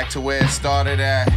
back to where it started at.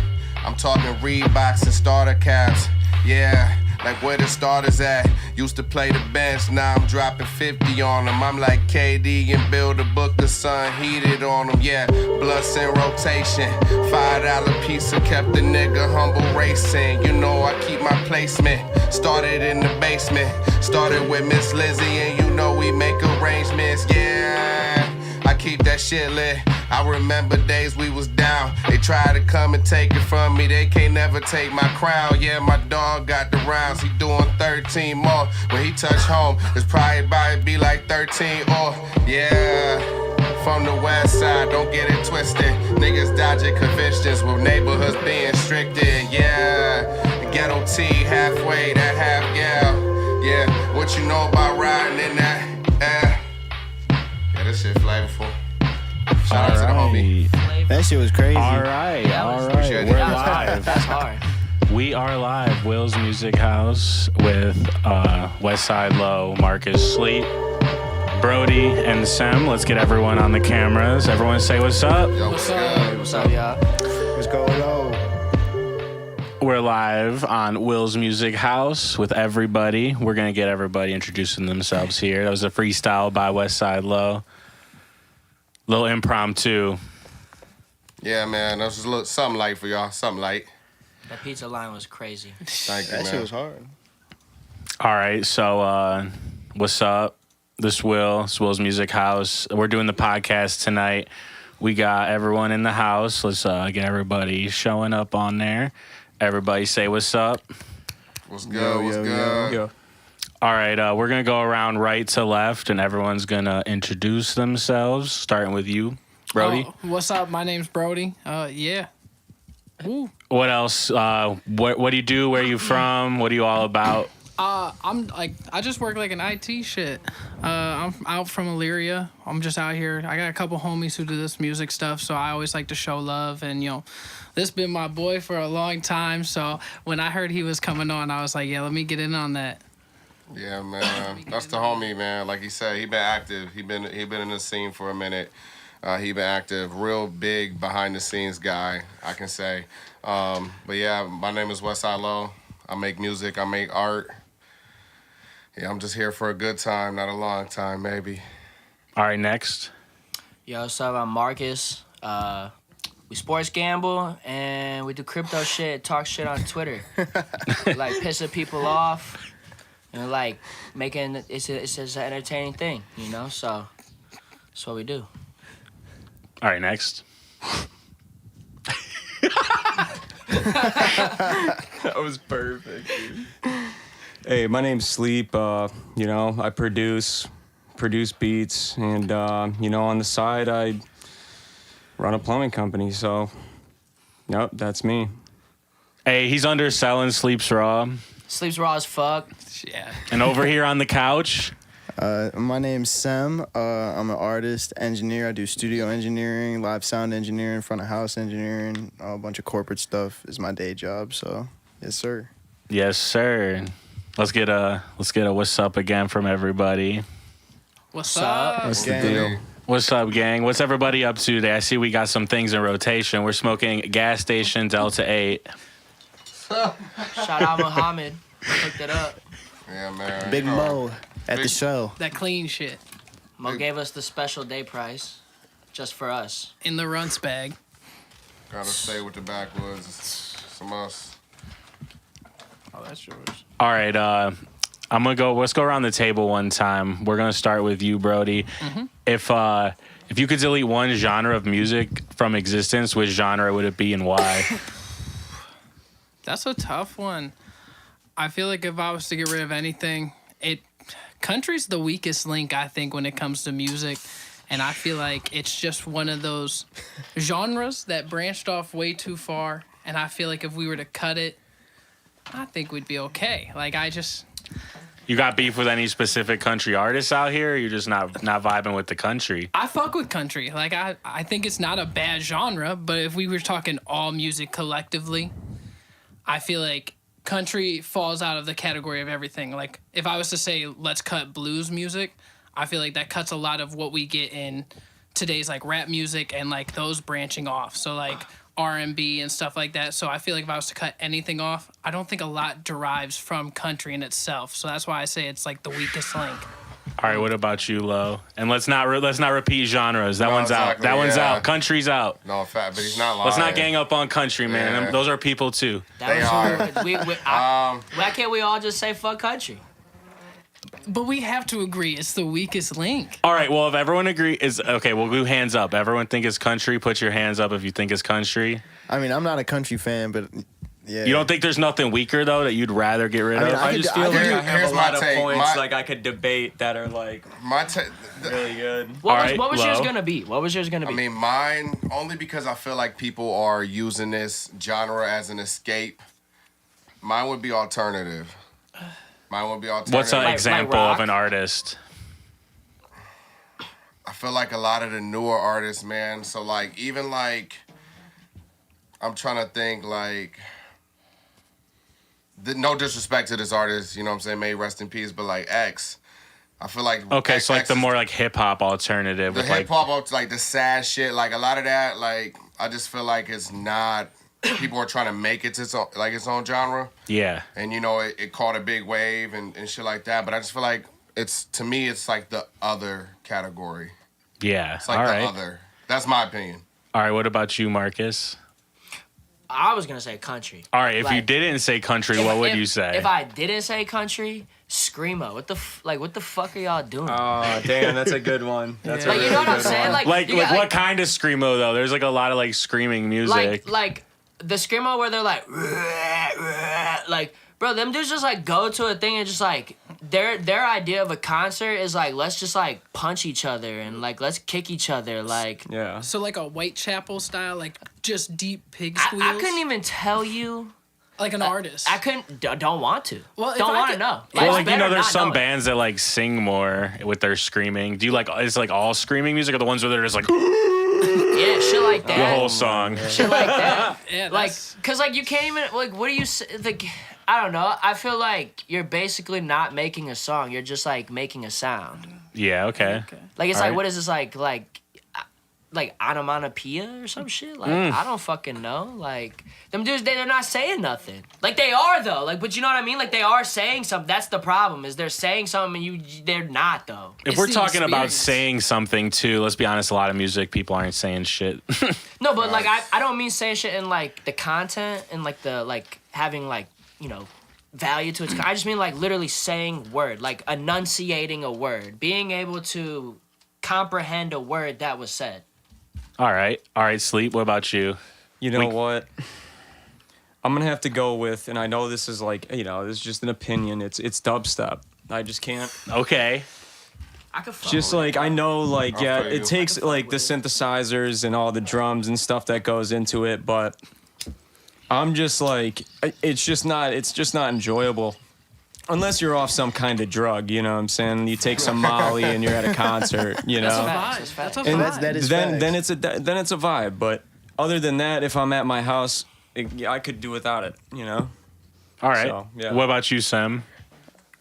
I'm talking Reeboks and starter caps. Yeah, like where the starters at. Used to play the bench, now I'm dropping 50 on them. I'm like KD and Bill the Book, the sun heated on them. Yeah, bloods in rotation. $5 pizza kept the nigga humble racing. You know I keep my placement. Started in the basement. Started with Miss Lizzie and you know we make arrangements. Yeah, I keep that shit lit. I remember days we was down. They tried to come and take it from me. They can't never take my crown. Yeah, my dog got the rounds. He doing 13 more. When he touch home, it's probably be like 13 or yeah. From the west side, don't get it twisted. Niggas dodging convictions with neighborhoods being restricted. Yeah, the ghetto T halfway, that half gal. Yeah, what you know about riding in that? Yeah, this shit flavorful. Shout out to the homie. That shit was crazy. All right. We're live. That's hard. We are live. Will's Music House with Westside Low, Marcus Sleep, Brody, and Sem. Let's get everyone on the cameras. Everyone say what's up. Yo, What's up? What's up, y'all? What's going on? We're live on Will's Music House with everybody. We're going to get everybody introducing themselves here. That was a freestyle by Westside Low. Little impromptu. Yeah, man, that was just a little something light for y'all. Something light. That pizza line was crazy. Thank you, That man. shit was hard. All right, so what's up? This Will's Music House. We're doing the podcast tonight. We got everyone in the house. Let's get everybody showing up on there. Everybody say what's up. What's good? What's good? Yo. All right, we're going to go around right to left, and everyone's going to introduce themselves, starting with you, Brody. Oh, what's up? My name's Brody. Yeah. Woo. What else? What do you do? Where are you from? What are you all about? I just work like an IT shit. I'm out from Elyria. I'm just out here. I got a couple homies who do this music stuff, so I always like to show love. And, this been my boy for a long time, so when I heard he was coming on, I was like, yeah, let me get in on that. Yeah, man. That's the homie, man. Like he said, he been active. He been in the scene for a minute. He been active, real big behind the scenes guy, I can say. But yeah, my name is Westside Low. I make music. I make art. Yeah, I'm just here for a good time, not a long time, maybe. All right, next. Yo, what's up? I'm Marcus. We sports gamble and we do crypto shit, talk shit on Twitter. Like pissing people off. And like making it's just an entertaining thing, so that's what we do. All right, next. That was perfect, dude. Hey, my name's Sleep. I produce beats, and on the side I run a plumbing company. So, yep, that's me. Hey, he's underselling Sleep's Raw. Sleeps raw as fuck. Yeah. And over here on the couch, My name's Sem. I'm an artist, engineer. I do studio engineering, live sound engineering, front of house engineering. A bunch of corporate stuff is my day job. So, yes, sir. yes, sir. Let's get a what's up again from everybody. What's up? What's the Gang. deal? What's up, gang? What's everybody up to today? I see we got some things in rotation. We're smoking gas station Delta 8. Shout out Muhammad. Hooked it up. Yeah, man. Big you know, Mo at the Big- show. That clean shit Mo gave us the special day price just for us. in the runts bag. Gotta stay with the backwoods. It's a must. Oh, that's yours. All right, let's go around the table one time. We're gonna start with you, Brody. Mm-hmm. If you could delete one genre of music from existence, which genre would it be and why? That's a tough one. I feel like if I was to get rid of anything, country's the weakest link, I think, when it comes to music. And I feel like it's just one of those genres that branched off way too far. And I feel like if we were to cut it, I think we'd be okay. Like, You got beef with any specific country artists out here? Or you're just not vibing with the country? I fuck with country. Like, I think it's not a bad genre, but if we were talking all music collectively, I feel like country falls out of the category of everything. Like, if I was to say, let's cut blues music, I feel like that cuts a lot of what we get in today's, like, rap music and, like, those branching off. So, like, R&B and stuff like that. So I feel like if I was to cut anything off, I don't think a lot derives from country in itself. So that's why I say it's like the weakest link. All right, what about you, Lo? And let's not repeat genres. That No, one's out. exactly, That one's yeah. out. Country's out. No, fat, but he's not lying. Let's not gang up on country, man. Yeah. Those are people too. They are. Why can't we all just say fuck country? But we have to agree it's the weakest link. All right, well, if everyone agrees, okay, we'll do hands up. Everyone think it's country. Put your hands up if you think it's country. I mean, I'm not a country fan, but yeah. You don't think there's nothing weaker though that you'd rather get rid I mean, of? I just feel like I have here's a my lot of take. points like I could debate that are like My take. really good. Alright, What was yours Lo. gonna be? What was yours gonna be? I mean, mine only because I feel like people are using this genre as an escape. Mine would be alternative. Mine would be alternative. What's an Like example rock? of an artist? I feel like a lot of the newer artists, man. So like even like I'm trying to think like no disrespect to this artist, you know what I'm saying, may he rest in peace, but like X. I feel like Okay, so like X the is- more like hip hop alternative the with like hip hop up to like the sad shit, like a lot of that, like I just feel like it's not people are trying to make it to its own genre. yeah. And you know, it caught a big wave and shit like that. But I just feel like to me it's like the other category. Yeah. It's like All the right. other. That's my opinion. All right, what about you, Marcus? I was gonna say country. All right, if you Like, didn't say country, what would you say? If I didn't say country, screamo. What the fuck are y'all doing? Oh, damn, that's a good one. That's like a you really know what I'm good saying? one. like you got, what kind of screamo though? There's like a lot of like screaming music. like the screamo where they're like bro, them dudes just like go to a thing and just like their idea of a concert is like let's just like punch each other and like let's kick each other like Yeah. So like a Whitechapel style, like just deep pig I squeals. couldn't even tell you. like an artist. I couldn't. Don't want to. Well, if don't I want to could- know. well, It's like you better know, there's not some know it. bands that like sing more with their screaming. Do you like? Is like all screaming music, or the ones where they're just like Yeah, shit like the that. whole song? Shit like that. yeah, Like, that's, cause like you can't even like. What do you say? Like, I don't know. I feel like you're basically not making a song. You're just like making a sound. Yeah. Okay. Like it's All like right. what is this like onomatopoeia or some shit? Like I don't fucking know. Like them dudes, they're not saying nothing. Like they are though. Like, but you know what I mean? Like they are saying something. That's the problem. Is they're saying something and they're not though. If It's we're the talking about experience. saying something too, let's be honest. A lot of music people aren't saying shit. No, but like I don't mean saying shit in like the content and like the like having like you know value to its. I just mean like literally saying word, like enunciating a word, being able to comprehend a word that was said. All right. Sleep. What about you? You know We- what? I'm gonna have to go with, and I know this is like, this is just an opinion. It's dubstep. I just can't. Okay. I could fuck Just with like I know, like I'll yeah, feel you. it takes like the synthesizers and all the drums and stuff that goes into it, but I'm just like, it's just not enjoyable. Unless you're off some kind of drug, you know what I'm saying? You take some Molly and you're at a concert, you that's a know. vibe. That's That's a facts. vibe. And that is then facts. it's a vibe. But other than that, if I'm at my house, I could do without it, you know. All right. So, yeah. What about you, Sam?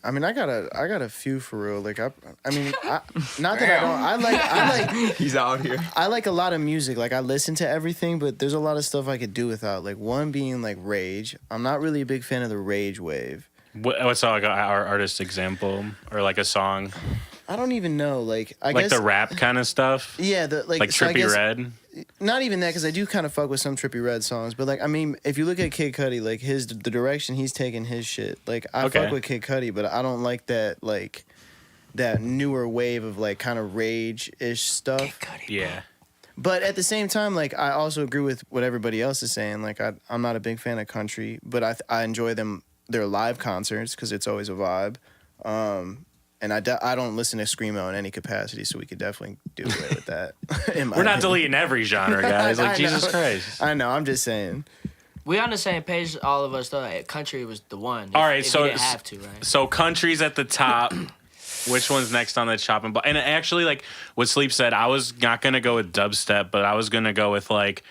I mean, I got a few for real. Like not that I don't. I like He's out here. I like a lot of music. Like I listen to everything, but there's a lot of stuff I could do without. Like one being like rage. I'm not really a big fan of the rage wave. What's like our artist example or like a song, I don't even know. Like I like guess the rap kind of stuff, yeah, the like so I Trippy guess- Red? Not even that, because I do kind of fuck with some Trippy Red songs. But like, I mean, if you look at Kid Cudi, like the direction he's taking his shit. Like I Okay. fuck with Kid Cudi, but I don't like that newer wave of like kind of rage ish stuff. Yeah. But at the same time, like I also agree with what everybody else is saying. Like I'm not a big fan of country, but I enjoy their live concerts because it's always a vibe. And I don't listen to screamo in any capacity, so we could definitely do away with that. in my We're not opinion. deleting every genre, guys. Like I Jesus know. Christ. I know. I'm just saying. We on the same page, all of us though. Like, country was the one. All right, if so you didn't have to, right? So country's at the top. Which one's next on the chopping block? And actually, like what Sleep said, I was not gonna go with dubstep, but I was gonna go with like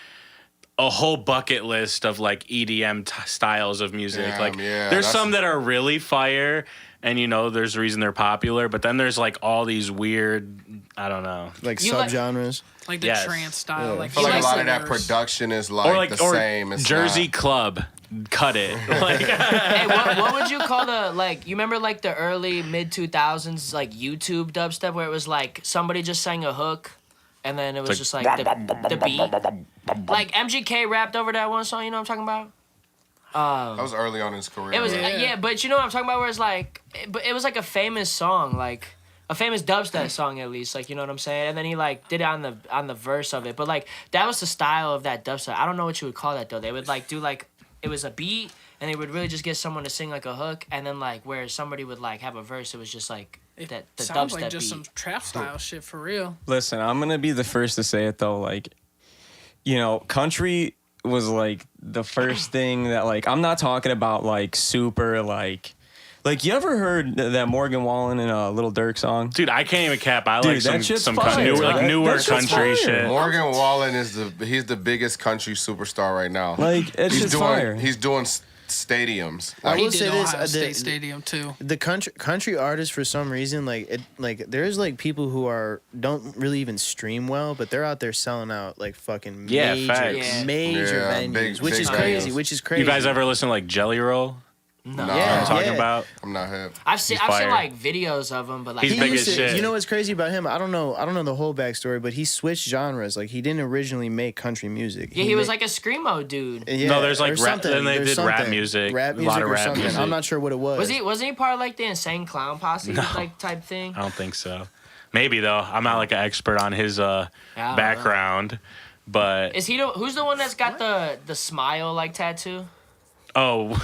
a whole bucket list of like EDM styles of music. Yeah, like yeah, there's that's- some that are really fire, and there's a reason they're popular. But then there's like all these weird, I don't know, Like You like- subgenres. Like the Yes. trance style. Yeah. Like I feel like a he lot likes of that the verse. production is like the same. It's Jersey not- Club, cut it. Like Hey, what would you call the like? You remember like the early mid 2000s like YouTube dubstep where it was like somebody just sang a hook, and then it was like- just like the beat. Like MGK rapped over that one song. You know what I'm talking about? That was early on in his career. It was right? yeah, but you know what I'm talking about? Where it's like, but it was like a famous song, like a famous dubstep song at least, like you know what I'm saying. And then he like did it on the verse of it, but like that was the style of that dubstep. I don't know what you would call that though. They would like do like it was a beat, and they would really just get someone to sing like a hook, and then like where somebody would like have a verse, it was just like that the Sounds dubstep like just beat. some trap style shit for real. Listen, I'm gonna be the first to say it though. Like, country was like the first thing that like I'm not talking about like super like you ever heard that Morgan Wallen and Little Dirk song? dude, I can't even cap. I Dude, like that shit's some fire. newer That shit's country fire. shit. Morgan Wallen he's the biggest country superstar right now. Like, it's he's just doing fire. he's doing stadiums. I He will did say this: Ohio State Stadium too. the country artists for some reason there's like people who don't really even stream well, but they're out there selling out like fucking Yeah, major facts. major Yeah, venues, big- which big is crazy. venues. Which is crazy. You guys ever listen to like Jelly Roll? No. Yeah. I'm talking about. I'm not hip. I've seen fire. like videos of him, but like He's He big used as to- shit. You know what's crazy about him? I don't know the whole backstory, but he switched genres. Like he didn't originally make country music. yeah, he was like a screamo dude. yeah, No, there's, like, or rap- something. then they There's did rap something. music. Rap A music lot of or rap something. music. I'm not sure what it was. Wasn't he part of like the Insane Clown Posse like type thing? I don't think so. Maybe though. I'm not like an expert on his know. background, but Is he who's the one that's got the smile like tattoo? oh.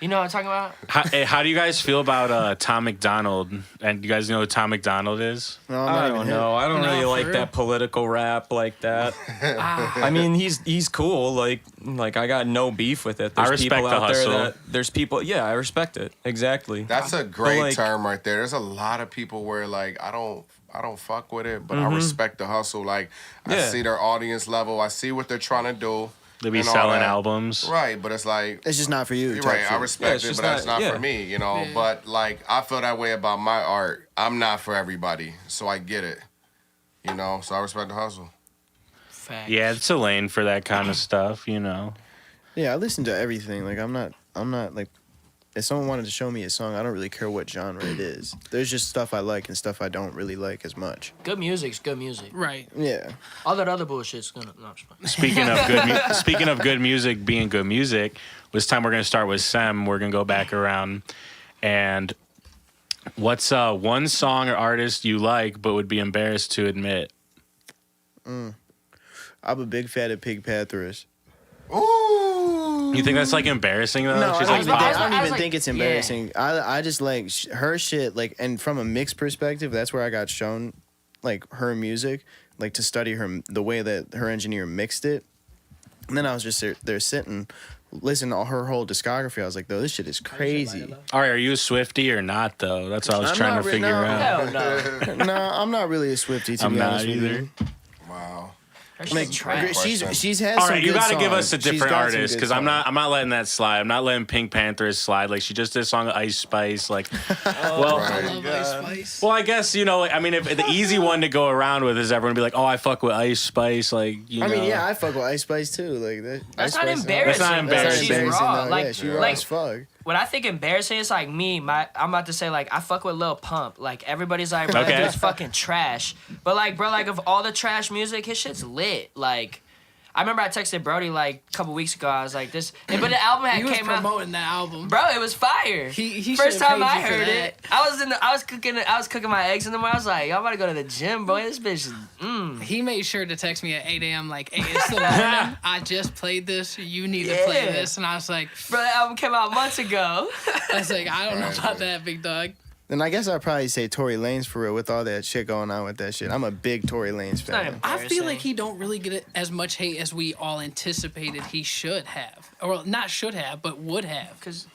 You know what I'm talking about? How do you guys feel about Tom McDonald? And you guys know who Tom McDonald is? No, I'm not I even don't hip. know. I don't No, really for like real. that political rap like that. I mean, he's cool. Like I got no beef with it. There's respect people the out there hustle. that there's people. Yeah, I respect it exactly. That's a great like- term right there. There's a lot of people where like I don't fuck with it, but I respect the hustle. Like I Yeah. see their audience level. I see what they're trying to do. They be and all selling that. albums. Right, but it's like It's just not for you. you're type right. I shit. respect it's it, just but that's not- not yeah. for me, you know. Yeah. But like I feel that way about my art. I'm not for everybody, so I get it. You know, so I respect the hustle. Fact. Yeah, it's a lane for that kind of stuff, Yeah, I listen to everything. Like I'm not like if someone wanted to show me a song, I don't really care what genre it is. There's just stuff I like and stuff I don't really like as much. Good music's good music. Right. Yeah. All that other bullshit's gonna. No, I'm just playing. Speaking of good music being good music, this time we're gonna start with Sem. We're gonna go back around, and what's one song or artist you like but would be embarrassed to admit? I'm a big fan of Pig Panthers. Ooh. You think that's like embarrassing though? No, She's I like, don't, even, I think, I don't was even like- think it's yeah. embarrassing. I just like her shit. Like, and from a mixed perspective, that's where I got shown like her music, like to study the way that her engineer mixed it. And then I was just there sitting, listening to her whole discography. I was like, though, this shit is crazy. all right, are you a Swiftie or not though? That's what I was I'm trying not to re- figure no. out. Hell no. No, I'm not really a Swiftie. To I'm be not honest with either. you. Wow. Her I mean, shit's trash. she's had All some right, you good got to give us a songs. She's different got some artist good because I'm songs. not letting that slide. I'm not letting Pink Panthers slide. Like she just did a song with Ice Spice. Like, well, I Right. love Ice Spice. well, I guess I mean, if the easy one to go around with is everyone be like, oh, I fuck with Ice Spice. Like, I mean, yeah, I fuck with Ice Spice too. Like that. That's Ice not Spice- embarrassing. That's not That's not embarrassing. She's embarrassing. raw. though. Like, Yeah, she raw like as fuck. when I think embarrassing, it's like me. I'm about to say like I fuck with Lil Pump. Like everybody's like, bro, Okay. that dude's fucking trash. But like, bro, like of all the trash music, his shit's lit. Like. I remember I texted Brody like a couple weeks ago. I was like, "This," but the album He had was came out. promoting that album. Bro, it was fire. He First should've time paid I you for heard that. it, I was cooking my eggs in the morning. I was like, y'all about to go to the gym, boy. This bitch is He made sure to text me at 8 a.m. like, hey, it's the morning. I just played this. You need to play Yeah. this. And I was like, Bro, that album came out months ago. I don't know about that, big dog. Then I guess I'd probably say Tory Lanez for real with all that shit going on with that shit. I'm a big Tory Lanez not fan. I feel Embarrassing. like he don't really get as much hate as we all anticipated he should have. Or not should have, but would have. Cause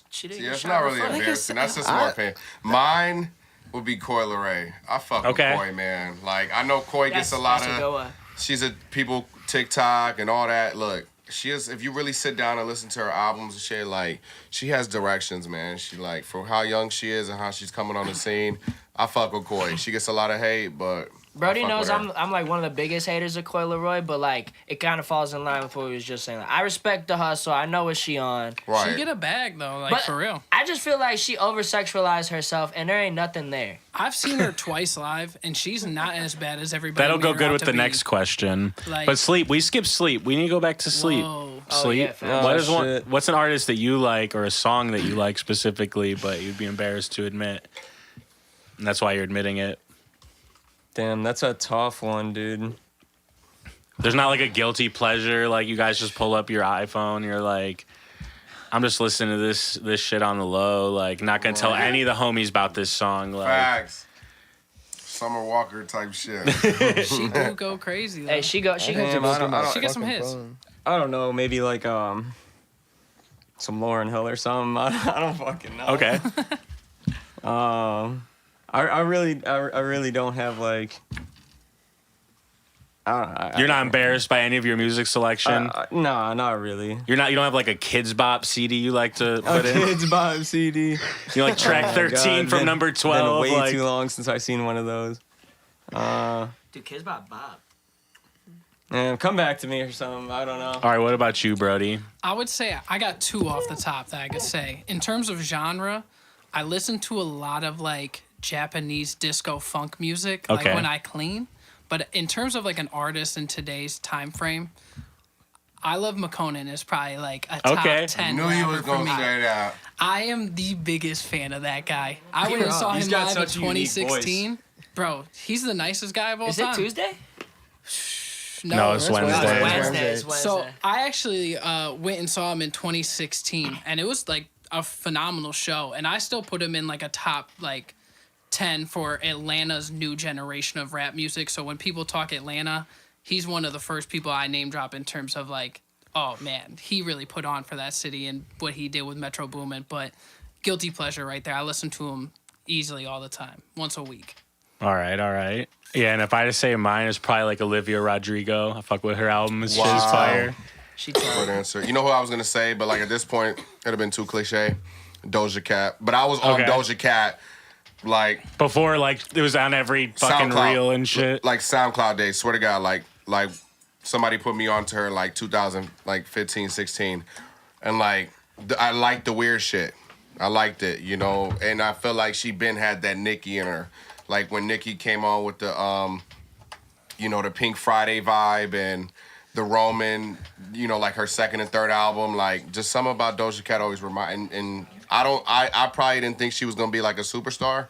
she didn't Yeah, get it's shot not in the really foot. embarrassing. That's just more pain. Mine would be Coi Leray. I fuck Okay. with Coi, man. Like I know Coi gets a lot That's of. good one. She's a people TikTok and all that. Look, she is. If you really sit down and listen to her albums and shit, like she has directions, man. She like for how young she is and how she's coming on the scene. I fuck with Koi. She gets a lot of hate, but Brody knows I'm like one of the biggest haters of Koi Leroy, but like it kind of falls in line with what we was just saying. Like, I respect the hustle. I know what she on. Right. She get a bag though, like But for real. I just feel like she over sexualized herself, and there ain't nothing there. I've seen her twice live, and she's not as bad as everybody. That'll made go her good out with to the be. next question. Like- But sleep, we skipped sleep. We need to go back to sleep. Whoa. Sleep. yeah, fam. What Oh, is one? shit. What's an artist that you like or a song that you like specifically, but you'd be embarrassed to admit, and that's why you're admitting it? Damn, that's a tough one, dude. There's not like a guilty pleasure, like you guys just pull up your iPhone, you're like, I'm just listening to this shit on the low, like not gonna tell any of the homies about this song. Like, facts. Summer Walker type shit. She do go crazy. Though. Hey, she go. She Damn, go. I don't- She got some hits. I don't know, maybe like some Lauryn Hill or something. I don't fucking know. okay. I really don't have like. You're not embarrassed by any of your music selection. Nah, not really. You don't have like a Kids Bop CD you like to A put in. Kids Bop CD. You like track Oh my 13 God, from been- number Been 12. way like, too long since I've seen one of those. Dude, Kids Bop Bob. Come back to me or something. I don't know. All right, what about you, Brody? I would say I got two off the top that I could say. In terms of genre, I listen to a lot of like Japanese disco funk music, like Okay. when I clean. But in terms of like an artist in today's time frame, I Love McConan is probably like a top Okay. 10 Knew you rapper was for gonna me. say that. I am the biggest fan of that guy. I went and wrong. saw He's him got live in such a unique voice. 2016. Bro, he's the nicest guy of all Is time. it Tuesday? No, it's that's Wednesday. Wednesday. It's Wednesday. So I actually went and saw him in 2016, and it was like a phenomenal show. And I still put him in like a top like 10 for Atlanta's new generation of rap music. So when people talk Atlanta, he's one of the first people I name drop in terms of like, oh man, he really put on for that city and what he did with Metro Boomin. But guilty pleasure right there. I listen to him easily all the time, once a week. All right. Yeah, and if I had to say mine, it's probably like Olivia Rodrigo. I fuck with her album. It's Wow. just fire. She Good told answer. You know who I was gonna say, but like at this point, it'd have been too cliche. Doja Cat. But I was on Okay. Doja Cat like Before, like, it was on every fucking SoundCloud. reel and shit. Like SoundCloud days. Swear to God, like somebody put me onto her like 2015, 16. And like I liked the weird shit. I liked it, you know, and I feel like she been had that Nicki in her. Like when Nicki came on with the you know, the Pink Friday vibe and the Roman, you know, like her second and third album, like just something about Doja Cat always remind and I probably didn't think she was gonna be like a superstar,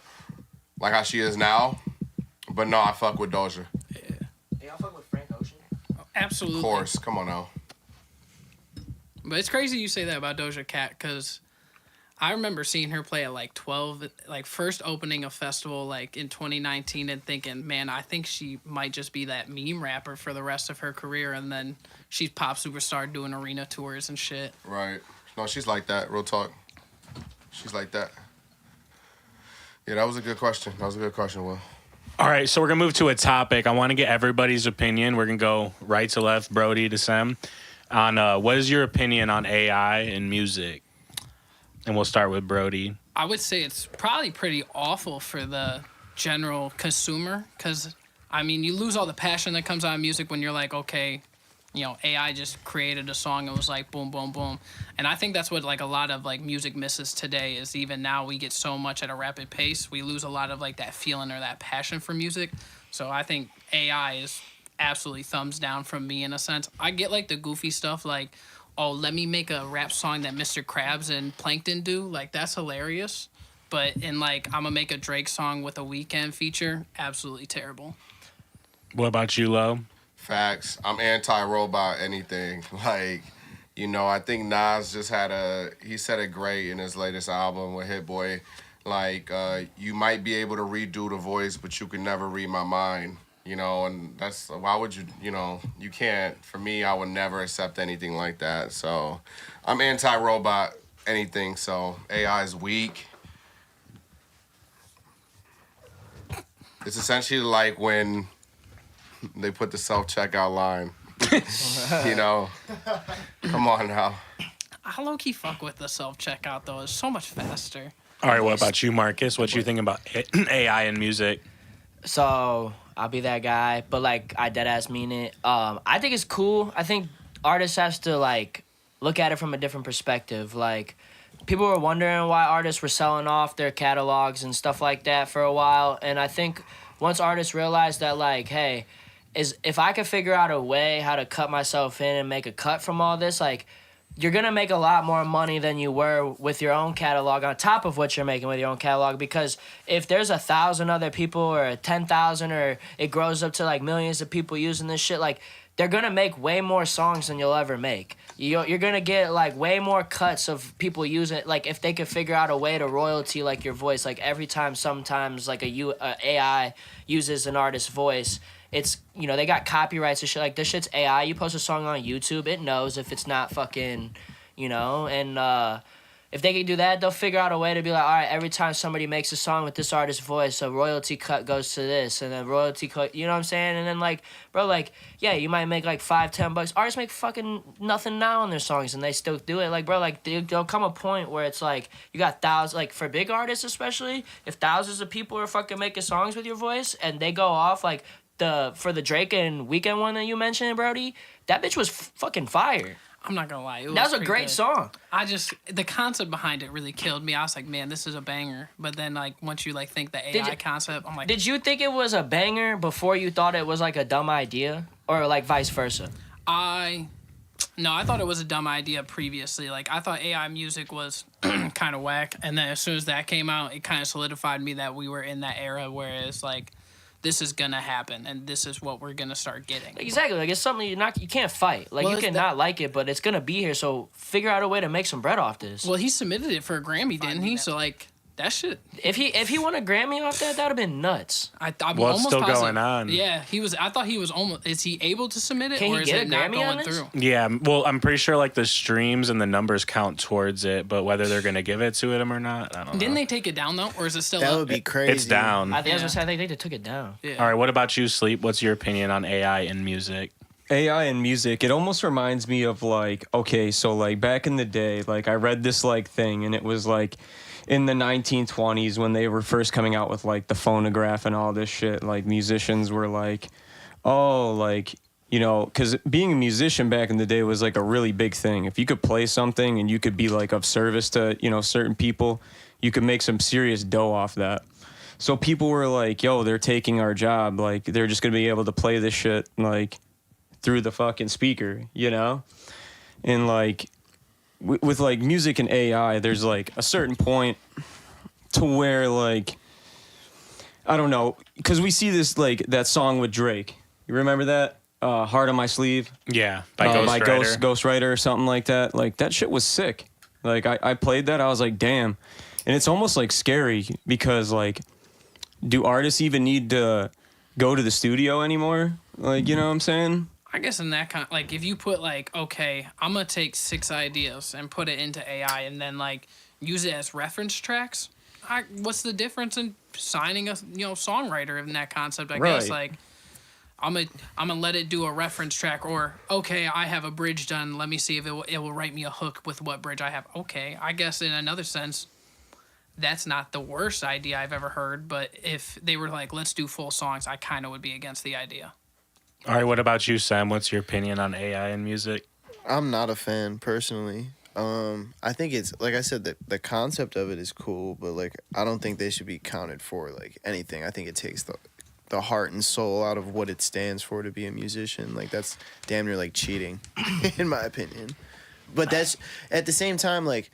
like how she is now. But no, I fuck with Doja. y'all fuck with Frank Ocean? Absolutely. Of course, come on now. But it's crazy you say that about Doja Cat because I remember seeing her play at like 12, like first opening a festival like in 2019 and thinking, man, I think she might just be that meme rapper for the rest of her career. And then she's pop superstar doing arena tours and shit. Right. No, she's like that. Real talk. She's like that. Yeah, that was a good question. Will. All right, so we're going to move to a topic. I want to get everybody's opinion. We're going to go right to left, Brody to Sam, on what is your opinion on AI in music? And we'll start with Brody. I would say it's probably pretty awful for the general consumer because, I mean, you lose all the passion that comes out of music when you're like, okay, you know, AI just created a song and was like boom, boom, boom. And I think that's what like a lot of like music misses today is even now we get so much at a rapid pace, we lose a lot of like that feeling or that passion for music. So I think AI is absolutely thumbs down from me in a sense. I get like the goofy stuff like, oh, let me make a rap song that Mr. Krabs and Plankton do. Like, that's hilarious. But in, like, I'm going to make a Drake song with a Weeknd feature, absolutely terrible. What about you, Lo? Facts. I'm anti-robot anything. Like, you know, I think Nas just he said it great in his latest album with Hit Boy. Like, you might be able to redo the voice, but you can never read my mind. You know, and that's, why would you, you know, you can't. For me, I would never accept anything like that. So I'm anti-robot anything, so AI is weak. It's essentially like when they put the self-checkout line. You know, come on now. I low key fuck with the self checkout though. It's so much faster. All right, what about you, Marcus? What you think about AI in music? So I'll be that guy, but like I dead ass mean it. I think it's cool. I think artists has to like look at it from a different perspective. Like people were wondering why artists were selling off their catalogs and stuff like that for a while, and I think once artists realized that like, hey, is if I could figure out a way how to cut myself in and make a cut from all this, like you're gonna make a lot more money than you were with your own catalog on top of what you're making with your own catalog, because if there's 1,000 other people or 10,000 or it grows up to like millions of people using this shit, like they're gonna make way more songs than you'll ever make. You're gonna get like way more cuts of people using it. Like if they could figure out a way to royalty like your voice, like every time sometimes like a AI uses an artist's voice, it's, you know, they got copyrights and shit. Like this shit's AI. You post a song on YouTube, it knows if it's not fucking, you know, and if they can do that, they'll figure out a way to be like, all right, every time somebody makes a song with this artist's voice, a royalty cut goes to this, and then royalty cut, you know what I'm saying? And then like, bro, like, yeah, you might make like $5-10. Artists make fucking nothing now on their songs, and they still do it. Like, bro, like there'll come a point where it's like you got thousands, like for big artists especially, if thousands of people are fucking making songs with your voice, and they go off like for the Drake and Weeknd one that you mentioned, Brody, that bitch was fucking fire. I'm not gonna lie. That was a great song. The concept behind it really killed me. I was like, man, this is a banger. But then, like, once you, like, think the AI concept, I'm like... Did you think it was a banger before you thought it was, like, a dumb idea? Or, like, vice versa? No, I thought it was a dumb idea previously. Like, I thought AI music was kind of whack. And then as soon as that came out, it kind of solidified me that we were in that era where it's, like... this is gonna happen, and this is what we're gonna start getting. Exactly, like it's something you can't fight. Like you can not like it, but it's gonna be here. So figure out a way to make some bread off this. Well, he submitted it for a Grammy, didn't he? So like that shit. If he won a Grammy off that, that'd have been nuts. I'm What's almost still positive. going on? Yeah, he was. I thought he was almost. Is he able to submit it, Can or he is get it a not Grammy on going this? through? Yeah, well, I'm pretty sure like the streams and the numbers count towards it, but whether they're gonna give it to him or not, I don't know. Didn't they take it down though, or is it still That up? would be crazy. It's down. I think I think they took it down. Yeah. All right, what about you, Sleep? What's your opinion on AI in music? AI in music, it almost reminds me of like, okay, so like back in the day, like I read this like thing and it was like in the 1920s when they were first coming out with like the phonograph and all this shit, like musicians were like, oh, like, you know, because being a musician back in the day was like a really big thing. If you could play something and you could be like of service to, you know, certain people, you could make some serious dough off that. So people were like, yo, they're taking our job. Like, they're just going to be able to play this shit, like, through the fucking speaker, you know? And, like, with, like, music and AI, there's, like, a certain point to where, like, I don't know. Because we see this, like, that song with Drake. You remember that? Heart on My Sleeve? Yeah, by Ghostwriter or something like that. Like, that shit was sick. Like, I played that. I was like, damn. And it's almost, like, scary because, like, do artists even need to go to the studio anymore? Like, you know what I'm saying? I guess in that kind, like if you put like, okay, I'm gonna take 6 ideas and put it into AI and then like use it as reference tracks. What's the difference in signing a songwriter in that concept? I guess like I'm gonna let it do a reference track, or okay, I have a bridge done. Let me see if it will write me a hook with what bridge I have. Okay, I guess in another sense, that's not the worst idea I've ever heard. But if they were like, let's do full songs, I kind of would be against the idea. All right, what about you, Sam? What's your opinion on AI in music? I'm not a fan personally. I think it's like I said, the concept of it is cool, but like I don't think they should be counted for like anything. I think it takes the heart and soul out of what it stands for to be a musician. Like that's damn near like cheating, in my opinion. But that's at the same time like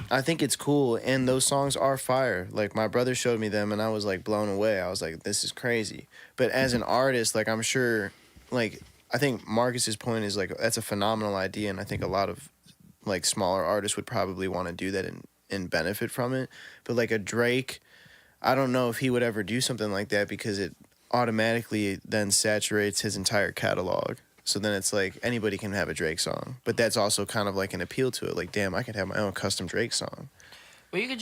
I think it's cool, and those songs are fire. Like my brother showed me them, and I was like blown away. I was like, this is crazy. But as an artist, like I'm sure, like I think Marcus's point is like that's a phenomenal idea, and I think a lot of like smaller artists would probably want to do that and benefit from it. But like a Drake, I don't know if he would ever do something like that because it automatically then saturates his entire catalog. So then it's like anybody can have a Drake song, but that's also kind of like an appeal to it. Like, damn, I could have my own custom Drake song. Well, you could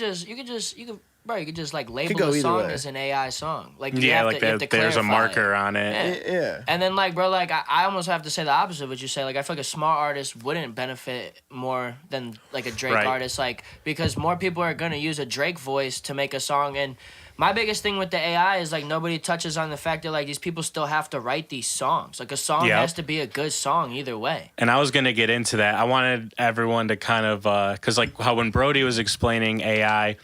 Bro, you could just like label go the either song way. as an AI song. Like you Yeah, have like to, you have to there's a clarify marker it. on it. Yeah. And then like, bro, like I almost have to say the opposite of what you say. Like I feel like a small artist wouldn't benefit more than like a Drake Right. artist, like because more people are gonna use a Drake voice to make a song. And my biggest thing with the AI is like nobody touches on the fact that like these people still have to write these songs. Like a song Yep. has to be a good song either way. And I was going to get into that. I wanted everyone to kind of, because like how when Brody was explaining AI,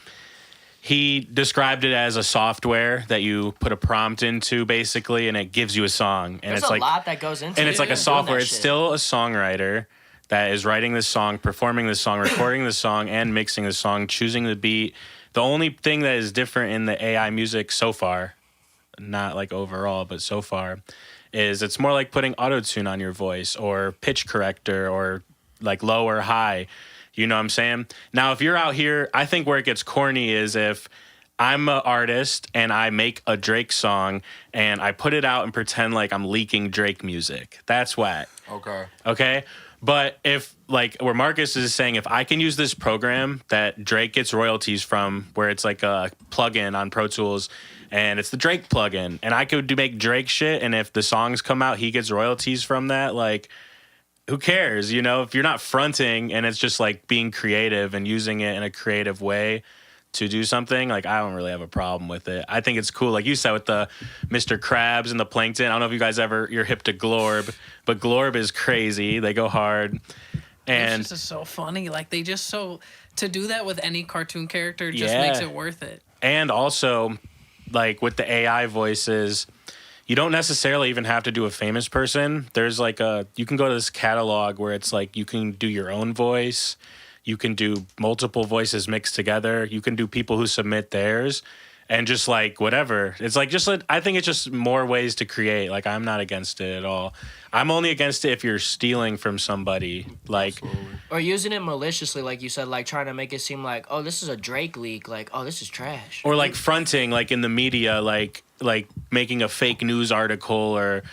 he described it as a software that you put a prompt into basically, and it gives you a song. And There's it's a like, lot that goes into it. and it's like a doing software. that It's shit. still a songwriter that is writing the song, performing the song, recording the song, and mixing the song, choosing the beat. The only thing that is different in the AI music so far, not like overall, but so far, is it's more like putting auto-tune on your voice or pitch corrector or like low or high. You know what I'm saying? Now, if you're out here, I think where it gets corny is if I'm an artist and I make a Drake song and I put it out and pretend like I'm leaking Drake music. That's whack. Okay. Okay? But if, like, where Marcus is saying, if I can use this program that Drake gets royalties from, where it's like a plugin on Pro Tools, and it's the Drake plugin, and I could make Drake shit, and if the songs come out, he gets royalties from that, like, who cares? You know, if you're not fronting and it's just like being creative and using it in a creative way to do something, like I don't really have a problem with it. I think it's cool, like you said, with the Mr. Krabs and the Plankton. I don't know if you guys you're hip to Glorb, but Glorb is crazy. They go hard. And It's just so funny. Like they just to do that with any cartoon character just Yeah. makes it worth it. And also, like with the AI voices, you don't necessarily even have to do a famous person. There's like you can go to this catalog where it's like you can do your own voice. You can do multiple voices mixed together. You can do people who submit theirs and just like whatever. It's like I think it's just more ways to create. Like I'm not against it at all. I'm only against it if you're stealing from somebody. Like Or using it maliciously, like you said, like trying to make it seem like, oh, this is a Drake leak. Like, oh, this is trash. or like fronting like in the media, like making a fake news article or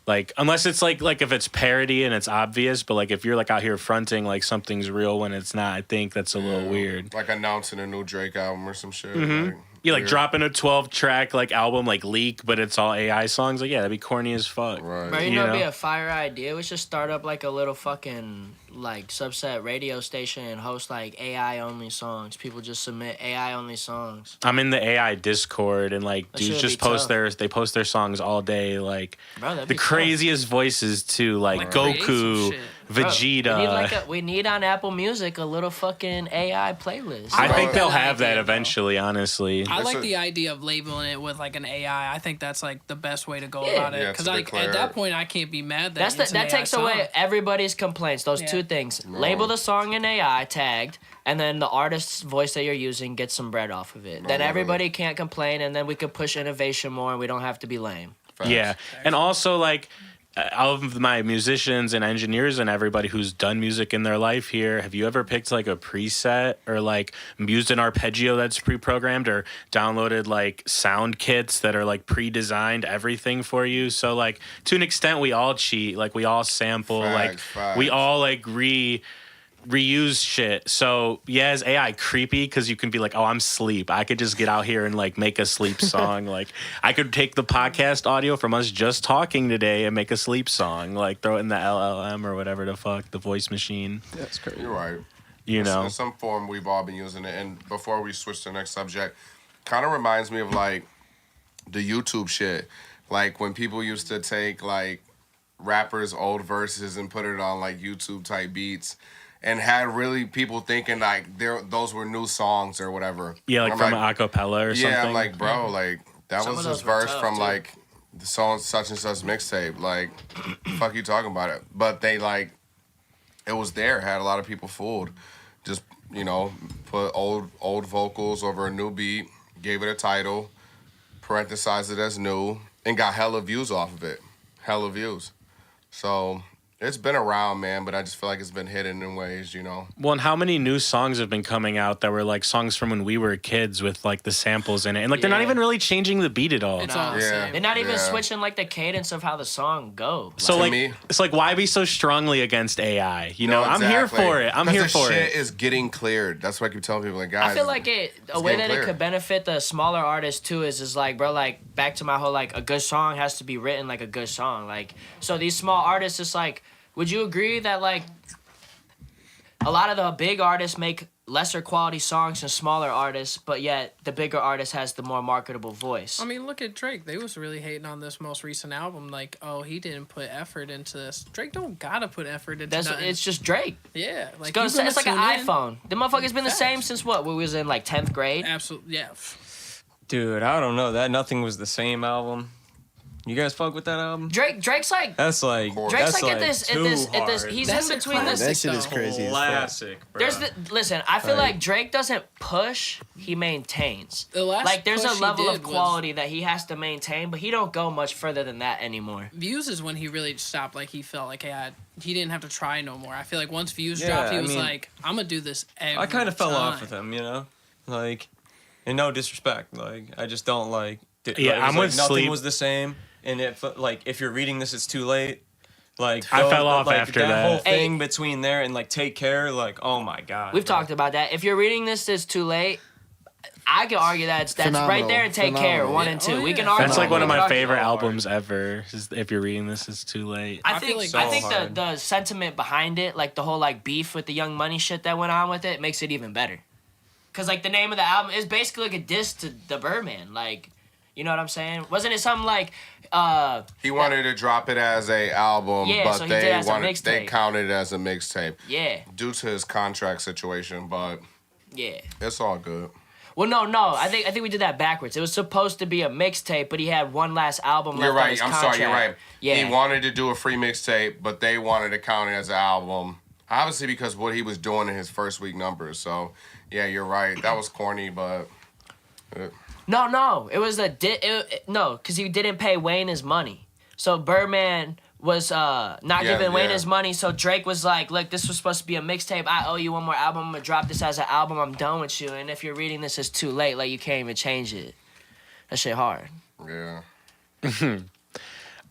like unless it's like if it's parody and it's obvious, but like if you're like out here fronting like something's real when it's not, I think that's a little weird. Like announcing a new Drake album or some shit. You like weird. dropping a 12-track like album like leak, but it's all AI songs. Like yeah, that'd be corny as fuck. Right. Bro, you You know, it'd be know? a fire idea. We should start up like a little fucking like subset radio station and host like AI only songs. People just submit AI only songs. I'm in the AI Discord and like That dudes shit just would be post tough. they post their songs all day. Like Bro, that'd the be tough. craziest voices too, like Create some Goku, shit. Bro, Vegeta. we need on Apple Music a little fucking AI playlist. I I think like they'll that have that idea, though. eventually. Honestly, I like a- the idea of labeling it with like an AI. I think that's like the best way to go Yeah. about it. Yeah, Because to like declare at that it. point, I can't be mad that That's it's an that AI takes song. away everybody's complaints. Those Yeah. two things. Label the song in AI tagged, and then the artist's voice that you're using gets some bread off of it. Then everybody can't complain, and then we could push innovation more, and we don't have to be lame. Facts. yeah, and also like. Out of my musicians and engineers and everybody who's done music in their life here, have you ever picked like a preset or like used an arpeggio that's pre-programmed or downloaded like sound kits that are like pre-designed everything for you? So like to an extent we all cheat, like we all sample, like Facts. we all like reuse shit. So yeah, is AI creepy because you can be like, oh, I'm sleep. I could just get out here and like make a sleep song. Like I could take the podcast audio from us just talking today and make a sleep song. Like throw it in the LLM or whatever the fuck, the voice machine. That's crazy. You're right. You know, In some form, we've all been using it. And before we switch to the next subject, kind of reminds me of like the YouTube shit. Like when people used to take like rappers' old verses and put it on like YouTube type beats. And had really people thinking like those were new songs or whatever. yeah, like I'm from an acapella or something. Yeah, I'm like, bro, like that Some was of this those were verse tough, from too. like the song such and such mixtape. Like, fuck you talking about it. But they like it was there, had a lot of people fooled. Just, you know, put old vocals over a new beat, gave it a title, parenthesized it as new, and got hella views off of it. Hella views. So It's been around, man, but I just feel like it's been hidden in ways, you know. Well, and how many new songs have been coming out that were like songs from when we were kids with like the samples in it, and like they're not Yeah. even really changing the beat at all. It's all the Yeah. same. They're not even Yeah. switching like the cadence of how the song goes. So To like, me- it's like why be so strongly against AI? You know, No, I'm here exactly. for it. I'm 'Cause here the for shit it. is getting cleared. That's what I keep telling people. Like, guys, I feel like a way getting that clear. it could benefit the smaller artists too is like, bro, like back to my whole like a good song has to be written like a good song. Like, so these small artists, it's like, would you agree that like a lot of the big artists make lesser quality songs than smaller artists, but yet the bigger artist has the more marketable voice? I mean, look at Drake. They was really hating on this most recent album. Like, oh, he didn't put effort into this. Drake don't gotta put effort into That's nothing. It's just Drake. Yeah, like It's, you it's like an gonna tune in. iPhone. The motherfucker's been the same Facts. since what? We was in like 10th grade. Absolutely, yeah. Dude, I don't know. That Nothing Was the Same album. You guys fuck with that album? Drake's like That's like Drake's that's like at this he's That's in a between this. classic. That shit is though. crazy as fuck. classic, bro. There's listen. I feel like Drake doesn't push; he maintains. The last Like there's a push he level of did was- quality that he has to maintain, but he don't go much further than that anymore. Views is when he really stopped. Like he felt like he didn't have to try no more. I feel like once Views Yeah, dropped, he I was mean, like, I'm gonna do this every I kind of fell off time. with him, you know, like, and no disrespect, like I just don't like. Yeah, it was I'm like with Nothing Sleep. Was the same, and if you're reading this, it's too late. Like I fell off like, after that. that whole Hey. thing between there and like Take Care, like oh my god. We've bro. talked about that. If you're reading this, it's too late. I can argue that's right Phenomenal. there and Take Care Phenomenal. 1 and 2. Oh, We yeah. can argue. That's like one of we can my argue favorite that. albums ever. If you're reading this, it's too late. I I think feel like I so think hard. the sentiment behind it, like the whole like beef with the Young Money shit that went on with it, makes it even better. Cause like the name of the album is basically like a diss to the Birdman. Like, you know what I'm saying? Wasn't it something like he wanted to drop it as a album, Yeah, but so he did it as a they mixtape. counted it as a mixtape yeah, due to his contract situation. But yeah. it's all good. Well, no. I think we did that backwards. It was supposed to be a mixtape, but he had one last album left You're on right. his I'm contract. sorry. You're right. Yeah. He wanted to do a free mixtape, but they wanted to count it as an album. Obviously, because what he was doing in his first week numbers. So, yeah, you're right. That was corny, but No. It was no, because he didn't pay Wayne his money. So Birdman was not giving Wayne yeah. his money. So Drake was like, "Look, this was supposed to be a mixtape. I owe you one more album. I'm gonna drop this as an album. I'm done with you. And if you're reading this, it's too late. Like you can't even change it. That shit hard." yeah.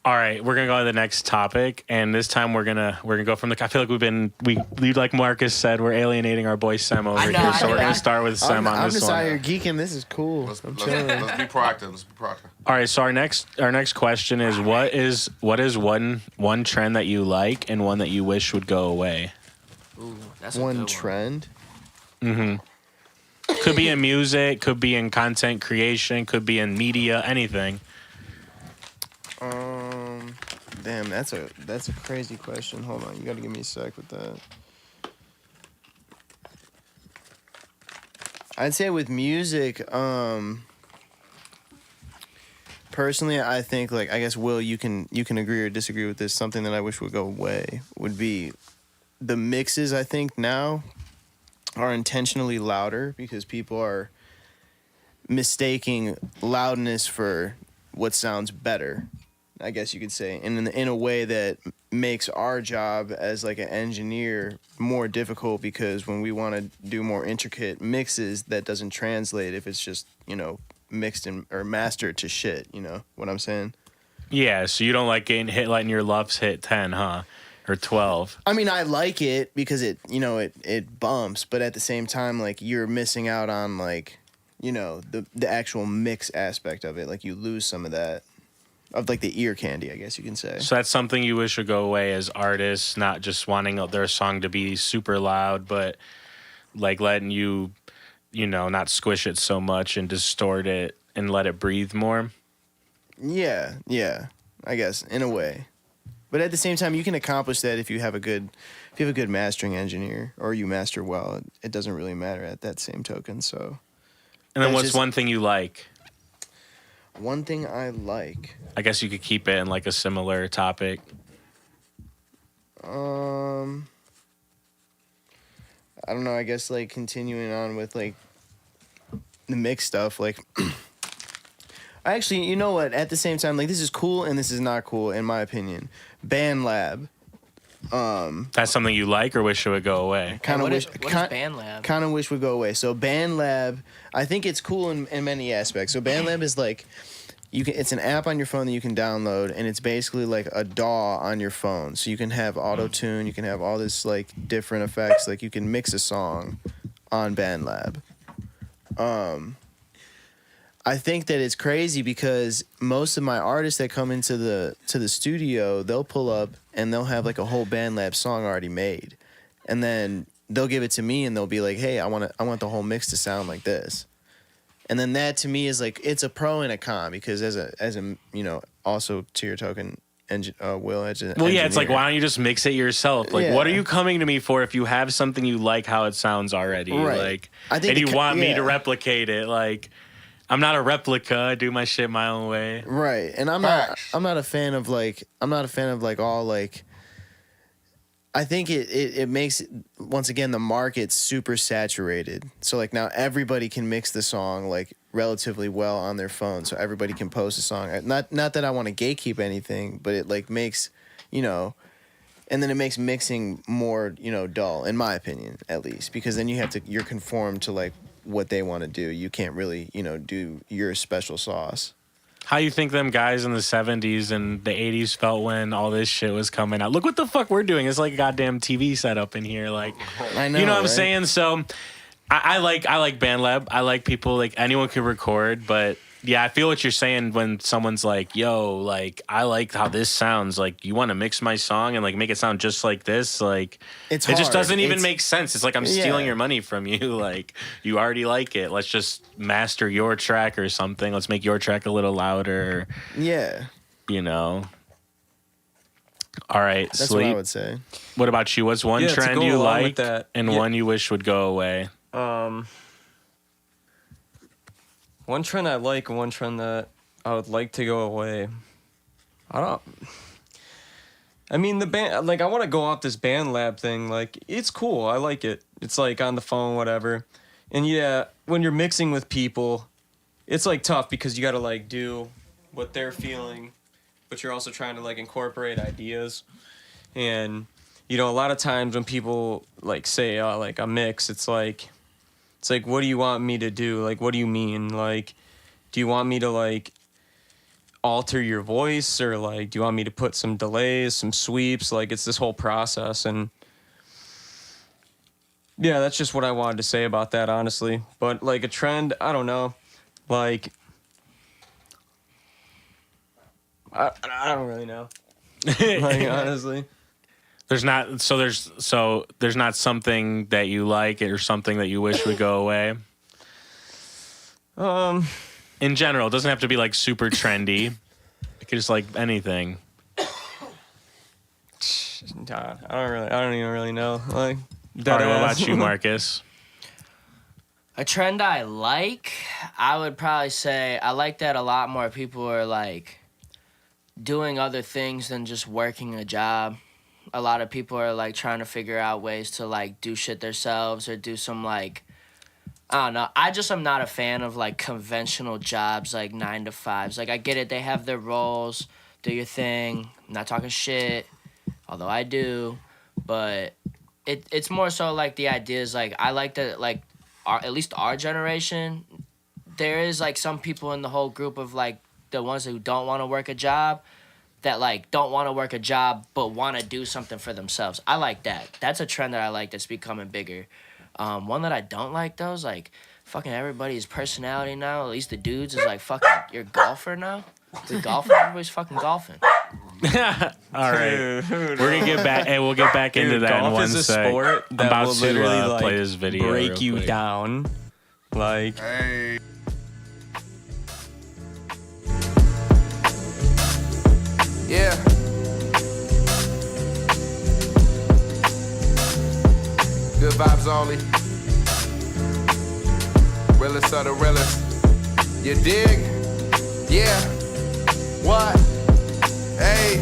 All right, we're gonna go to the next topic, and this time we're gonna go from the. I feel like we like Marcus said, we're alienating our boy Sem over I know, here, I so we're know. gonna start with Sem on I'm this just one. out here geeking. This is cool. Let's I'm be chilling. proactive. Let's be proactive. All right, so our next question is what is one trend that you like and one that you wish would go away? Ooh, that's a One good trend. Could be in music, could be in content creation, could be in media, anything. Damn, that's a crazy question. Hold on, you gotta give me a sec with that. I'd say with music, personally, I think like I guess Will, you can agree or disagree with this. Something that I wish would go away would be the mixes. I think now are intentionally louder because people are mistaking loudness for what sounds better, I guess you could say, and in a way that makes our job as like an engineer more difficult because when we want to do more intricate mixes, that doesn't translate if it's just, you know, mixed or mastered to shit, you know what I'm saying? Yeah, so you don't like getting hit letting your loves hit 10, huh? Or 12. I mean, I like it because it, you know, it bumps, but at the same time, like you're missing out on like, you know, the actual mix aspect of it. Like you lose some of that. Of like the ear candy, I guess you can say. So that's something you wish would go away as artists, not just wanting their song to be super loud, but like letting you know, not squish it so much and distort it and let it breathe more. Yeah, I guess in a way, but at the same time, you can accomplish that if you have a good mastering engineer or you master well. It doesn't really matter at that same token. So, And then It's what's just- one thing you like? one thing I like, I guess you could keep it in like a similar topic. I don't know. I guess like continuing on with like the mix stuff, like. I actually, you know what? At the same time, like this is cool and this is not cool in my opinion. Band Lab. That's something you like or wish it would go away? Kind of what wish. is BandLab? Kind of wish would go away. So BandLab, I think it's cool in many aspects. So BandLab is like, it's an app on your phone that you can download, and it's basically like a DAW on your phone. So you can have auto tune, you can have all this like different effects. Like you can mix a song on BandLab. I think that it's crazy because most of my artists that come into the studio, they'll pull up and they'll have like a whole BandLab song already made, and then they'll give it to me and they'll be like, "Hey, I want the whole mix to sound like this," and then that to me is like it's a pro and a con because as a also to your token. Will as an Well, yeah, it's like, engineer. why don't you just mix it yourself? Like, Yeah. what are you coming to me for if you have something you like how it sounds already? Right. Like, I think and you want me yeah. to replicate it? Like, I'm not a replica. I do my shit my own way. Right, and I'm not a fan of like all like. I think it makes once again the market super saturated. So like now everybody can mix the song like relatively well on their phone, so everybody can post a song. Not that I want to gatekeep anything, but it like makes, and then it makes mixing more dull in my opinion at least, because then you're conformed to like what they want to do. You can't really do your special sauce. How you think them guys in the 70s and the 80s felt when all this shit was coming out? Look what the fuck we're doing. It's like a goddamn TV setup in here. Like, I know, you know what I'm right? saying? So I like BandLab. I like people, like anyone can record, but yeah, I feel what you're saying when someone's like, yo, like, I like how this sounds. Like, you want to mix my song and like make it sound just like this? Like, It's it just hard. doesn't even It's- make sense. It's like I'm stealing your money from you. Like, you already like it. Let's just master your track or something. Let's make your track a little louder. Yeah, All right, that's Sleep. what I would say. What about you? What's one Yeah, to trend go you along with like that, and yeah. one you wish would go away? One trend I like and one trend that I would like to go away. I mean, the band, like, I want to go off this BandLab thing. Like, it's cool. I like it. It's like on the phone, whatever. And yeah, when you're mixing with people, it's like tough because you got to like do what they're feeling, but you're also trying to like incorporate ideas. And, a lot of times when people like say, like a mix, it's like, what do you want me to do? Like, what do you mean? Like, do you want me to like alter your voice, or like, do you want me to put some delays, some sweeps? Like, it's this whole process. And yeah, that's just what I wanted to say about that, honestly. But like a trend, I don't know. Like, I don't really know. Like, honestly. There's not something that you like or something that you wish would go away. In general, it doesn't have to be like super trendy. It could just like anything. I don't even really know. Like, All right, what about you, Marcus? A trend I like, I would probably say I like that a lot more people are like doing other things than just working a job. A lot of people are like trying to figure out ways to like do shit themselves or do some like, I don't know. I just am not a fan of like conventional jobs like 9 to 5s. Like I get it, they have their roles, do your thing. I'm not talking shit, although I do, but it's more so like the idea is like I like that like at least our generation, there is like some people in the whole group of like the ones who don't want to work a job that like don't want to work a job but want to do something for themselves. I like that. That's a trend that I like that's becoming bigger. One that I don't like though is like fucking everybody's personality now. At least the dudes is like fucking you're a golfer now. We golfing. Everybody's fucking golfing. All right, we're gonna get back, and we'll get back into that in golf one is a sec. sport I'm that about will to literally like play this video. break real you quick. down. Like, Hey. Yeah. Good vibes only. Realest of the realest. You dig? Yeah. What? Hey.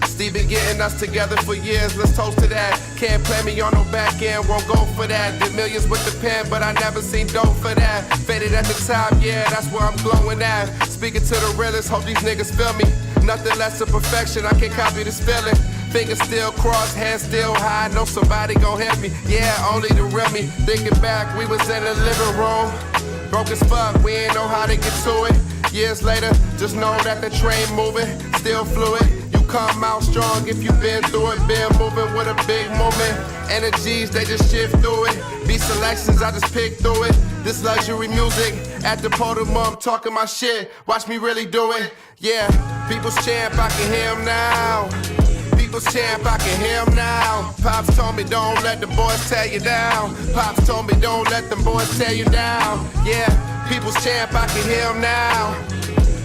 Steve been getting us together for years, let's toast to that. Can't play me on no back end, won't go for that. Did millions with the pen, but I never seen dough for that. Faded at the top, yeah, that's where I'm glowing at. Speaking to the realest, hope these niggas feel me. Nothing less than perfection, I can't copy this feeling. Fingers still crossed, hands still high. Know somebody gon' help me. Yeah, only the real me. Thinking back, we was in the living room. Broke as fuck, we ain't know how to get to it. Years later, just know that the train moving, still fluid. You come out strong if you been through it. Been moving with a big movement. Energies, they just shift through it. Beat selections, I just pick through it. This luxury music, at the podium, I'm talking my shit. Watch me really do it. Yeah, people's champ, I can hear him now. People's champ, I can hear him now. Pops told me don't let the boys tear you down. Pops told me don't let them boys tear you down. Yeah, people's champ, I can hear him now.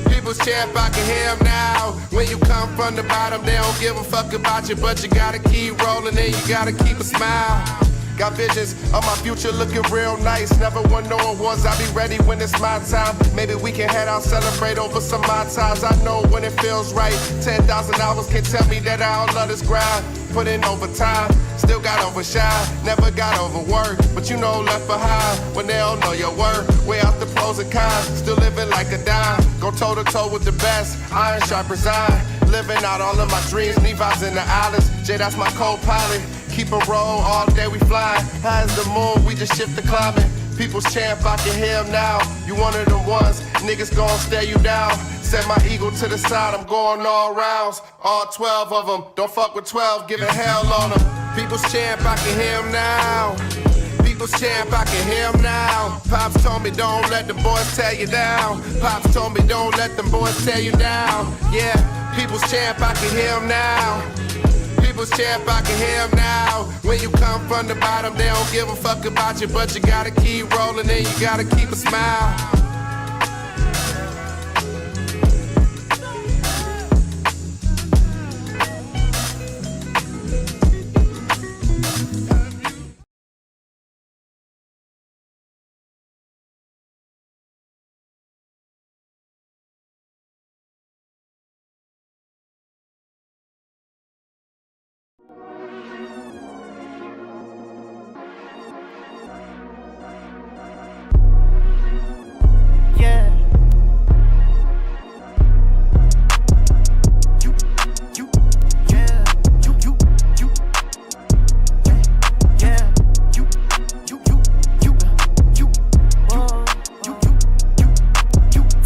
People's champ, I can hear him now. When you come from the bottom, they don't give a fuck about you, but you gotta keep rolling and you gotta keep a smile. Got visions of my future looking real nice. Never won no awards, I'll be ready when it's my time. Maybe we can head out, celebrate over some Mai Tais. I know when it feels right. 10,000 hours can tell me that I don't love this grind. Put in overtime, still got overshine. Never got overworked, but you know left behind. When they don't know your worth, way out the pros and cons. Still living like a dime, go toe to toe with the best. Iron sharp as iron, living out all of my dreams. Levi's in the islands, Jay that's my co-pilot. Keep a roll, all day we fly. High as the moon, we just shift the climbing. People's champ, I can hear him now. You one of them ones, niggas gon' stare you down. Set my ego to the side, I'm going all rounds. All 12 of them, don't fuck with 12, giving hell on them. People's champ, I can hear him now. People's champ, I can hear him now. Pops told me don't let the boys tear you down. Pops told me don't let them boys tear you down. Yeah, people's champ, I can hear him now. People's champ, I can hear him now. When you come from the bottom, they don't give a fuck about you, but you gotta keep rolling and you gotta keep a smile. Yeah.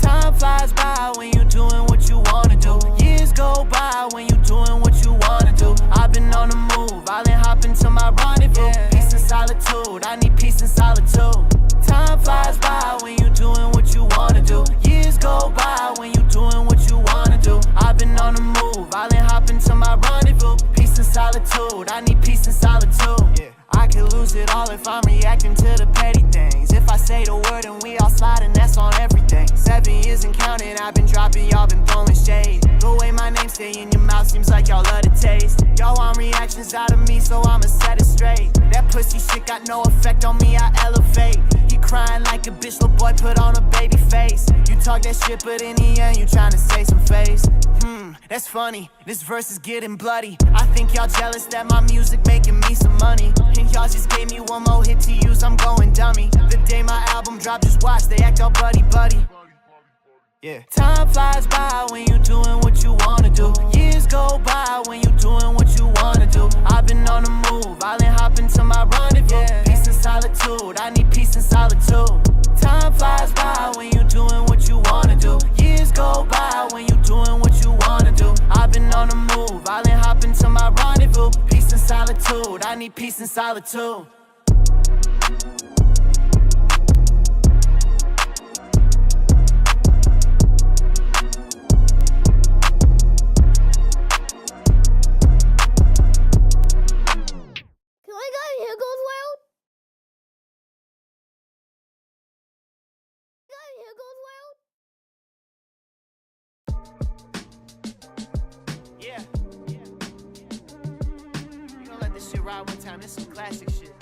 Time flies by when you doing what you wanna do. Years go by when you doing what you wanna do. I've been on the move, I'll hop into my rendezvous. Peace and solitude, I need peace and solitude. Time flies by when you doing what you wanna do. Years go by when you doing what you wanna do. I've been on the move, I'll hop into my rendezvous. Peace and solitude, I need peace and solitude. I could lose it all if I'm reacting to the petty things. If I say the word and we all slide and that's on everything. 7 years and counting, I've been dropping, y'all been throwing shade. The way my name stay in your mouth seems like y'all love the taste. Y'all want reactions out of me, so I'ma set it straight. That pussy shit got no effect on me, I elevate. He crying like a bitch, little boy put on a baby face. You talk that shit, but in the end, you tryna say some face. That's funny, this verse is getting bloody. I think y'all jealous that my music making me some money. And y'all just gave me one more hit to use, I'm going dummy. The day my album dropped, just watch, they act all buddy. Yeah. Time flies by when you doing what you wanna do. Years go by when you doing what you wanna do. I've been on the move, I'll hop into my rendezvous. Peace and solitude, I need peace and solitude. Time flies by when you doing what you wanna do. Years go by when you doing what you wanna do. I've been on the move, I'll hop into my rendezvous. Peace and solitude, I need peace and solitude. Can I go to Hugo's World? Go to Hugo's World? Yeah. We gon' let this shit ride one time. This some classic shit.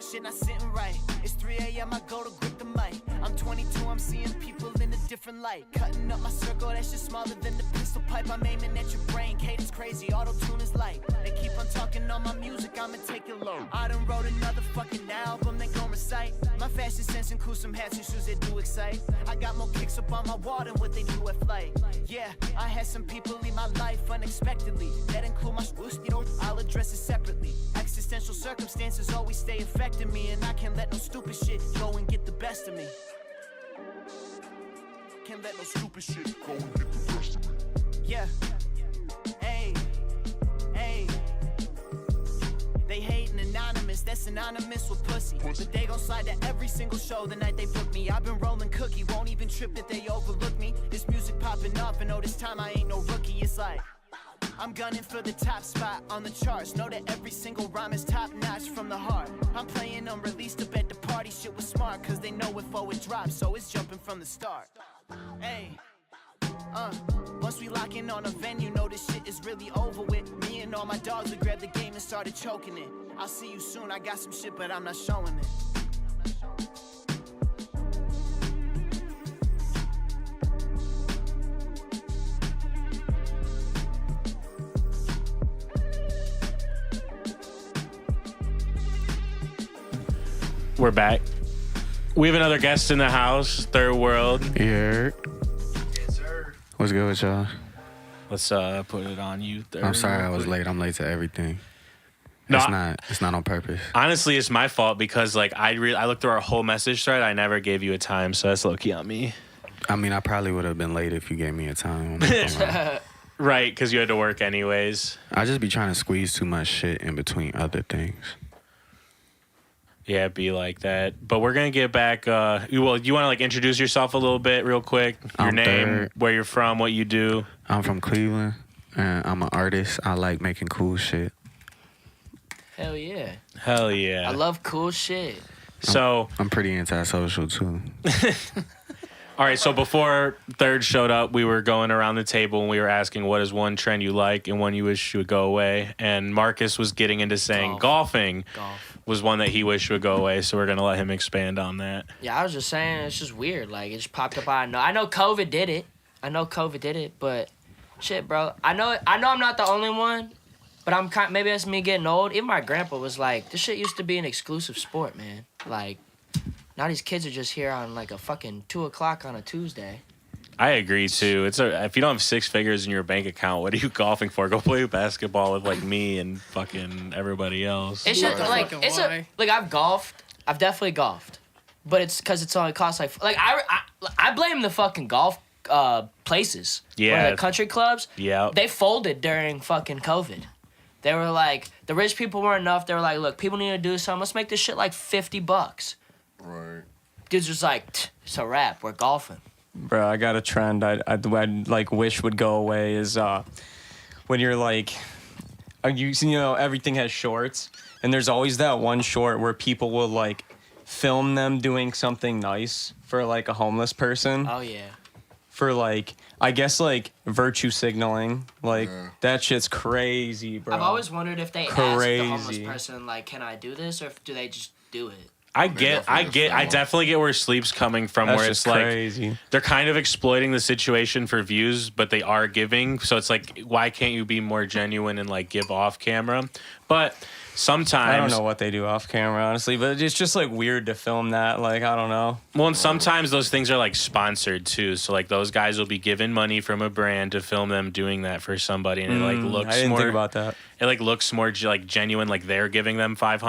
Shit not sitting right. It's 3 a.m. I go to grip the mic. I'm 22, I'm seeing people in a different light. Cutting up my circle, that's just smaller than the pistol pipe. I'm aiming at your brain, cadence crazy, auto-tune is light. They keep on talking on my music, I'ma take it low. I done wrote another fucking album, they gon' recite. My fashion sense includes some hats and shoes that do excite. I got more kicks up on my wall than what they do at flight. Yeah, I had some people leave my life unexpectedly. That include my I'll address it separately. Existential circumstances always stay affecting me, and I can't let no stupid shit go and get the best of me. Can't let no stupid shit go and get the best of me. Yeah. Hey. Hey. They hating anonymous, that's synonymous with pussy. But they gon' slide to every single show the night they book me. I've been rolling cookie, won't even trip that they overlook me. This music popping off, and this time I ain't no rookie. It's like I'm gunning for the top spot on the charts. Know that every single rhyme is top notch from the heart. I'm playing unreleased to bet the party shit was smart, cause they know before it drops, so it's jumping from the start. Hey, once we lock in on a venue, know this shit is really over with. Me and all my dogs, we grabbed the game and started choking it. I'll see you soon, I got some shit, but I'm not showing it. We're back. We have another guest in the house, Third World. Yeah. What's good with y'all? Let's put it on you, Third. I'm sorry I was late. I'm late to everything. No, it's not on purpose. Honestly, it's my fault because like I looked through our whole message thread. I never gave you a time, so that's low-key on me. I mean, I probably would have been late if you gave me a time. Right, because you had to work anyways. I just be trying to squeeze too much shit in between other things. Yeah, be like that. But we're gonna get back. Well, you want to like introduce yourself a little bit, real quick? Your I'm name, Third. where you're from, what you do. I'm from Cleveland, and I'm an artist. I like making cool shit. Hell yeah. Hell yeah. I love cool shit. So I'm pretty antisocial too. all right, so before Third showed up, we were going around the table and we were asking what is one trend you like and one you wish would go away. And Marcus was getting into saying golfing was one that he wished would go away. So we're going to let him expand on that. Yeah, I was just saying, it's just weird. Like, it just popped up out of nowhere. I know COVID did it. But shit, bro. I know I'm not the only one, but maybe that's me getting old. Even my grandpa was like, this shit used to be an exclusive sport, man. Like, now these kids are just here on like a fucking 2:00 on a Tuesday. I agree too. If you don't have 6 figures in your bank account, what are you golfing for? Go play basketball with like me and fucking everybody else. It's just like I've golfed. I've definitely golfed, but it's because it's only cost like I blame the fucking golf places. Yeah, the country clubs. Yeah, they folded during fucking COVID. They were like, the rich people weren't enough. They were like, look, people need to do something. Let's make this shit like $50. Right. Dude's just like, it's a wrap. We're golfing. Bro, I got a trend I'd like wish would go away is when you're like, you know, everything has shorts, and there's always that one short where people will like film them doing something nice for like a homeless person. Oh yeah. For like, I guess like virtue signaling, like that shit's crazy, bro. I've always wondered if they ask the homeless person like, "Can I do this?" or do they just do it? I definitely get where Sleep's coming from. That's where just it's crazy. Like they're kind of exploiting the situation for views, but they are giving. So it's like, why can't you be more genuine and like give off camera? But sometimes I don't know what they do off camera, honestly, but it's just like weird to film that. Like, I don't know. Well, and sometimes those things are like sponsored too. So like those guys will be given money from a brand to film them doing that for somebody, and it like looks. I didn't more, think about that. It like looks more like genuine, like they're giving them $500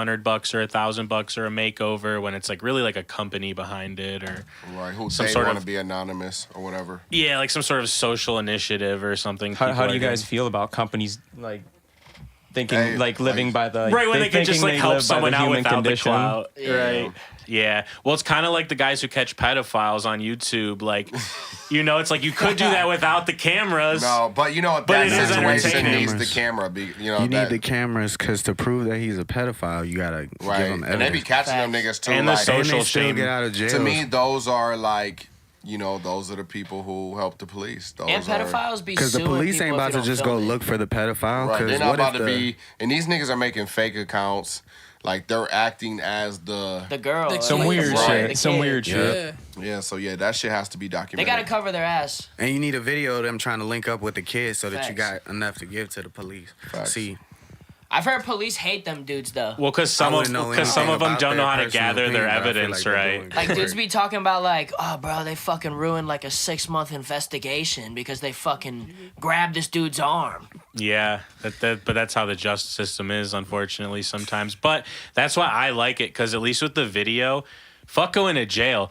or $1,000 or a makeover when it's like really like a company behind it or right. Who some they sort want of to be anonymous or whatever. Yeah, like some sort of social initiative or something. How do you guys feel about companies like thinking like living by the right when they can just like help someone out without condition. the clout, right? Yeah. Well, it's kind of like the guys who catch pedophiles on YouTube. Like, you know, it's like you could do that without the cameras. No, but you know what? But That it is situation needs entertaining. the camera. You need the cameras because to prove that he's a pedophile, you gotta give him evidence. And they be catching them niggas too. And like, the social and they still shame. get out of jail. To me, those are like, you know, those are the people who help the police. Those And pedophiles be because the suing police people ain't if about you to don't just film go it. look for the pedophile. Right, they're Because not what about if to be. And these niggas are making fake accounts. Like they're acting as the The girl, Like Some like, weird the shit. kid. Some weird shit. Yeah, so yeah, that shit has to be They documented. gotta cover their ass. And you need a video of them trying to link up with the kids so that you Facts. got enough to give to the police. Facts. See, I've heard police hate them dudes though. Well, because I some wouldn't know them anything don't about know their how to personal gather their opinion, but I feel evidence, like they're right? doing Like good dudes work. be talking about like, oh bro, they fucking ruined like a 6-month investigation because they fucking grabbed this dude's arm. Yeah, but that's how the justice system is, unfortunately, sometimes. But that's why I like it, because at least with the video, fuck going to jail.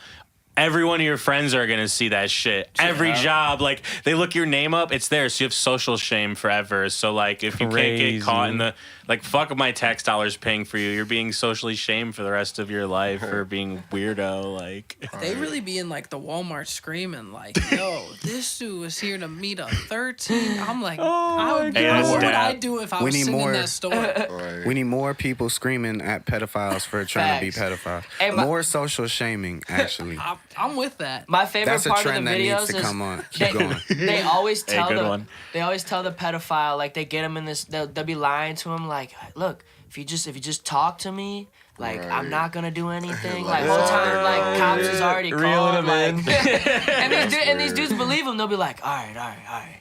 Every one of your friends are gonna see that shit. Every job, like they look your name up, it's there. So you have social shame forever. So like, if you can't get caught in the fuck my tax dollars paying for you, you're being socially shamed for the rest of your life for being weirdo. Like They really be in like the Walmart screaming like, "Yo, this dude was here to meet a 13." I'm like, what that's would dad. I do if I We was need sitting more. in that store? Right. We need more people screaming at pedophiles for trying to be Facts. pedophiles. Hey, but- More social shaming, actually. I'm with that. My favorite That's a part of the trend that videos needs to is come on. Keep they, going. they always tell good the one. they always tell the pedophile, like they get him in this, they'll be lying to him like, look, if you just talk to me, like Right. I'm not gonna do anything. Like, Like whole time, yeah, like cops is already Reeling called. him Like, and these weird. dudes believe him. They'll be like, all right,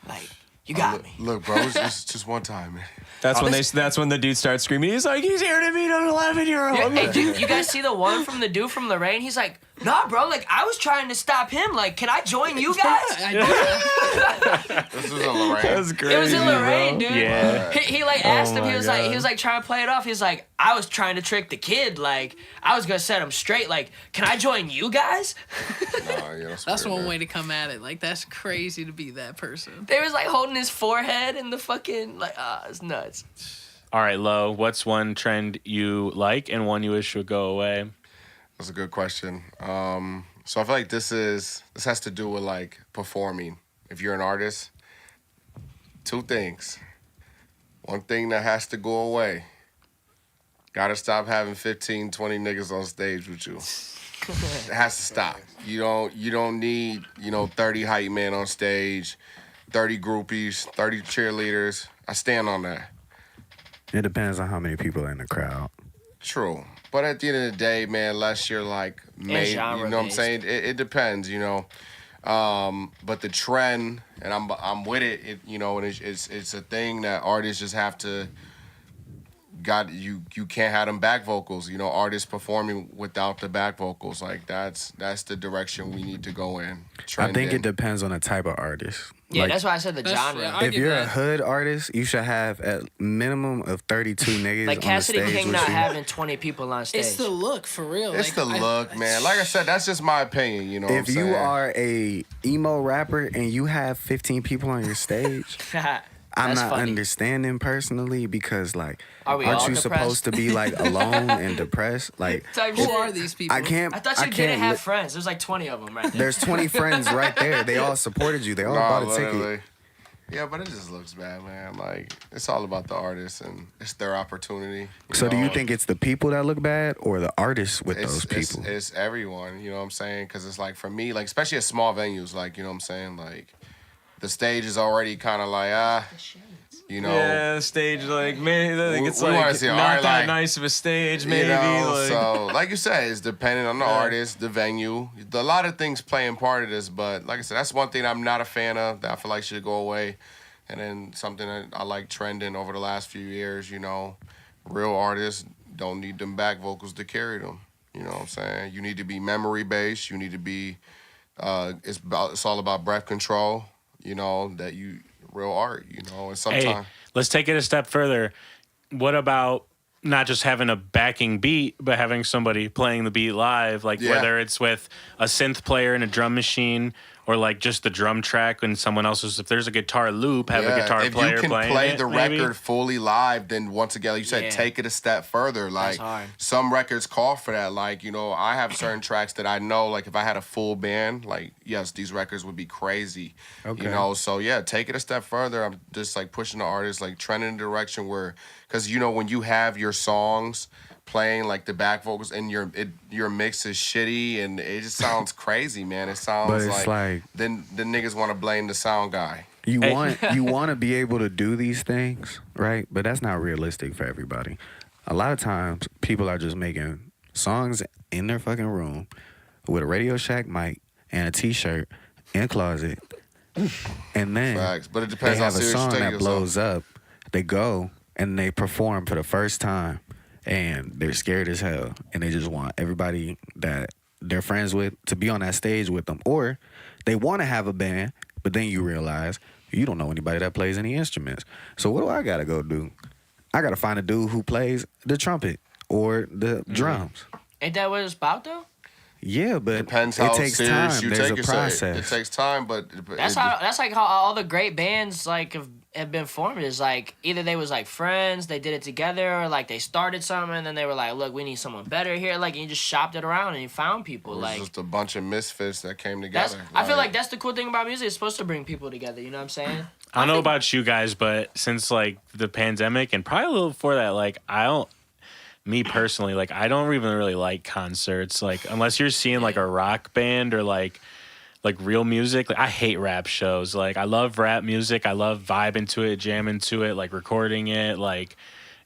like you got me. Look, bro, it's just one time, man. That's when the dude starts screaming. He's like, he's here to meet an 11-year-old. Yeah, hey, dude, you guys see the one from the dude from Lorraine? He's like, nah, bro, like I was trying to stop him. Like, can I join you guys? I This was in Lorraine. That's crazy. It was in Lorraine, bro. dude. Yeah. He like asked him. my He was God. like trying to play it off. He was like, I was trying to trick the kid. Like I was gonna set him straight. Like, can I join you guys? Nah, yeah, That's weird, one man. way to come at it. Like that's crazy to be that person. They was like holding his forehead and the fucking like, it's nuts. all right, Lo, what's one trend you like and one you wish would go away? That's a good question. So I feel like this has to do with like performing. If you're an artist, two things. One thing that has to go away. Gotta stop having 15, 20 niggas on stage with you. It has to stop. You don't need, 30 hype men on stage, 30 groupies, 30 cheerleaders. I stand on that. It depends on how many people are in the crowd. True. But at the end of the day, man, unless you're like made, you know what I'm genre-based. saying? It depends, But the trend, and I'm with it, and it's a thing that artists just have to you can't have them back vocals, artists performing without the back vocals. Like that's the direction we need to go in. I think Trending. it depends on the type of artist. Yeah, Like, that's why I said the That's- genre. yeah, I if get you're a that. hood artist, you should have at minimum of 32 niggas Like on Cassidy the stage King with not you. having 20 people on stage. It's the look for real. It's Like, the look, man. Like I said, that's just my opinion, what If I'm saying? you are a emo rapper and you have 15 people on your stage, I'm That's not funny. understanding personally because like, Are we aren't all you depressed? supposed to be like alone and depressed? Like, Type Who shit. are these people? I can't. I thought you didn't can't have li- friends. There's like 20 of them right there. There's 20 friends right there. They all supported you. They all Nah, bought a ticket. literally. Yeah, but it just looks bad, man. Like it's all about the artists and it's their opportunity. So do you know? think it's the people that look bad or the artists with it's, those people? It's everyone, you know what I'm saying? Because it's like for me, like especially at small venues, like you know what I'm saying, like the stage is already kind of like Yeah, the stage, like, man, I think We- it's we wanna like see, not alright, that like, nice of a stage, maybe. like, So like you said, it's dependent on the artist, the venue, a lot of things playing part of this. But like I said, that's one thing I'm not a fan of that I feel like should go away. And then something that I like trending over the last few years, real artists don't need them back vocals to carry them. You know what I'm saying? You need to be memory based. You need to be. It's all about breath control. That you real art. And sometimes. Hey, let's take it a step further. What about not just having a backing beat, but having somebody playing the beat live, like Yeah. whether it's with a synth player and a drum machine, or like just the drum track and someone else's. If there's a guitar loop, have a guitar if player you can playing play it, the maybe? record fully live, then once again, like you said, Yeah. take it a step further. Like hard. some records call for that. Like I have certain tracks that I know. Like if I had a full band, like yes, these records would be crazy. Okay. So yeah, take it a step further. I'm just like pushing the artist, like trending in a direction where, because when you have your songs playing like the back vocals and your mix is shitty and it just sounds crazy, man. It sounds But it's like then the niggas want to blame the sound guy. you Hey. want to be able to do these things, right? But that's not realistic for everybody. A lot of times people are just making songs in their fucking room with a Radio Shack mic and a T-shirt in a closet, and then Facts. But it they depends how have a serious you song take that yourself. blows up. They go and they perform for the first time, and they're scared as hell, and they just want everybody that they're friends with to be on that stage with them, or they want to have a band, but then you realize you don't know anybody that plays any instruments. So what do I gotta go do? I gotta find a dude who plays the trumpet or the drums. Ain't that what it's about though? Yeah, but Depends it how takes serious time. you There's take a yourself. process. It takes time, but That's like how all the great bands like have been formed. Is like either they was like friends, they did it together, or like they started something and then they were like, look, we need someone better here. Like and you just shopped it around and you found people. it was Like just a bunch of misfits that came that's together. I feel like that's the cool thing about music. It's supposed to bring people together. You know what I'm saying? I don't know about you guys, but since like the pandemic and probably a little before that, like me personally, like I don't even really like concerts. Like unless you're seeing like a rock band or like real music. Like I hate rap shows. Like I love rap music. I love vibing to it, jamming to it, like recording it, like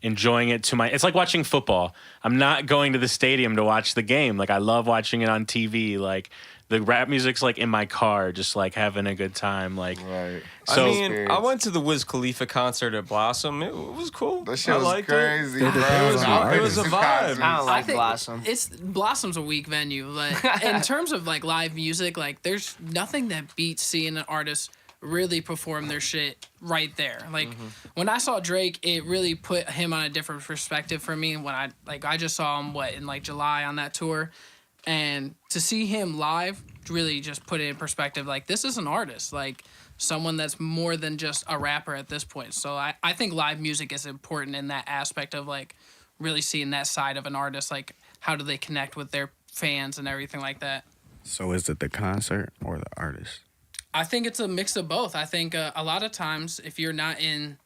enjoying it to it's like watching football. I'm not going to the stadium to watch the game. Like I love watching it on TV. Like the rap music's like in my car, just like having a good time. Like right. So, I mean, I went to the Wiz Khalifa concert at Blossom. It was cool. That shit I was liked crazy, it. bro. It was a vibe. I don't like think Blossom. Blossom's a weak venue. Like in terms of like live music, like there's nothing that beats seeing an artist really perform their shit right there. Like when I saw Drake, it really put him on a different perspective for me. When I just saw him in like July on that tour, and to see him live really just put it in perspective. Like this is an artist, like someone that's more than just a rapper at this point. So I think live music is important in that aspect of like really seeing that side of an artist. Like how do they connect with their fans and everything like that. So is it the concert or the artist? I think it's a mix of both. I think a lot of times if you're not in,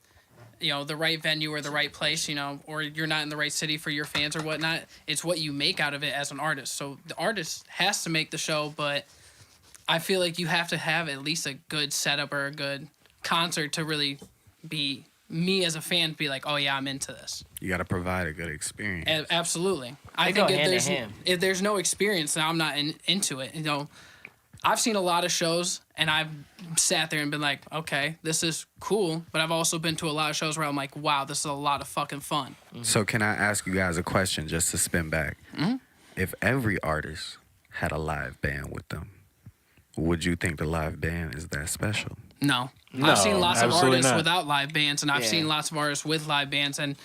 the right venue or the right place, or you're not in the right city for your fans or whatnot, it's what you make out of it as an artist. So the artist has to make the show, but I feel like you have to have at least a good setup or a good concert to really be, me as a fan, be like, oh yeah, I'm into this. You got to provide a good experience. Absolutely. I They go think hand in hand. if there's no experience, then I'm not into it. I've seen a lot of shows and I've sat there and been like, okay, this is cool. But I've also been to a lot of shows where I'm like, wow, this is a lot of fucking fun. So can I ask you guys a question just to spin back? Mm-hmm. If every artist had a live band with them, would you think the live band is that special? No. No, I've seen lots of absolutely artists not. without live bands, and I've Yeah. seen lots of artists with live bands. And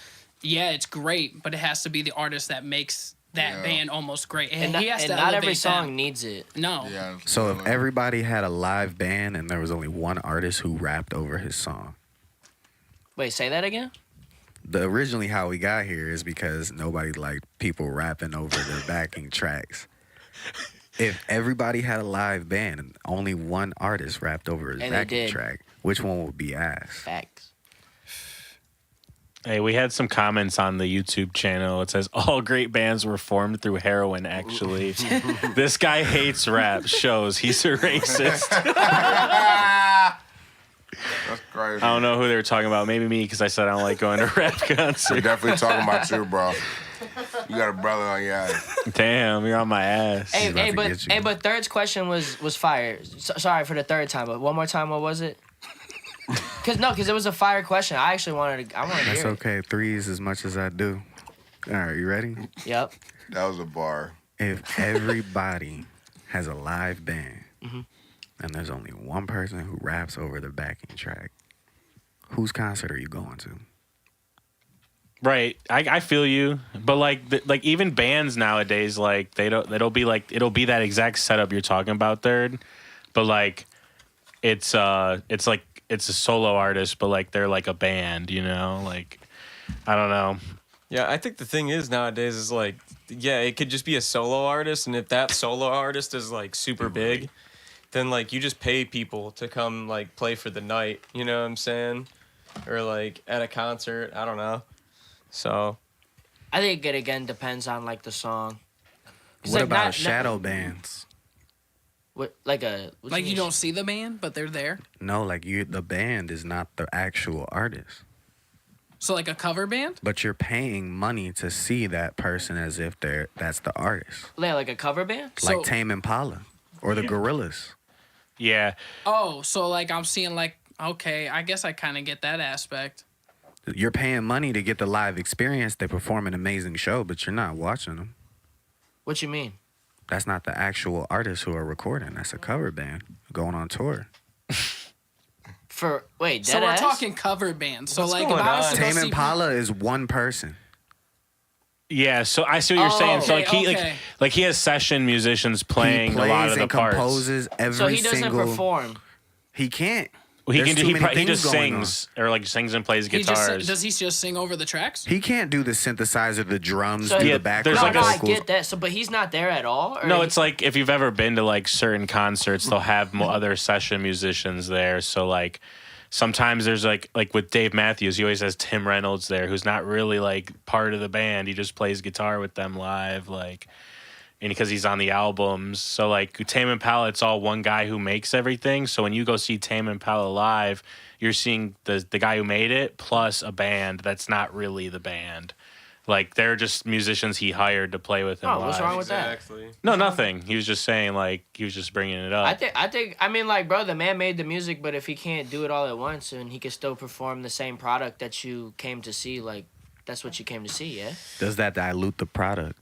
yeah, it's great, but it has to be the artist that makes that band almost great. And, he has to not every elevate song them. needs it. No. Yeah. So if everybody had a live band and there was only one artist who rapped over his song, Wait, say that again? originally how we got here is because nobody liked people rapping over their backing tracks. If everybody had a live band and only one artist rapped over his And they backing did. track, which one would be ass? Facts. Hey, we had some comments on the YouTube channel. It says all great bands were formed through heroin. Actually, this guy hates rap. Shows he's a racist. That's crazy. I don't know who they were talking about. Maybe me because I said I don't like going to rap We're concerts. definitely talking about you, bro. You got a brother on your ass. Damn, you're on my ass. Hey, about to get you. but Third's question was fire. Sorry for the third time, but one more time, what was it? Cause it was a fire question. I actually wanted to That's hear it. okay. Three's as much as I do. All right, you ready? Yep. That was a bar. If everybody has a live band and there's only one person who raps over the backing track, whose concert are you going to? Right, I feel you, but like even bands nowadays, like it'll be that exact setup you're talking about, Third, but like it's like it's a solo artist, but like they're like a band, like I don't know. Yeah, I think the thing is nowadays is like, yeah, it could just be a solo artist, and if that solo artist is like super big, then like you just pay people to come like play for the night, you know what I'm saying? Or like at a concert, I don't know. So I think it again depends on like the song. 'Cause, What like, about not- shadow bands? What like Like you mean? don't see the band, but they're there. No, like the band is not the actual artist. So like a cover band? But you're paying money to see that person as if that's the artist. Yeah, like a cover band. Like Tame Impala or the Gorillas. Yeah. Oh, so like I'm seeing like, okay, I guess I kind of get that aspect. You're paying money to get the live experience. They perform an amazing show, but you're not watching them. What you mean? That's not the actual artists who are recording. That's a cover band going on tour. For wait, So we're deadass? talking cover bands. So What's like if going I was to go Tame see Impala is one person. Yeah, so I see what you're Oh, saying. So okay, like okay. like he has session musicians playing He a lot plays of the and parts. composes every So he doesn't single. perform. He can't. Well, he There's can do. too many He things just going on. sings or like sings and plays he guitars. just does he just sing over the tracks? He can't do the synthesizer, the drums, So do Yeah, the background there's like no, a- I vocals. get that. So, but he's not there at all. Or No, it's like if you've ever been to like certain concerts, they'll have other session musicians there. So like sometimes there's like with Dave Matthews, he always has Tim Reynolds there, who's not really like part of the band. He just plays guitar with them live, like, and because he's on the albums. So like Tame Impala, it's all one guy who makes everything. So when you go see Tame Impala live, you're seeing the guy who made it plus a band that's not really the band. Like they're just musicians he hired to play with him Oh, live. what's wrong with that? Exactly. No, nothing. He was just saying like he was just bringing it up. I mean, like, bro, the man made the music, but if he can't do it all at once and he can still perform the same product that you came to see, like, that's what you came to see, yeah? Does that dilute the product?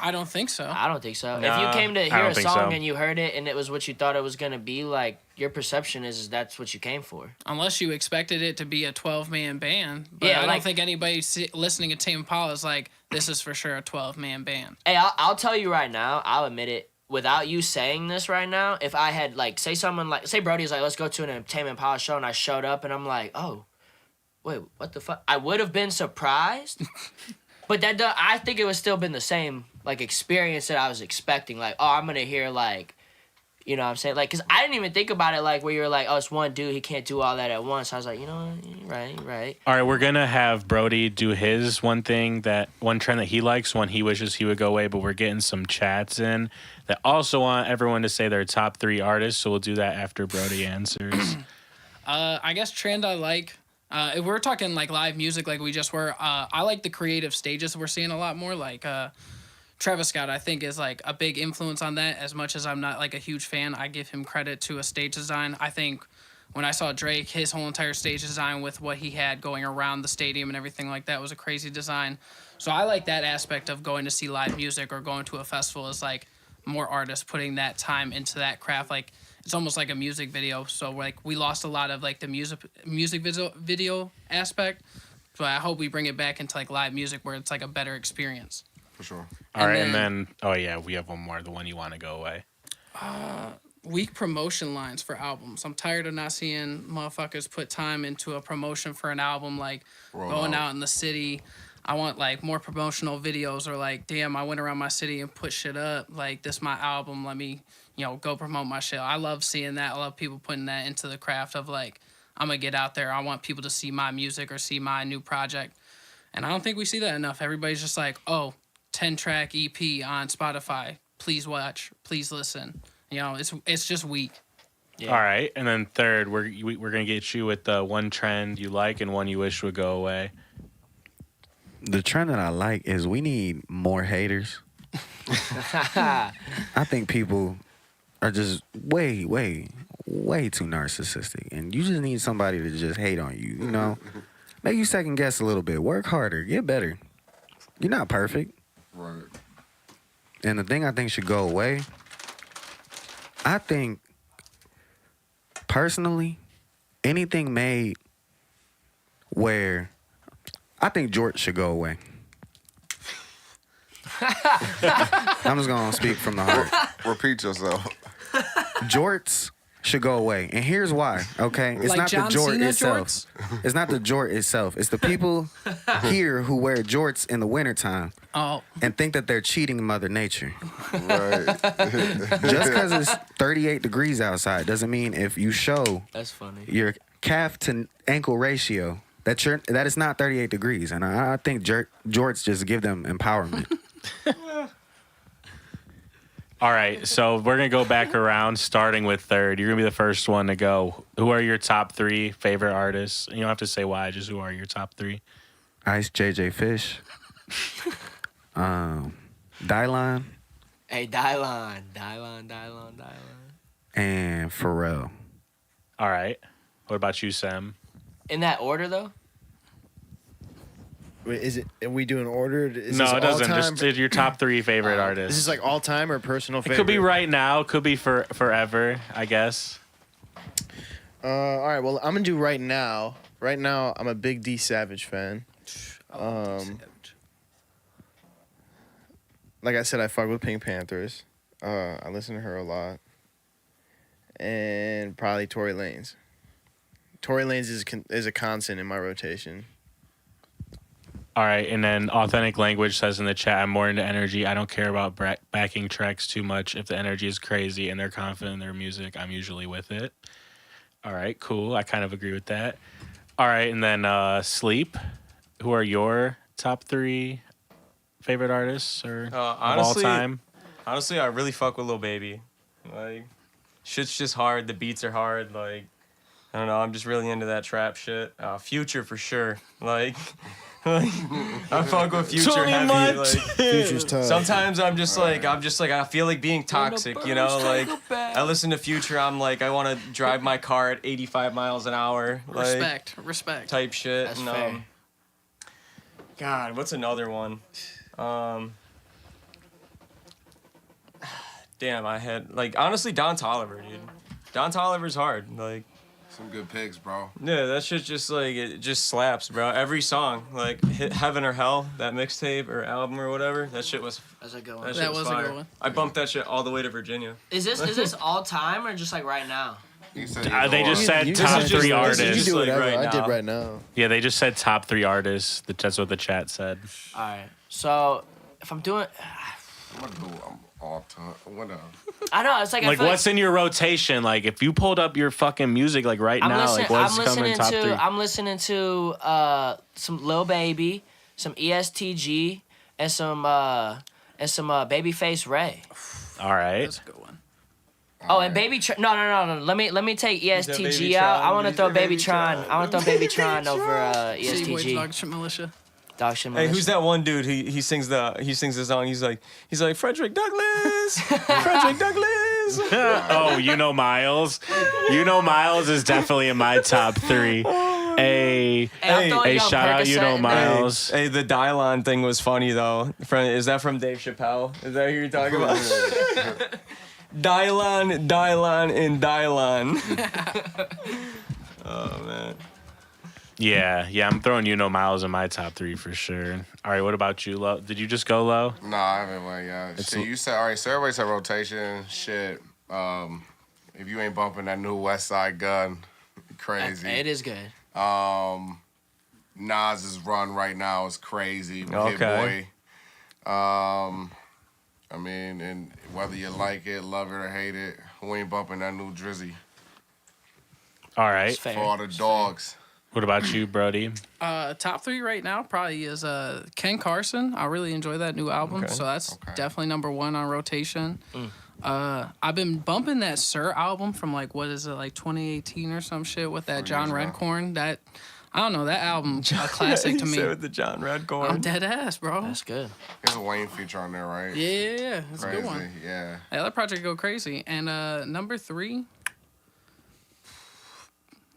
I don't think so. I don't think so. If Nah, you came to I hear don't a think song so. and you heard it and it was what you thought it was gonna be, like, your perception is that's what you came for. Unless you expected it to be a 12-man band. But Yeah, I like- don't think anybody listening to Tame Impala is like, this is for sure a 12-man band. Hey, I'll tell you right now, I'll admit it, without you saying this right now, if I had, like, say Brody's like, let's go to an Tame Impala show, and I showed up and I'm like, oh, wait, what the fuck? I would have been surprised, but I think it would still been the same, like, experience that I was expecting. Like, oh, I'm gonna hear, like, you know what I'm saying? Like, because I didn't even think about it, like, where you're like, oh, it's one dude, he can't do all that at once. I was like, you know what? You're right. All right, we're gonna have Brody do his one trend that he likes, one he wishes he would go away. But we're getting some chats in that also want everyone to say their top 3 artists. So we'll do that after Brody answers. I guess trend I like. If we're talking like live music, like we just were, I like the creative stages we're seeing a lot more. Like Travis Scott, I think, is like a big influence on that. As much as I'm not like a huge fan, I give him credit to a stage design. I think when I saw Drake, his whole entire stage design with what he had going around the stadium and everything like that was a crazy design. So I like that aspect of going to see live music or going to a festival is like more artists putting that time into that craft. Like it's almost like a music video. So like we lost a lot of like the music video aspect. So I hope we bring it back into like live music where it's like a better experience. For sure. All right, And and then oh yeah, we have one more. The one you want to go away. Weak promotion lines for albums. I'm tired of not seeing motherfuckers put time into a promotion for an album, like going out in the city. I want like more promotional videos or like, damn, I went around my city and put shit up. Like this my album. Let me, go promote my shit. I love seeing that. I love people putting that into the craft of like, I'm gonna get out there. I want people to see my music or see my new project. And I don't think we see that enough. Everybody's just like, oh, 10-track EP on Spotify. Please watch. Please listen. It's just weak. Yeah. All right, and then third, we're gonna get you with the one trend you like and one you wish would go away. The trend that I like is we need more haters. I think people are just way too narcissistic, and you just need somebody to just hate on you. Make you second guess a little bit. Work harder. Get better. You're not perfect. Right. And the thing I think should go away, I think, personally, anything made where I think jorts should go away. I'm just going to speak from the heart. Repeat yourself. Jorts should go away. And here's why, okay? It's Like not John the jort Cena itself. jorts? It's not the jort itself. It's the people here who wear jorts in the wintertime Oh, and think that they're cheating Mother Nature. Right. Just because it's 38 degrees outside doesn't mean if you show That's funny. your calf to ankle ratio that is not 38 degrees. And I think jorts just give them empowerment. All right, so we're gonna go back around, starting with third. You're gonna be the first one to go. Who are your top 3 favorite artists? You don't have to say why, just who are your top 3? Ice JJ Fish. Dylon Hey, Dylon. and Pharrell. All right. What about you, Sam? In that order, though? Wait, is it? Are we doing order? Is No, this it doesn't. all-time? Just your top 3 favorite artists. Is this like all time or personal it favorite? could be right now. Could be for forever, I guess. All right. Well, I'm gonna do right now. Right now, I'm a big D Savage fan. Like I said, I fuck with Pink Panthers. I listen to her a lot. And probably Tory Lanez. Tory Lanez is a constant in my rotation. All right, and then Authentic Language says in the chat, I'm more into energy. I don't care about backing tracks too much. If the energy is crazy and they're confident in their music, I'm usually with it. All right, cool. I kind of agree with that. All right, and then Sleep. Who are your top 3 favorite artists or of all time? Honestly, I really fuck with Lil Baby. Like, shit's just hard. The beats are hard. Like, I don't know. I'm just really into that trap shit. Future for sure. Like, I fuck with Future heavy. Like, Future's tough. sometimes I'm just like, I feel like being toxic, you know? Like, I listen to Future, I'm like, I want to drive my car at 85 miles an hour. Like, Respect. type shit. That's And, fair. God, what's another one? Damn, I had, like, honestly, Don Toliver, dude. Don Toliver's hard. Like, Some good picks, bro. yeah, that shit just, like, it just slaps, bro. Every song, like, Heaven or Hell, that mixtape or album or whatever, that shit was, That's a good one. that shit That was was a fire. good one. I bumped that shit all the way to Virginia. Is this all time or just like right now? You said They just said You top This is just- 3 this is artists. You just do like whatever. right I now. did right now. Yeah, they just said top 3 artists. That's what the chat said. All right. So if I'm doing, I'm gonna do all time. What up? I know it's like I Like, feel what's in your rotation? Like, if you pulled up your fucking music, like right now, like, what's coming top 3? I'm listening to some Lil Baby, some ESTG, and some Babyface Ray. All right. That's a good one. Oh, and no. Let me take ESTG Baby out. Tron? I want to Did you throw say Baby Baby Tron. Tron? I want to throw Baby Tron over See, Wage ESTG. Dog Shit Militia. Dog shit. Hey, who's that one dude? He sings the song. He's like Frederick Douglass, Frederick Douglass. Oh, Miles. Miles is definitely in my top 3. Hey, shout out, Miles. Hey, the Dylon thing was funny though. Is that from Dave Chappelle? Is that who you're talking about? Dylon, and Dylon. Oh man. Yeah, I'm throwing Miles in my top 3 for sure. All right, what about you, Lo? Did you just go low? No, I haven't went yet. Shit, you said, all right, so everybody said rotation. Shit. If you ain't bumping that new West Side Gun, crazy. It is good. Nas's run right now is crazy. Okay. Hit Boy. I mean, and whether you like it, love it, or hate it, who ain't bumping that new Drizzy? All right. It's fair. For all the dogs. What about you, Brody? Top 3 right now probably is Ken Carson. I really enjoy that new album, Okay. so that's Okay. definitely number 1 on rotation. I've been bumping that Sir album from like 2018 or some shit with that 4 John years ago. Redcorn. That I don't know, that album a classic to He me. said with the John Redcorn. I'm dead ass, bro. That's good. There's a Wayne feature on there, right? Yeah, it's a Crazy. good one. Yeah. Yeah, that project go crazy. And number 3,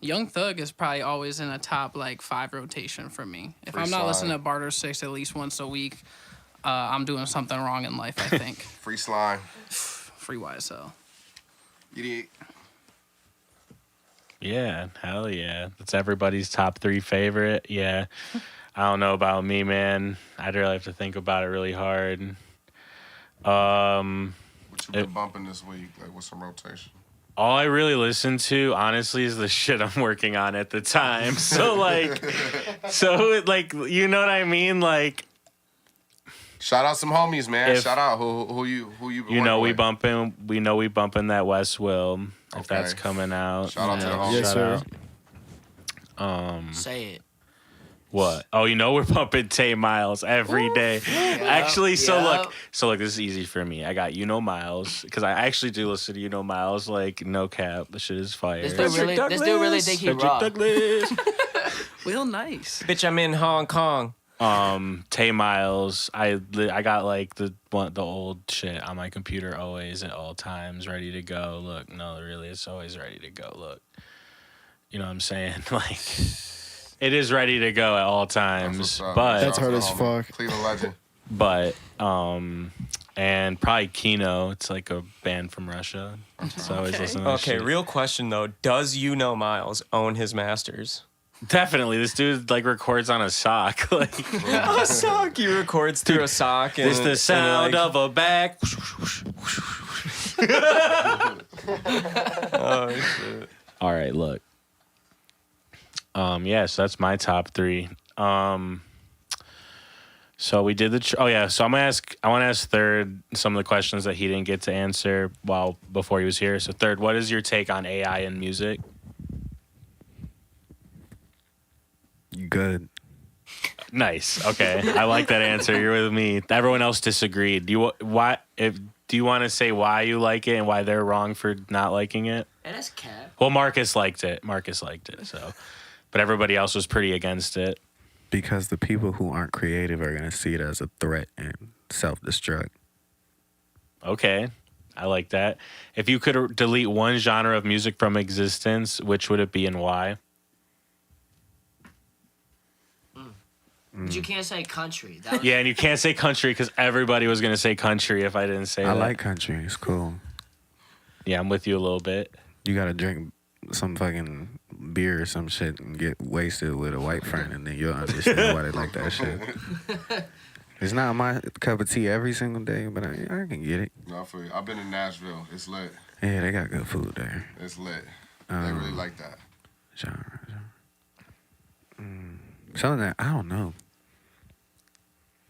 Young Thug is probably always in a top like 5 rotation for me. If Free I'm not Slime. listening to Barter 6 at least once a week, I'm doing something wrong in life, I think. Free Slime. Free YSL. You did. Yeah, hell yeah. That's everybody's top 3 favorite. Yeah. I don't know about me, man. I'd really have to think about it really hard. What you been bumping this week? Like, what's some rotation? All I really listen to, honestly, is the shit I'm working on at the time. So, like, you know what I mean? Like, Shout out some homies, man. If- Shout out who you been we working with. bumping that West Will, if that's Okay. coming out. Shout out to the you know, homies. Yes, shout sir. out. Say it. What? Oh, you know we're pumping Tay Miles every day. Actually, so look, this is easy for me. I got Miles because I actually do listen to Miles. Like no cap, the shit is fire. This dude really think he raw. Douglas. Will nice. Bitch, I'm in Hong Kong. Tay Miles. I got like the old shit on my computer always at all times, ready to go. Look, no, really, it's always ready to go. Look, you know what I'm saying? Like. It is ready to go at all times, but that's hard as fuck. Cleveland legend. But and probably Kino. It's like a band from Russia, so I always listen to this shit. Real question though: does Miles own his masters? Definitely, this dude like records on a sock. Like a sock. He records through a sock. And, it's the sound of a back. Oh shit! All right, look. Yeah, so that's my top 3. So we did so I want to ask Third some of the questions that he didn't get to answer before he was here. So Third, what is your take on AI in music? Good. Nice. Okay. I like that answer. You're with me. Everyone else disagreed. Do you want to say why you like it and why they're wrong for not liking it? And that's cap. Well, Marcus liked it. So but everybody else was pretty against it. Because the people who aren't creative are going to see it as a threat and self-destruct. Okay. I like that. If you could delete one genre of music from existence, which would it be and why? But you can't say country. Yeah, and you can't say country because everybody was going to say country if I didn't say that. I like country. It's cool. Yeah, I'm with you a little bit. You got to drink some fucking beer or some shit and get wasted with a white friend, and then you'll understand why they like that shit. It's not my cup of tea every single day, but I can get it. No, for you. I've been in Nashville. It's lit. Yeah, they got good food there. It's lit. They really like that. Genre. Something that I don't know.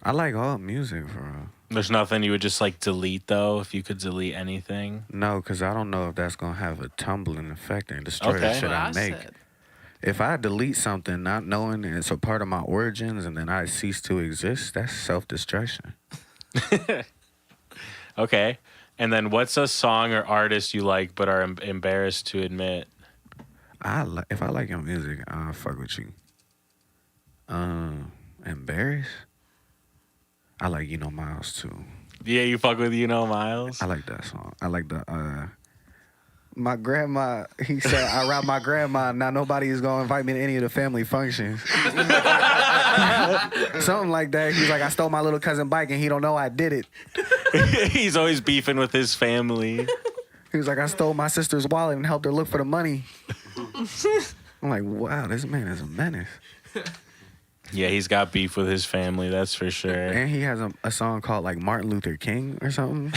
I like all music, bro. There's nothing you would just like delete though, if you could delete anything. No, because I don't know if that's gonna have a tumbling effect and destroy the shit I make. If I delete something not knowing it's a part of my origins and then I cease to exist, that's self-destruction. Okay. And then what's a song or artist you like but are embarrassed to admit? If I like your music, I'll fuck with you. Embarrassed? I like Miles too. Yeah, you fuck with Miles? I like that song. I like the my grandma, he said, I robbed my grandma. Now nobody is going to invite me to any of the family functions. Something like that. He's like, I stole my little cousin bike and he don't know I did it. He's always beefing with his family. He was like, I stole my sister's wallet and helped her look for the money. I'm like, wow, this man is a menace. Yeah, he's got beef with his family, that's for sure. And he has a song called like Martin Luther King or something.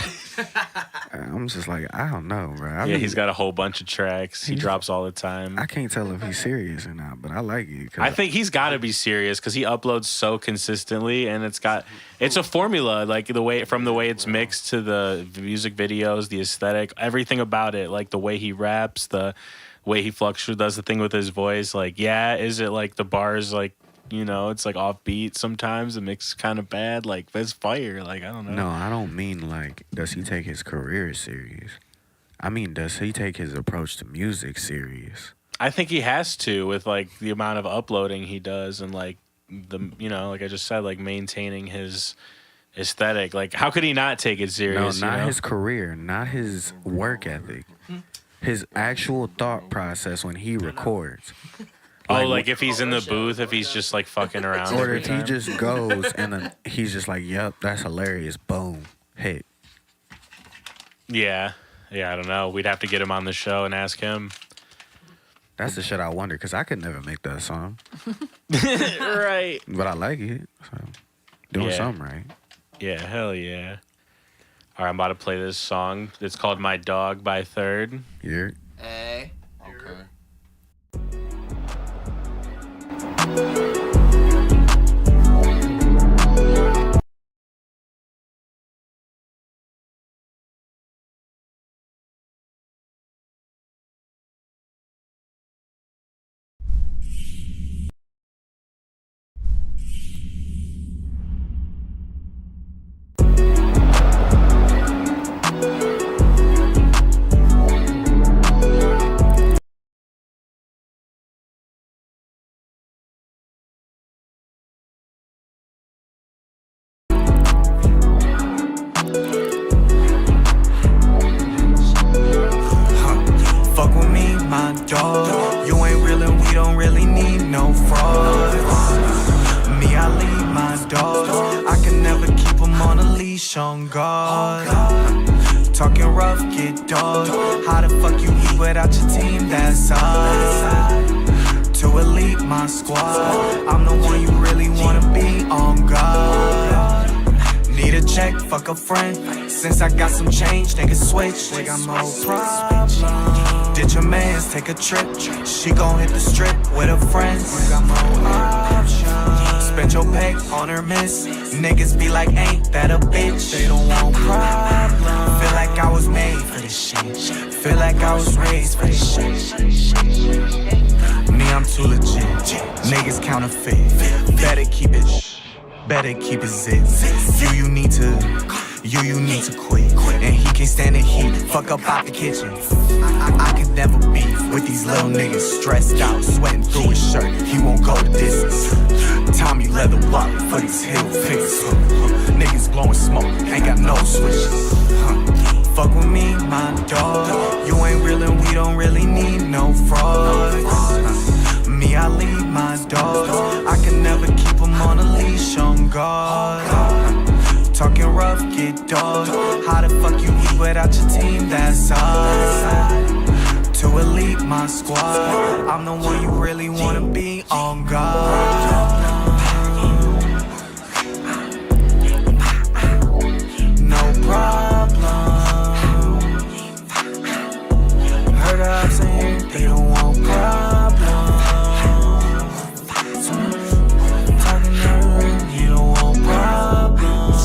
I'm just like, I don't know, bro. He's got a whole bunch of tracks. He drops all the time. I can't tell if he's serious or not, but I like it. I think he's got to be serious because he uploads so consistently, and it's a formula, like the way it's mixed to the music videos, the aesthetic, everything about it, like the way he raps, the way he does the thing with his voice. Like, yeah, is it like the bars like? It's like offbeat sometimes. The mix is kind of bad. Like, it's fire. Like, I don't know. No, I don't mean like, does he take his career serious? I mean, does he take his approach to music serious? I think he has to with like the amount of uploading he does and like like I just said, like maintaining his aesthetic. Like, how could he not take it serious? No, not his career, not his work ethic. His actual thought process when he records. Like if he's in the booth, if he's just like fucking around. Or if he just goes and then he's just like, yep, that's hilarious. Boom. Hit. Yeah. Yeah, I don't know. We'd have to get him on the show and ask him. That's the shit I wonder because I could never make that song. Right. But I like it. So doing something right. Yeah, hell yeah. All right, I'm about to play this song. It's called My Dog by Third. Yeah. Hey. Okay. Talking rough, get dog. How the fuck you eat without your team? That's us. To elite my squad, I'm the one you really wanna be on guard. Need a check, fuck a friend. Since I got some change, they can switch. They got more problems. Did your mans take a trip? She gon' hit the strip with her friends. We got more options. Spent your pay on her miss. Niggas be like, ain't that a bitch? They don't want problems. Feel like I was made for this shit. Feel like I was raised for this shit. Me, I'm too legit. Niggas counterfeit. Better keep it. Better keep it zip. You need to quit. And he can't stand the heat. Fuck up out the kitchen. I could never be with these little niggas stressed out, sweating through his shirt. He won't go the distance. Tommy leather wallet for these hill figures. Niggas blowing smoke, ain't got no switches. Fuck with me, my dog. You ain't real and we don't really need no frauds. Me, I lead my dog. I can never keep him on a leash on guard. Talking rough, get dog. How the fuck you eat without your team? That's us. To elite my squad, I'm the one you really wanna be on guard. No problem. Heard the ops in here, they don't want problems. Talking nerve, you don't want problems.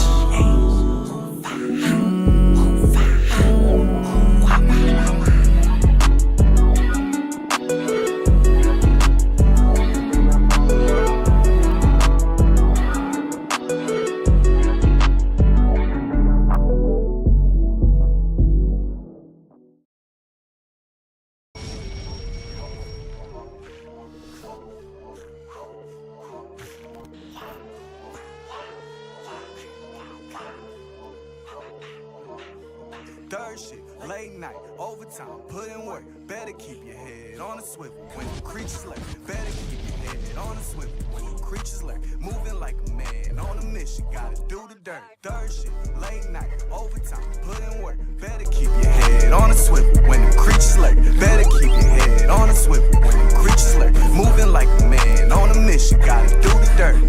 Third shit, late night, overtime, put in work. Better keep your head on a swivel when the creatures lurk. Better keep your head on a swivel when the creatures lurk. Moving like a man on a mission, gotta do the dirt. Third shit, late night, overtime, put in work. Better keep your head on a swivel when the creatures lurk. Better keep your head on a swivel when the creatures lurk. Moving like a man on a mission, gotta do the dirt.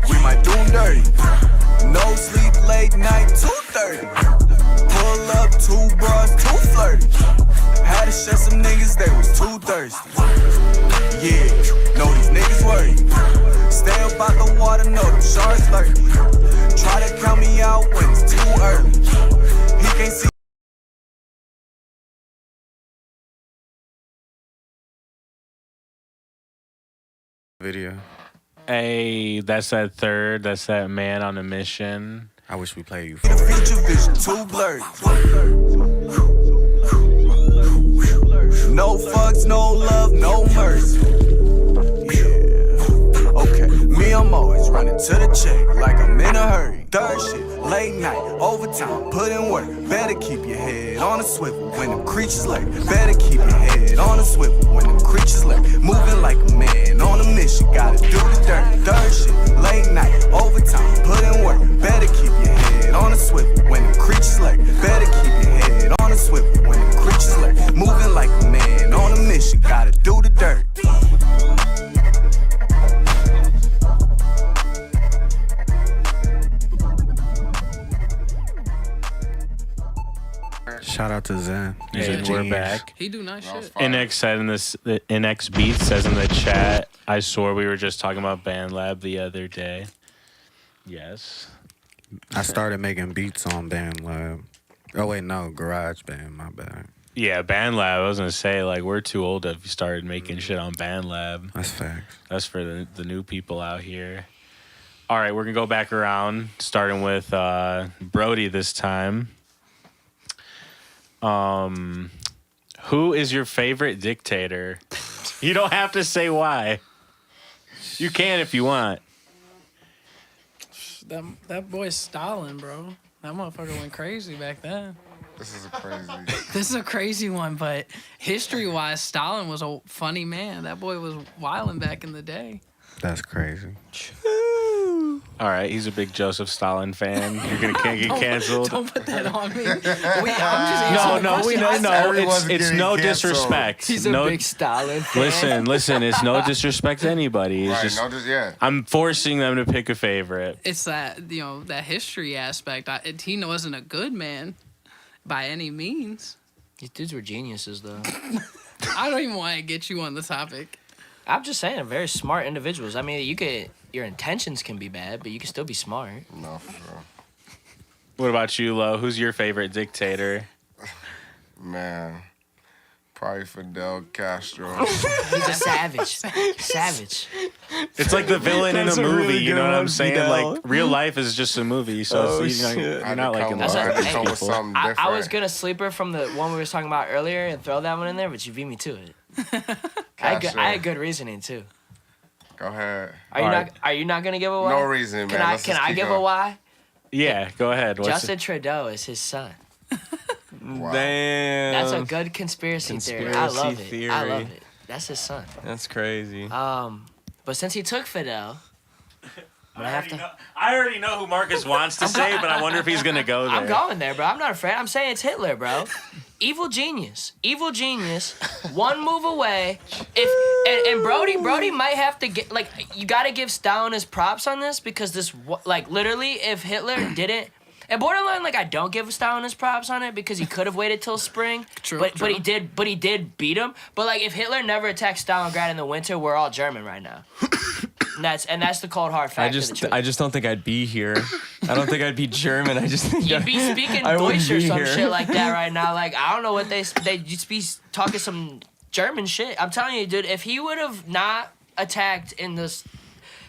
We might do them dirty. No sleep, late night, 2:30. Pull up, 2 bras, 2 flirty. Had to shut some niggas, they was too thirsty. Yeah, know these niggas worry. Stay up out the water, know them sharks lurking. Try to count me out when it's too early. He can't see. Video. Hey, that's that man on a mission. I wish we played you. The future vision too blurry. No fucks, no love, no mercy. Yeah. Okay, me, I'm always running to the check like I'm in a hurry. Third shit, late night, overtime, put in work. Better keep your head on a swivel when them creatures lurk. Better keep your head on a swivel when them creatures lurk. Moving like a man on a mission, gotta do the dirt. Third shit, late night, overtime, put in work. Better keep your head on a swivel when them creatures lurk. Better keep your head on a swivel when them creatures lurk. Moving like a man on a mission, gotta do the dirt. Shout out to Zen. He's a Hey, we're genius. back. He do nice shit. NX said in this. The NX Beat says in the chat. I swore we were just talking about BandLab the other day. Yes. I started making beats on BandLab. Oh wait, no, GarageBand. My bad. Yeah, BandLab. I was gonna say like we're too old to have started making shit on BandLab. That's facts. That's for the new people out here. All right, we're gonna go back around, starting with Brody this time. Who is your favorite dictator? You don't have to say why. You can if you want. That boy's Stalin, bro. That motherfucker went crazy back then. This is a crazy. This is a crazy one, but history-wise, Stalin was a funny man. That boy was wilding back in the day. That's crazy. All right, he's a big Joseph Stalin fan. You're gonna can't get canceled. Don't put that on me. I'm just No, answering the we question. know. Everyone's It's getting no canceled. disrespect. He's a no, big Stalin fan. listen. It's no disrespect to anybody. It's Right, just no, just yeah. I'm forcing them to pick a favorite. It's that that history aspect. He wasn't a good man by any means. These dudes were geniuses, though. I don't even want to get you on the topic. I'm just saying, very smart individuals. I mean, your intentions can be bad, but you can still be smart. No, for sure. What about you, Lo? Who's your favorite dictator? Man, probably Fidel Castro. He's a savage. Savage. It's like the villain in a That's a movie. really You know good what I'm one, saying? Fidel. Like real life is just a movie, so Oh, it's, shit. you're not like in the I had to Hey, come with people. something I different. was gonna sleeper from the one we were talking about earlier and throw that one in there, but you beat me to it. Castro. I had good reasoning too. Go ahead. Are you not gonna give a why? No reason, man. Let's Can just I keep give a going. why? Yeah, go ahead. What's Justin Trudeau is his son. Wow. Damn. That's a good conspiracy theory. I love it. Conspiracy I theory. love it. That's his son. That's crazy. But since he took Fidel, I'm gonna have to. I already know who Marcus wants to say, but I wonder if he's gonna go there. I'm going there, bro. I'm not afraid. I'm saying it's Hitler, bro. Evil genius. One move away. And Brody might have to get you got to give Stalin his props on this because literally if Hitler didn't. And borderline, I don't give Stalin his props on it because he could have waited till spring. True, but true. he did beat him. But if Hitler never attacked Stalingrad in the winter, we're all German right now. and that's the cold hard fact of the truth. I just don't think I'd be here. I don't think I'd be German. I just think You'd be speaking I wouldn't Deutsch or be some here. shit like that right now. I don't know what they'd just be talking some German shit. I'm telling you, dude, if he would have not attacked in this,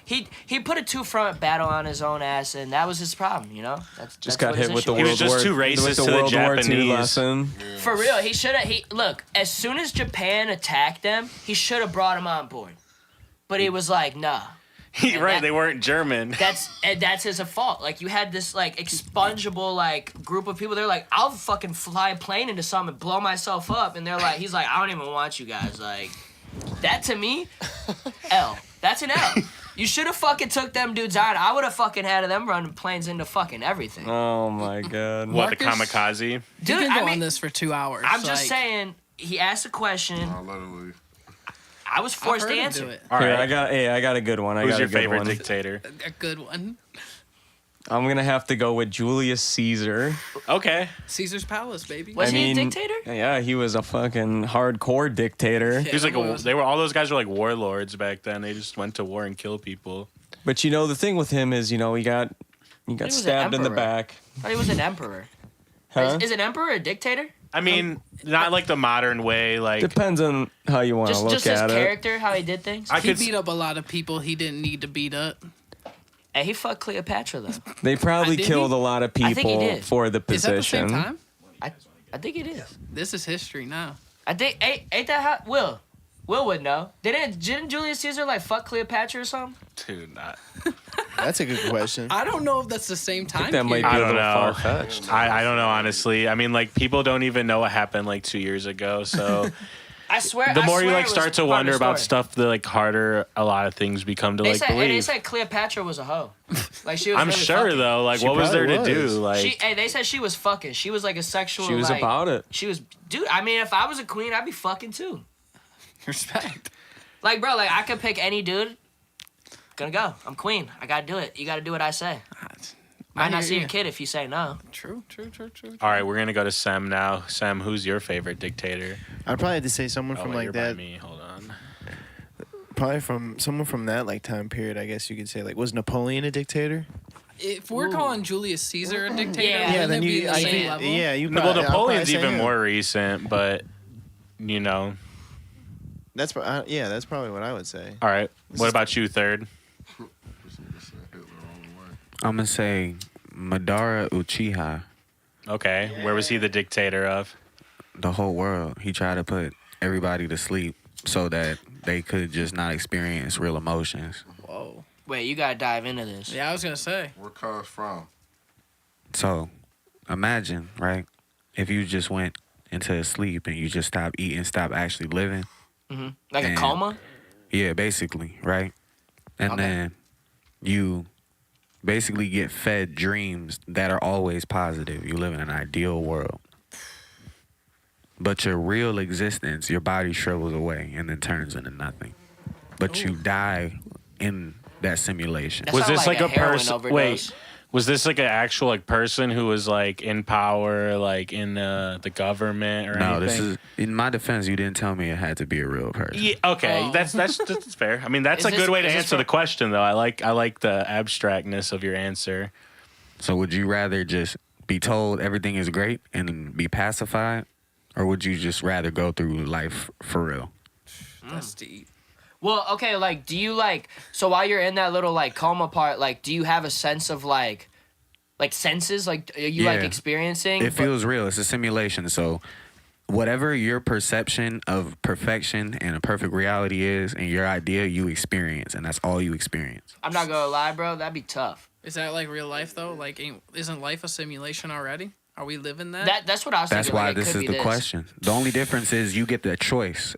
he put a two-front battle on his own ass, and that was his problem, That's just that's got what his hit with the issue He World was just War, too racist with the to the World War II Japanese. lesson. For real, he should have. Look, as soon as Japan attacked them, he should have brought him on board, but he was like, nah. Right, they weren't German. That's his fault. You had this expungible group of people. They're like, I'll fucking fly a plane into something and blow myself up. And they're like, he's like, I don't even want you guys. That to me, L. That's an L. You should have fucking took them dudes on. I would have fucking had them running planes into fucking everything. Oh my god. What, the Marcus? kamikaze? You Dude, can I go mean, on this for 2 hours. I'm just saying. He asked a question. No, literally. I was forced to Do answer. it. All Here, right. I got a good one. Who's got your a good favorite one. dictator? A good one. I'm gonna have to go with Julius Caesar. Okay. Caesar's Palace, baby. Was he a dictator? Yeah, he was a fucking hardcore dictator. He was all those guys were like warlords back then. They just went to war and killed people. But the thing with him is, he got was an stabbed in the emperor. back. I thought he was an emperor. Huh? Is an emperor a dictator? I mean, not like the modern way. Depends on how you want to look Just his at it. character, how he did things. I He could beat up a lot of people he didn't need to beat up. And he fucked Cleopatra though. They probably Did he? killed a lot of I think he people did. for the Is that the same position. time? I think it is. This is history now. I think ain't that how Will would know. Didn't Julius Caesar fuck Cleopatra or something? dude, not. That's a good question. I don't know if that's the same time. that might be I a don't little know. far-fetched. I don't know honestly. I mean, people don't even know what happened 2 years ago. So I swear. the more you it was start to part of wonder the about story. stuff, the harder a lot of things become to They said, and they believe. said Cleopatra was a hoe. She was. I'm really sure fucking. though. She What was there probably to was. do? They said she was fucking. She was a sexual. She was about it. She was, dude. I mean, if I was a queen, I'd be fucking too. Respect. Bro, I could pick any dude. Gonna go. I'm queen. I gotta do it. You gotta do what I say. Might not see your kid if you say no. True. All right, we're gonna go to Sam now. Sam, who's your favorite dictator? I'd probably have to say someone from wait, you're by that. me. Hold on. Probably from someone from that time period. I guess you could say was Napoleon a dictator? If we're calling Julius Caesar a dictator, Yeah. wouldn't then it be you. the I same think, level? yeah, you. Well, probably- I'll probably Napoleon's say even him. more recent, but That's that's probably what I would say. All right. What about you, third? I'm gonna say Madara Uchiha. Okay. Where was he the dictator of? The whole world. He tried to put everybody to sleep so that they could just not experience real emotions. Whoa. Wait, you gotta dive into this. Yeah, I was gonna say. Where cuz from? So imagine, right? If you just went into sleep and you just stopped eating, stopped actually living. Like a And- coma. Yeah, basically, right? And Okay. then you basically get fed dreams that are always positive. You live in an ideal world. But your real existence, your body shrivels away and then turns into nothing. But you die in that simulation. That Was sounds this like a heroin person? overdose. Wait, was this like an actual like person who was like in power, like in the government or No, anything? this is in my defense. You didn't tell me it had to be a real person. Yeah, okay, Oh. that's fair. I mean, that's Is a good this- way to is this answer for- the question, though. I like the abstractness of your answer. So would you rather just be told everything is great and be pacified, or would you just rather go through life for real? That's deep. Well, okay, like, do you like, so while you're in that little like coma part, like, do you have a sense of like senses? Like, are you like Yeah. experiencing? It feels real. It's a simulation. So whatever your perception of perfection and a perfect reality is and your idea, you experience, and that's all you experience. I'm not gonna lie, bro, that'd be tough. Is that like real life though? Like, isn't life a simulation already? Are we living that? That's what I was That's thinking. why like, it this could is be the question. The only difference is you get the choice.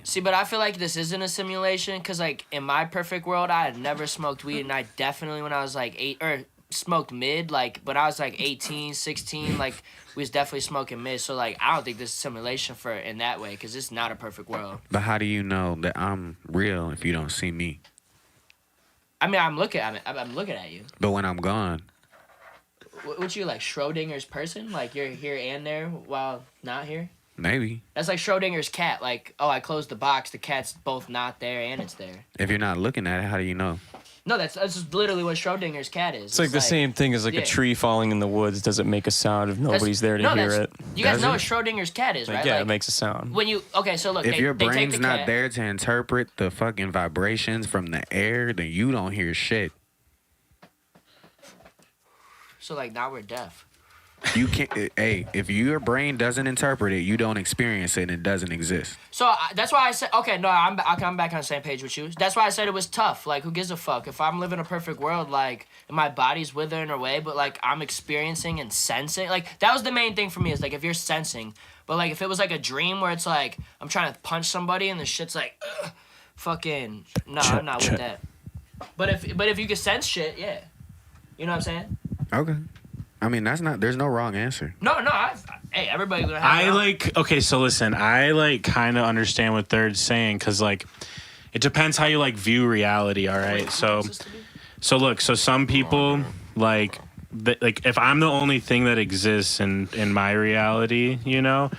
See, but I feel like this isn't a simulation because, like, in my perfect world, I had never smoked weed, and I definitely, when I was like smoked mid, like, but I was like 18, 16, like, we was definitely smoking mid. So, like, I don't think this is simulation for in that way because it's not a perfect world. But how do you know that I'm real if you don't see me? I mean, I'm looking at you. But when I'm gone, What you like, Schrodinger's person? Like, you're here and there while not here? maybe. That's like Schrodinger's cat. Like, oh, I closed the box. The cat's both not there and it's there. If you're not looking at it, how do you know? No, that's literally what Schrodinger's cat is. It's like the same thing as like yeah. a tree falling in the woods doesn't make a sound if nobody's there to hear it. You guys Does know it? what Schrodinger's cat is, Like, right? yeah, Like, it makes a sound. when you so look, If they your take brain's the not cat. there to interpret the fucking vibrations from the air, then you don't hear shit. So like now we're deaf. You can't. Hey, if your brain doesn't interpret it, you don't experience it, and it doesn't exist. So that's why I said okay. No, I'm back on the same page with you. That's why I said it was tough. Like who gives a fuck if I'm living a perfect world? Like and my body's withering away, but like I'm experiencing and sensing. Like that was the main thing for me is like if you're sensing. But like if it was like a dream where it's like I'm trying to punch somebody and the shit's like, fucking no, I'm not with that. But if you can sense shit, yeah, you know what I'm saying? Okay. I mean, there's no wrong answer. No, hey, everybody gonna have their own. Okay, so listen, I like kind of understand what Third's saying because like it depends how you like view reality. All right, so look, so some people like if I'm the only thing that exists in my reality, you know,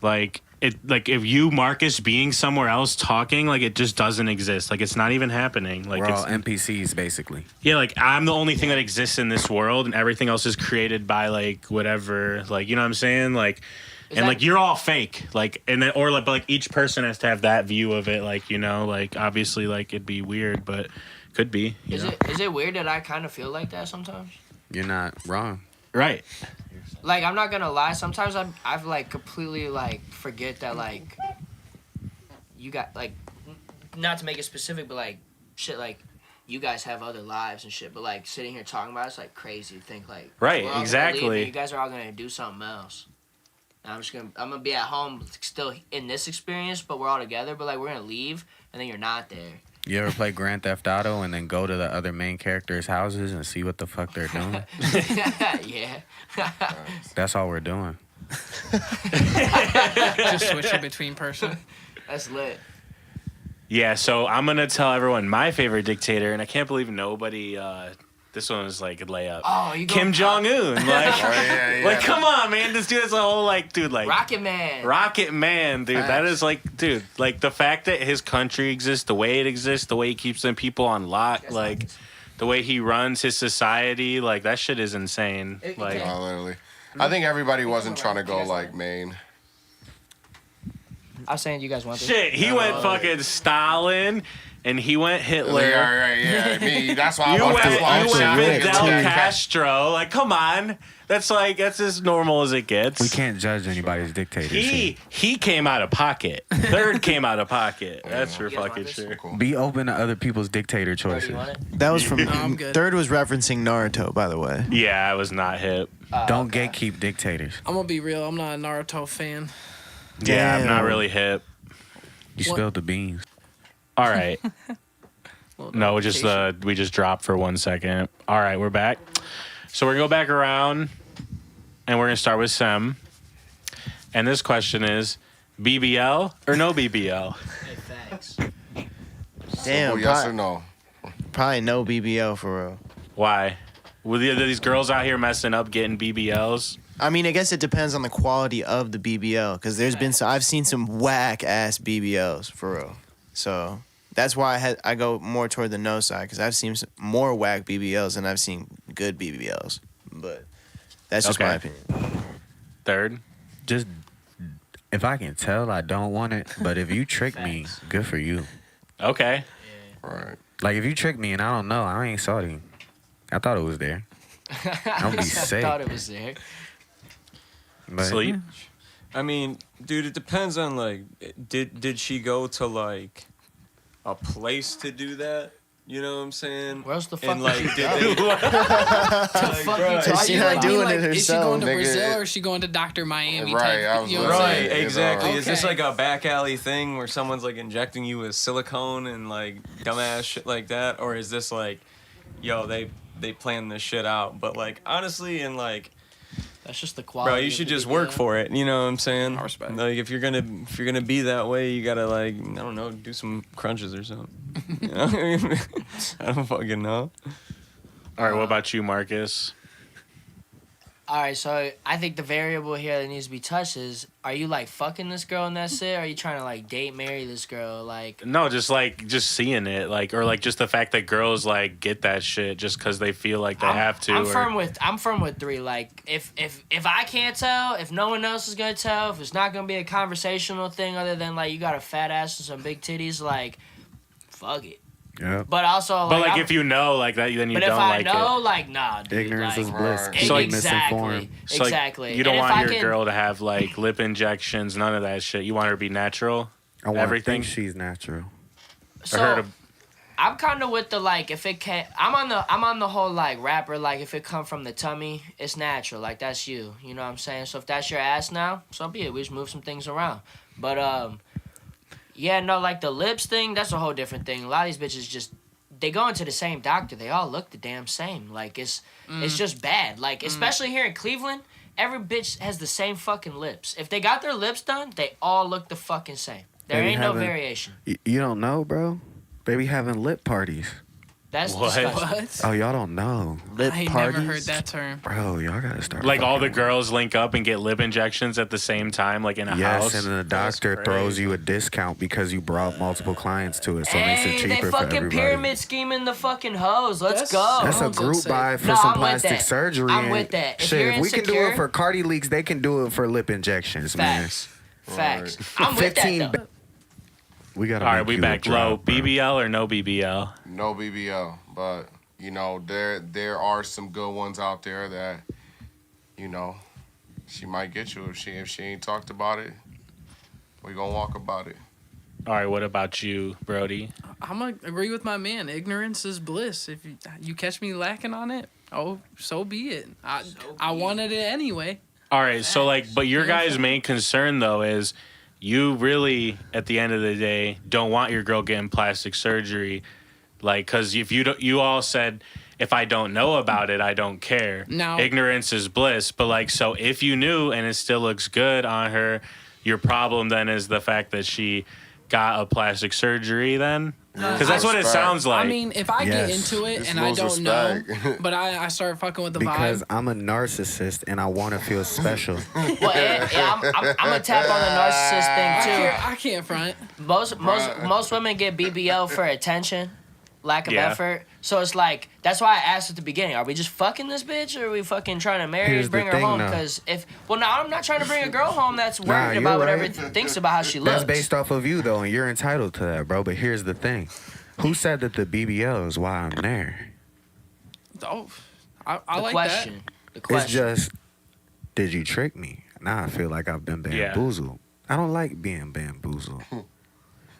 like it like if you Marcus being somewhere else talking, like it just doesn't exist. Like it's not even happening. Like We're it's all NPCs, basically. yeah, like I'm the only thing that exists in this world, and everything else is created by like whatever, like you know what I'm saying, like, and like you're all fake, like, and then or like, but like each person has to have that view of it, like you know, like obviously like it'd be weird, but could be. Is it weird that I kind of feel like that sometimes? You're not wrong. Right. Like I'm not gonna lie, sometimes I've like completely like forget that like you got like not to make it specific, but like shit like you guys have other lives and shit, but like sitting here talking about it's like crazy to think like Right, we're all gonna exactly. leave and you guys are all gonna do something else. And I'm gonna be at home still in this experience, but we're all together. But like we're gonna leave and then you're not there. You ever play Grand Theft Auto and then go to the other main characters' houses and see what the fuck they're doing? Yeah. That's all we're doing. Just switching between person. That's lit. Yeah, so I'm gonna tell everyone my favorite dictator, and I can't believe nobody. This one was like a layup. Oh, you Kim Jong Un, like, yeah. like come on, man, this dude is a whole like, dude, like Rocket Man. Rocket Man, dude. That is like, dude, like the fact that his country exists, the way it exists, the way he keeps them people on lock, like the way he runs his society, like that shit is insane. Like, No, literally. I think everybody wasn't trying to go like Maine. I was saying you guys want this. shit, he went fucking Stalin, and he went Hitler. Yeah, me. That's why You I was. went, That's why I you was went saying Fidel it. Castro. Like, come on. That's as normal as it gets. We can't judge anybody's dictatorship. He came out of pocket. Third came out of pocket. That's for You guys want fucking this? sure. Cool. Be open to other people's dictator Bro, do choices. you want it? That was from I'm good. Third was referencing Naruto, by the way. Yeah, I was not hip. Don't gatekeep dictators. I'm gonna be real. I'm not a Naruto fan. Yeah, I'm not Damn. really hip. You What? spilled the beans. All right. No, we just dropped for 1 second. All right, we're back. So we're gonna go back around, and we're gonna start with Sem. And this question is: BBL or no BBL? Hey, facts. Damn, yes or no? Probably no BBL for real. Why? Are these girls out here messing up getting BBLs? I mean, I guess it depends on the quality of the BBL, because I've seen some whack ass BBLs for real. So that's why I go more toward the no side, because I've seen more whack BBLs than I've seen good BBLs. But that's just my opinion. Third, Just if I can tell, I don't want it. But if you trick me, good for you. okay. Right. Like if you trick me and I don't know, I ain't salty. I thought it was there. I'll be sick. I thought it was there. But, Sleep. I mean, dude, it depends on like, did she go to like a place to do that? You know what I'm saying? Where else the fuck And would like, you did go? they? The fuck you Is talking she about? not doing it Is she going to nigga. Brazil or is she going to Dr. Miami? Right, I Type, was you know what I'm Right, saying? exactly. Okay. Is this like a back alley thing where someone's like injecting you with silicone and like dumbass shit like that, or is this like, yo, they planned this shit out? But like honestly, and like, That's just the quality. bro, you should just work for it. You know what I'm saying? I respect. Like if you're gonna be that way, you gotta like, I don't know, do some crunches or something. You know? I don't fucking know. All right, what about you, Marcus? All right, so I think the variable here that needs to be touched is: are you like fucking this girl and that's it? Or are you trying to like date, marry this girl? Like, No, just seeing it, like, or like just the fact that girls like get that shit just because they feel like they have to. I'm firm with 3. Like, if I can't tell, if no one else is gonna tell, if it's not gonna be a conversational thing other than like you got a fat ass and some big titties, like, fuck it. yeah. But also, But like, if you know like that, then you but don't if I like know, it. like, nah, dude. Ignorance like, is bliss. Right. Keep So, you like, misinformed. So, like, Exactly. you don't And if want I your can- girl to have like lip injections, none of that shit. You want her to be natural. I want Everything. to think she's natural. So, I heard of, I'm kind of with the like if it can't. I'm on the whole like rapper like if it come from the tummy, it's natural. Like that's you. You know what I'm saying? So if that's your ass now, so be it. We just move some things around. But yeah, no, like the lips thing, that's a whole different thing. A lot of these bitches just they go into the same doctor. They all look the damn same. Like it's just bad. Like especially here in Cleveland, every bitch has the same fucking lips. If they got their lips done, they all look the fucking same. There They be ain't no having- variation. You don't know, bro? They be having lip parties. That's What? disgusting. What? Oh, y'all don't know. Lip I ain't parties. never heard that term. Bro, y'all gotta start. like all the fucking- girls link up and get lip injections at the same time, like in a Yes, house. and then the doctor throws you a discount because you brought multiple clients to it, so it makes it Hey, cheaper they for fucking everybody. pyramid scheming the fucking hoes. Let's go. That's a Sounds group insane. buy for No, some I'm with plastic that. surgery. I'm and with that. If shit, you're if we can do insecure- it for Cardi leaks, they can do it for lip injections, Facts. Facts. I'm with 15 that though. We gotta. All right, make we you a back low. drop, bro. BBL or no BBL? No BBL, but you know there are some good ones out there that, you know, she might get you if she ain't talked about it. We gonna walk about it. All right, what about you, Brody? I'm gonna agree with my man. Ignorance is bliss. If you catch me lacking on it, oh, so be it. I wanted it anyway. All right, so like, but your guys' main concern though is you really, at the end of the day, don't want your girl getting plastic surgery, like, cause if you don't, you all said if I don't know about it, I don't care. No. Ignorance is bliss, but like, so if you knew and it still looks good on her, your problem then is the fact that she got a plastic surgery then. Because that's what it Respect. sounds like. I mean, if I get Yes. into it It's and I lose don't know, respect. but I start fucking with the Because vibe. I'm a narcissist and I want to feel special. Well, yeah, I'm gonna tap on the narcissist thing I can't front. too. Most women get BBL for attention, lack of Yeah. effort. So it's like that's why I asked at the beginning: are we just fucking this bitch, or are we fucking trying to marry Here's and bring the her thing, home? though. Because no, I'm not trying to bring a girl home that's worried you're about what right. everything thinks about how she looks. That's based off of you though, and you're entitled to that, bro. But here's the thing: who said that the BBL is why I'm there? Oh, I the like question. The It's question. just, did you trick me? Now I feel like I've been bamboozled. I don't like being bamboozled.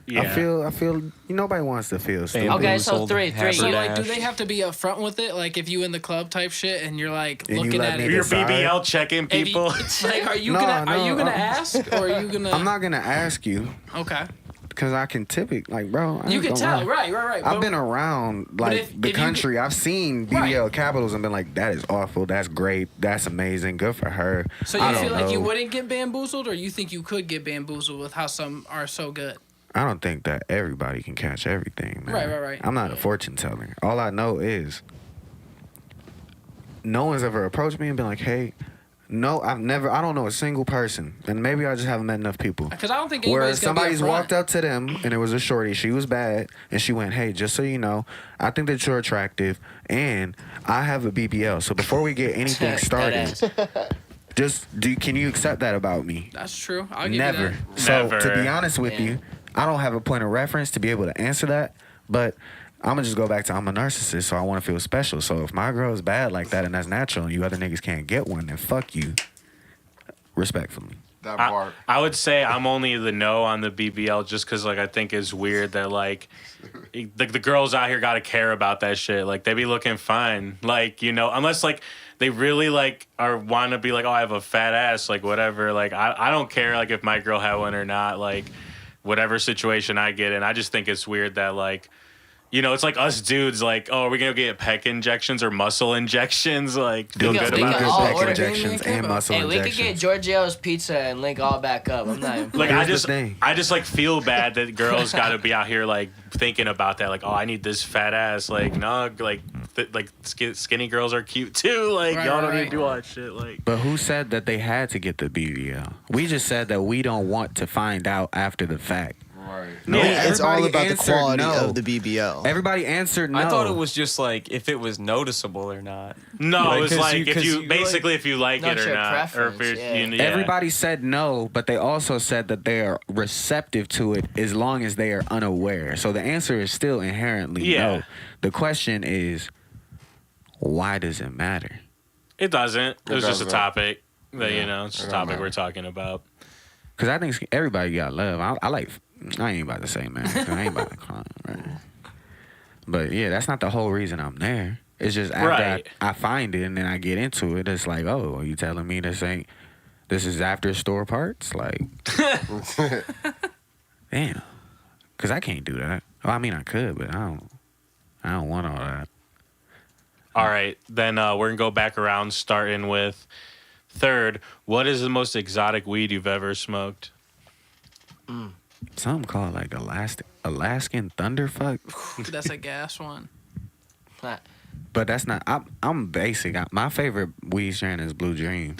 yeah. I feel nobody wants to feel stupid. Okay, so Bamboozled, three. that. So like, do haberdashed. they have to be upfront with it? Like, if you in the club type shit and you're like And you looking let at me it, Your decide? BBL checking if you- people. like, are you No, gonna no, ask or are you gonna? I'm not gonna ask you Okay. because I can typically, like, bro. I You ain't can gonna tell, lie. right. I've But- been around, but like, if the you country. I've seen BBL Right. capitals and been like, that is awful. That's great. That's amazing. Good for her. So I you don't feel like you know. wouldn't get bamboozled, or you think you could get bamboozled with how some are so good? I don't think that everybody can catch everything, man. Right. I'm not a fortune teller. All I know is no one's ever approached me and been like, hey, no, I don't know a single person. And maybe I just haven't met enough people. Because I don't think Where anybody's gonna be somebody's upfront. walked up to them and it was a shorty, she was bad, and she went, hey, just so you know, I think that you're attractive and I have a BBL. So before we get anything started, can you accept that about me? That's true. I'll give Never. you that. So Never. to be honest with Yeah. you, I don't have a point of reference to be able to answer that, but I'm gonna just go back to I'm a narcissist, so I want to feel special. So if my girl is bad like that and that's natural, and you other niggas can't get one, then fuck you. Respectfully. That part. I would say I'm only the no on the BBL just because, like, I think it's weird that, like, the girls out here got to care about that shit. Like, they be looking fine. Like, you know, unless, like, they really, like, want to be like, oh, I have a fat ass, like, whatever. Like, I don't care, like, if my girl had one or not. Like, whatever situation I get in. I just think it's weird that, like, you know, it's like us dudes, like, oh, are we going to get pec injections or muscle injections? Like, feel We good can- we about can it. all Back order- injections and muscle Hey, we could injections. get Giorgio's pizza and link all back up. I'm not even. Like, Here's the thing. I just like feel bad that girls got to be out here like thinking about that. Like, oh, I need this fat ass. Like, no, skinny girls are cute too. Like, Right, y'all don't right. need to do all that shit. Like, But who said that they had to get the BBL? We just said that we don't want to find out after the fact. Right. yeah, It's all everybody about the answered quality no. of the BBL. Everybody answered no. I thought it was just like if it was noticeable or not. no, Like, it's 'cause like you- if 'cause you you, basically if you like Not it or your not, or if preference, you're, yeah. yeah. Everybody said no, but they also said that they are receptive to it as long as they are unaware. So the answer is still inherently Yeah. no. The question is, why does it matter? It doesn't. It was just a doesn't. topic that Yeah, you know, it's just it a don't topic matter. we're talking about. Because I think everybody got love. I ain't about to say, man. 'Cause I ain't about to clown, right? But yeah, that's not the whole reason I'm there. It's just after Right. I find it and then I get into it, it's like, oh, are you telling me this is after store parts? Like, damn. Because I can't do that. Well, I mean, I could, but I don't want all that. All right, then we're gonna go back around, starting with third. What is the most exotic weed you've ever smoked? Something called like Alaskan Thunderfuck, That's a gas one. but that's not. I'm basic. My favorite weed strain is Blue Dream.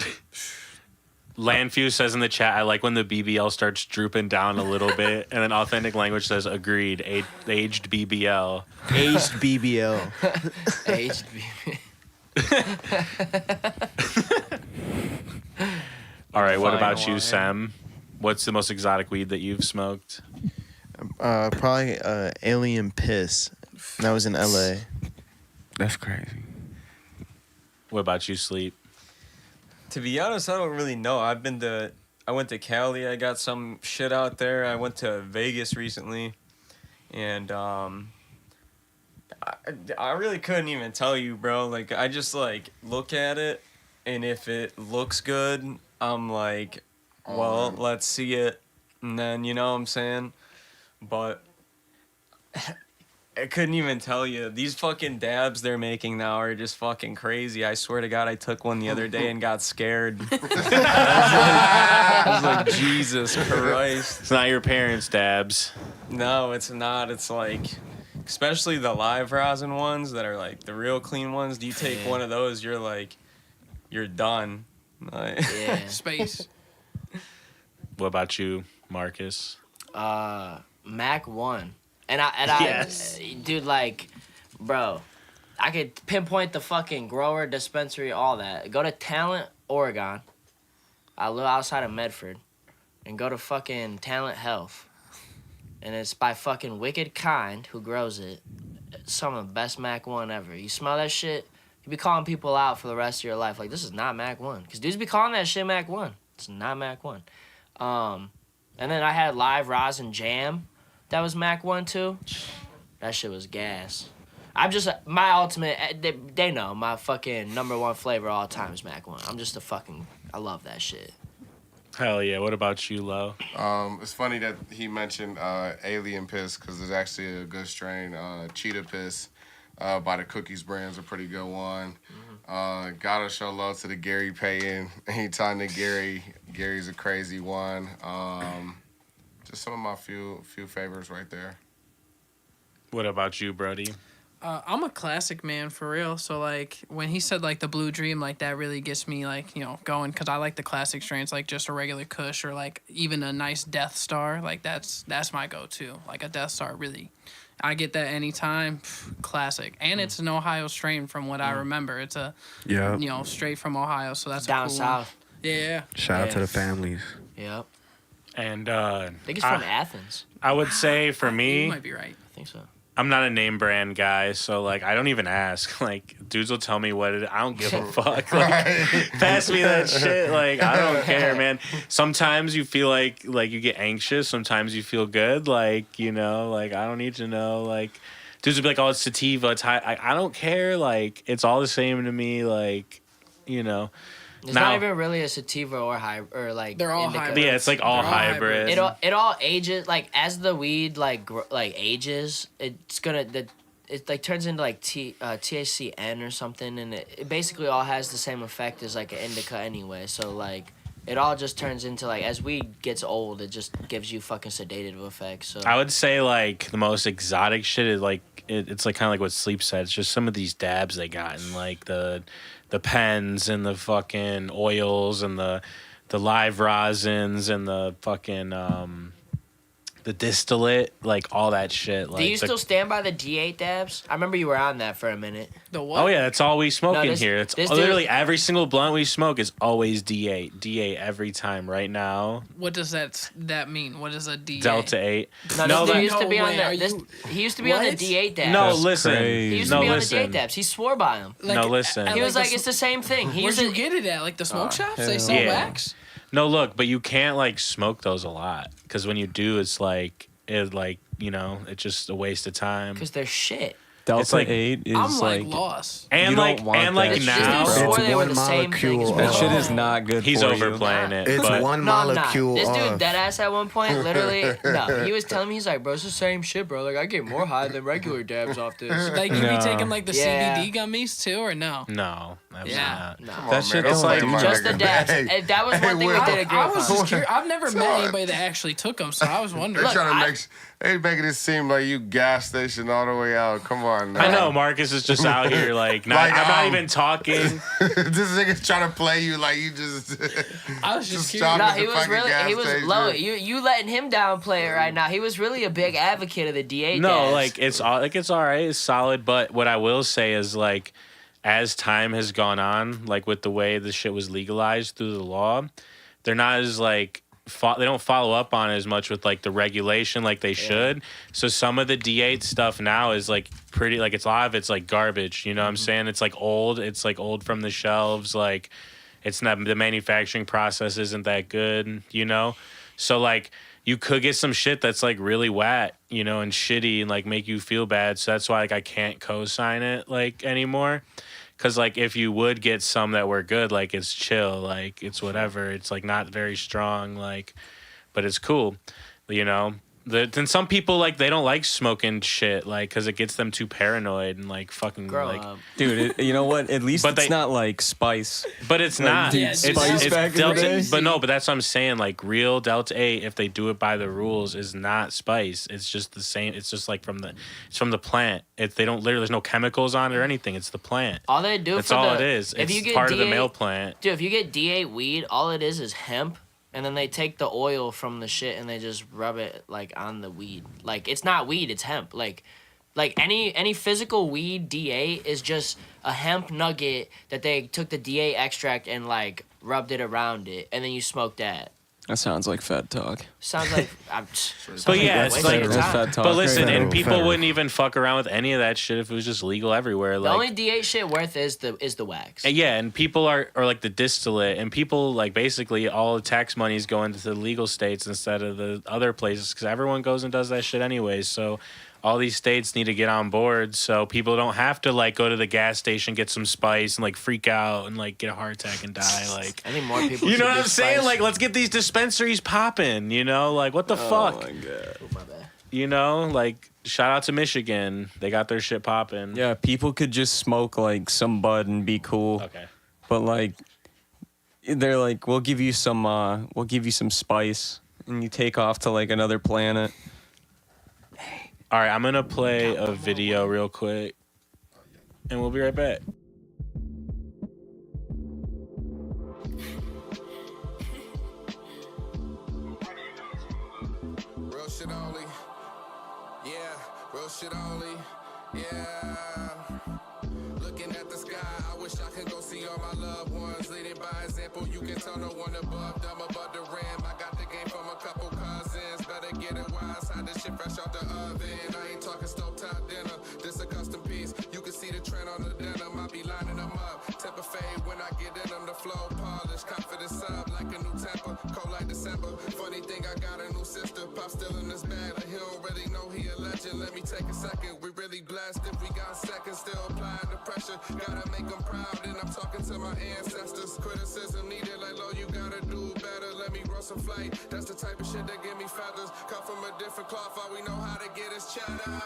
Landfew says in the chat, I like when the BBL starts drooping down a little bit, and then Authentic Language says, agreed, aged BBL. Aged BBL. All right, what Fine about you, wine. Sam? What's the most exotic weed that you've smoked? Probably Alien Piss. That was in LA. That's crazy. What about you, Sleep? To be honest, I don't really know. I went to Cali. I got some shit out there. I went to Vegas recently, and I really couldn't even tell you, bro. Like, I just like look at it, and if it looks good, I'm like, well, let's see it, and then you know what I'm saying. But I couldn't even tell you. These fucking dabs they're making now are just fucking crazy. I swear to God, I took one the other day and got scared. I was like, Jesus Christ. It's not your parents' dabs. No, it's not. It's like, especially the live rosin ones that are like the real clean ones. Do you take one of those, you're like, you're done. Like, Yeah. Space. What about you, Marcus? Mac 1. And Yes. dude, like, bro, I could pinpoint the fucking grower, dispensary, all that. Go to Talent, Oregon. I live outside of Medford. And go to fucking Talent Health. And it's by fucking Wicked Kind, who grows it. It's some of the best Mac 1 ever. You smell that shit, you be calling people out for the rest of your life. Like, this is not Mac 1. Because dudes be calling that shit Mac 1. It's not Mac 1. And then I had Live Rosin Jam. That was Mac 1 too. That shit was gas. I'm just my ultimate. They know my fucking #1 flavor all time is Mac 1. I'm just I love that shit. Hell yeah. What about you, Lo? It's funny that he mentioned alien piss because there's actually a good strain, cheetah piss, by the Cookies brand's a pretty good one. Gotta show love to the Gary Payton. Anytime that Gary's a crazy one. Just some of my few favorites right there. What about you, Brody? I'm a classic man for real. So like when he said like the Blue Dream, like that really gets me like going because I like the classic strains like just a regular Kush or like even a nice Death Star. Like that's my go-to. Like a Death Star really, I get that anytime. Classic, and it's an Ohio strain from what I remember. It's a straight from Ohio, so that's Down a cool south. One. Yeah. Shout out to the families. Yep. And I think it's from Athens. I would say for You me, might be right. I think so. I'm not a name brand guy, so like I don't even ask. Like dudes will tell me what it. I don't give a fuck. Like pass me that shit. Like I don't care, man. Sometimes you feel like you get anxious. Sometimes you feel good. Like like I don't need to know. Like dudes will be like, oh, it's sativa. It's high. I don't care. Like it's all the same to me. Like It's not even really a sativa or or like. They're all indica. hybrid. Yeah, it's like all hybrid. It all ages like as the weed like ages. It's gonna it like turns into like THCN or something, and it basically all has the same effect as like an indica anyway. So like it all just turns into like as weed gets old, it just gives you fucking sedative effects. So I would say like the most exotic shit is like it's like kind of like what Sleep said. It's just some of these dabs they got and like the pens and the fucking oils and the live rosins and the fucking the distillate, like all that shit. Like do you still stand by the D8 dabs? I remember you were on that for a minute. The what? Oh yeah, that's all we smoke No, in this- here. It's this literally dude- every single blunt we smoke is always D8. D8 every time. Right now, What does that mean? What is a DA? Delta 8. No, No, this dude like- used to be No on way, the are this. you- He used to be on the What? D8 dabs. No, That's listen. crazy. He used to No, be on listen. the D8 dabs. He swore by him. No, listen. He was the like, it's the same thing. He Where'd used you to, get it at? Like the smoke shops? They sell Yeah. wax? No, look, but you can't like smoke those a lot because when you do, it's like it's just a waste of time. because they're shit. Delta like- 8 is I'm like like lost. And You like don't want and like that This shit, dude now, bro. swore It's they were one the same thing. molecule that off. shit is not good he's for overplaying you. it. It's but one No, I'm not. molecule This dude off. dead ass at one point, literally. No, he was telling me, he's like, bro, it's the same shit, bro. Like, I get more high than regular dabs off this. Like you No. be taking like the Yeah. CBD gummies too, or no? No, absolutely Yeah. not. No. That shit man, don't don't do my Just the nigga. dabs. Hey, That was one thing we Will. did agree I was upon. just curious. I've never met anybody that actually took them, so I was wondering. They Look, trying to I- they making it seem like you gas station all the way out. Come on, now. I know Marcus is just out here like, Like, I'm not um, even talking. this nigga's trying to play you like you just. I was just Just curious. stop No, at he the was fucking really, gas he was station. low. You letting him downplay it right now. He was really a big advocate of the D8 No, dabs. like it's all right, it's solid. But what I will say is like, as time has gone on, like with the way the shit was legalized through the law, they're not as like they don't follow up on it as much with like the regulation like they should. So some of the D8 stuff now is like pretty like it's a lot of it's like garbage. You know what I'm saying? It's like old. It's like old from the shelves. Like it's not the manufacturing process isn't that good. So like. You could get some shit that's like really wet, and shitty and like make you feel bad. So that's why like I can't co-sign it like anymore. Cause like if you would get some that were good, like it's chill, like it's whatever. It's like not very strong, like, but it's cool, Then some people like they don't like smoking shit, like, cause it gets them too paranoid and like fucking Grow like. up. Dude, you know what? At least But it's they- not like spice. But it's Like, not. dude, Yeah, it's Spice back in the Delta. day? But no, but that's what I'm saying. Like real Delta 8, if they do it by the rules, is not spice. It's just the same. It's just like from the plant. They don't literally. There's no chemicals on it or anything. It's the plant. All they do That's for all the, it is. If It's you get part of the D8 male plant. Dude, if you get D8 weed, all it is hemp, and then they take the oil from the shit and they just rub it like on the weed. Like it's not weed, it's hemp. Like any physical weed D8 is just a hemp nugget that they took the D8 extract and like rubbed it around it, and then you smoke that. That sounds like fed talk. Sounds like But yeah, waste it's of like- your That's time. fed talk. But listen, right and there. people Federal. wouldn't even fuck around with any of that shit if it was just legal everywhere. The Like, only D8 shit worth is the wax. yeah, and people are like the distillate, and people like basically all the tax money is going to the legal states instead of the other places because everyone goes and does that shit anyways. So all these states need to get on board so people don't have to like go to the gas station, get some spice and like freak out and like get a heart attack and die. Like, I think more people. you know should what get I'm saying? spice. Like, let's get these dispensaries popping, you know? Like, what the fuck? Oh my god. Oh, my bad. You know, like, shout out to Michigan. They got their shit popping. Yeah, people could just smoke like some bud and be cool. Okay. But like, they're like, we'll give you some spice, and you take off to like another planet. All right, I'm going to play a video real quick, and we'll be right back. Real shit only. Yeah, real shit only. Yeah. Looking at the sky, I wish I could go see all my loved ones. Leading by example, you can tell no one above them above the rim. I got the game from a couple cousins. Better get it wise, hide this shit fresh out the oven. I ain't talking stovetop dinner, this a custom piece. You can see the trend on the denim, I be lining them up. Temper fade when I get in them, the flow polished. Confidence up like a new temper, cold like December. Funny thing, I got a new sister, pop still in this bag. Like he don't really know he a legend. Let me take a second, we really blessed if we got seconds. Still applying the pressure, gotta make them proud. And I'm talking to my ancestors. Criticism needed, like, Lord, you gotta do better. Let me roll some flight, that's the type of shit that give me feathers. Come from a different cloth, all we know how to get is cheddar.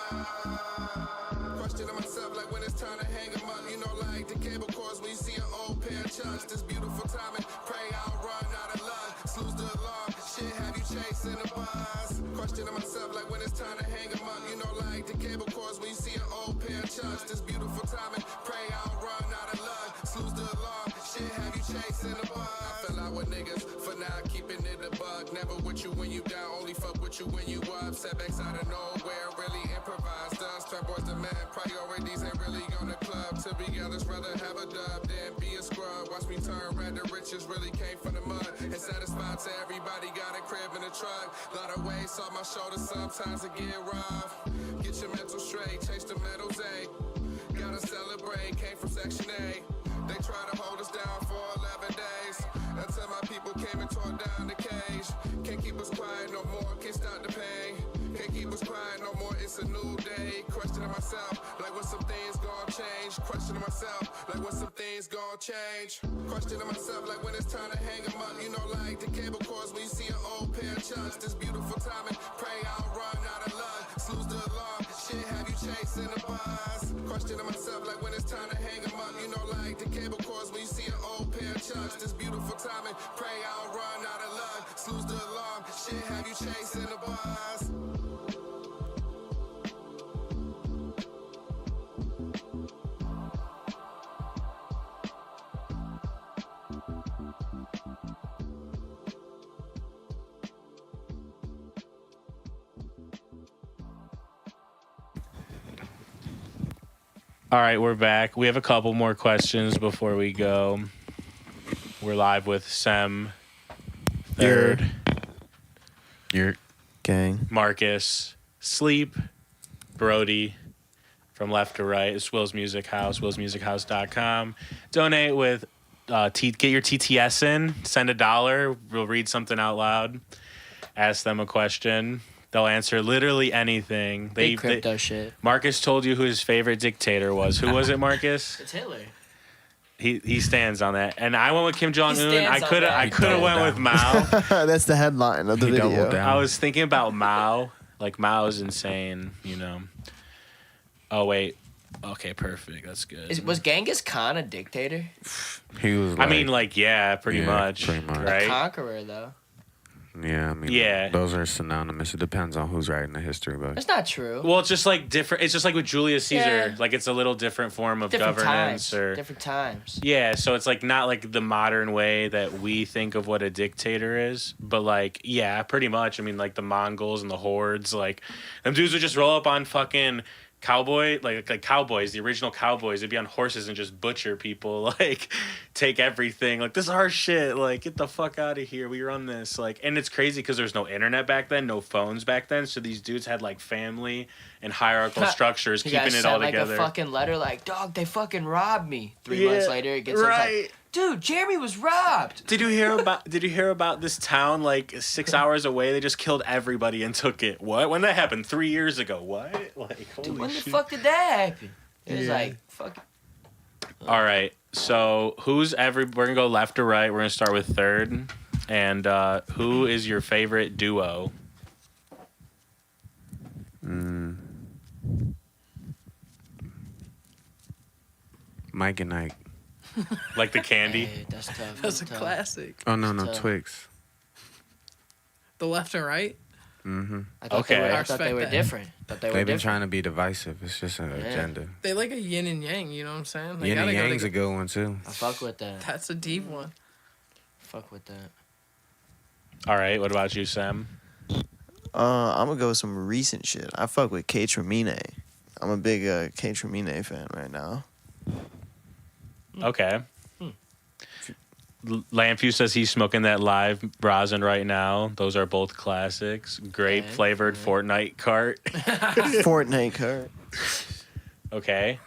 Questioning myself, like when it's time to hang them up. You know, like the cable cords when you see an old pair of chucks. This beautiful timing, pray I'll run out of luck. Snooze the alarm, shit have you chasing the bus. Questioning myself, like when it's time to hang them up. You know, like the cable cords when you see an old pair of chucks. This beautiful timing, pray I'll run out of luck. Snooze the alarm, shit have you chasing the bus. I fell out with niggas for now, keeping it a buck. Never with you when you down, only fuck with you when you up. Setbacks out of nowhere, really improvised us. Turn boys to men, priorities ain't really on the club. To be others, rather have a dub than be a scrub. Watch me turn red, the riches really came from the mud. And satisfied to everybody, got a crib in a truck. Lot of ways off my shoulders, sometimes it get rough. Get your mental straight, chase the medals, A. Gotta celebrate, came from Section A. They try to hold us down for 11 days. Until my people came and tore down the cage. Can't keep us quiet no more, can't stop the pain. Can't keep us quiet no more, it's a new day. Questioning myself, like when some things gon' change. Questioning myself, like when some things gon' change. Questioning myself, like when it's time to hang them up. You know, like the cable cords when you see an old pair of chucks. This beautiful timing, pray I'll run out of luck. Snooze the alarm, shit have you chasing the bus. Questioning myself, like when it's time to hang them up. You know, like the cable cords when you see an old pair of chucks. This beautiful timing, pray I'll run out of luck. Snooze the alarm, shit have you chasing the bus. All right, we're back. We have a couple more questions before we go. We're live with Sem, Third, Your gang. Marcus, Sleep, Brody, from left to right. It's Will's Music House, willsmusichouse.com. Donate with, get your TTS in, send $1. We'll read something out loud, ask them a question. They'll answer literally anything. Big crypto shit. Marcus told you who his favorite dictator was. Who was it, Marcus? It's Hitler. He stands on that. And I went with Kim Jong Un. stands I on could that. have went with Mao. That's the headline of the He video. doubled down. I was thinking about Mao. Like, Mao's insane, you know. Oh, wait. Okay, perfect. That's good. Was Genghis Khan a dictator? He was. I mean, like, yeah, pretty much. pretty much. Right? Conqueror, though. yeah, I mean, Yeah. those are synonymous. It depends on who's writing the history, but That's not true. Well, it's just like different. It's just like with Julius Caesar. Yeah. Like, it's a little different form of Different governance. times. Or Different times. Yeah, so it's like not like the modern way that we think of what a dictator is, but like, yeah, pretty much. I mean, like the Mongols and the hordes, like them dudes would just roll up on fucking cowboy, like cowboys, the original cowboys. They'd be on horses and just butcher people, like take everything. Like, this is our shit. Like, get the fuck out of here. We run this. Like, and it's crazy because there's no internet back then, no phones back then. So these dudes had like family and hierarchical structures, You keeping guys it sent all like together. a fucking letter like, dog, they fucking robbed me. 3 months later, it gets like, Dude, Jeremy was robbed. Did you hear about this town like 6 hours away? They just killed everybody and took it. What? When that happened? 3 years ago. What? Like, holy Dude, when shit. the fuck did that happen? It was Yeah. like, fuck. All right. So we're gonna go left to right. We're gonna start with third. And who is your favorite duo? Mike and Ike. Like the candy? Hey, that's tough. That's a tough. classic. Oh no, Tough. Twix. The left and right. Mm-hmm. I thought Okay. they were, I I thought they respect were that. different. Thought they were They've been different. trying to be divisive. It's just an agenda. They like a yin and yang. You know what I'm saying? They Yin and gotta go Yang's a together. good one too. I fuck with that. That's a deep one. Fuck with that. All right. What about you, Sam? I'm gonna go with some recent shit. I fuck with K Tremine. I'm a big K Tremine fan right now. Okay. Lampew says he's smoking that live rosin right now. Those are both classics. Grape Okay. flavored Fortnite cart. Fortnite card. Okay.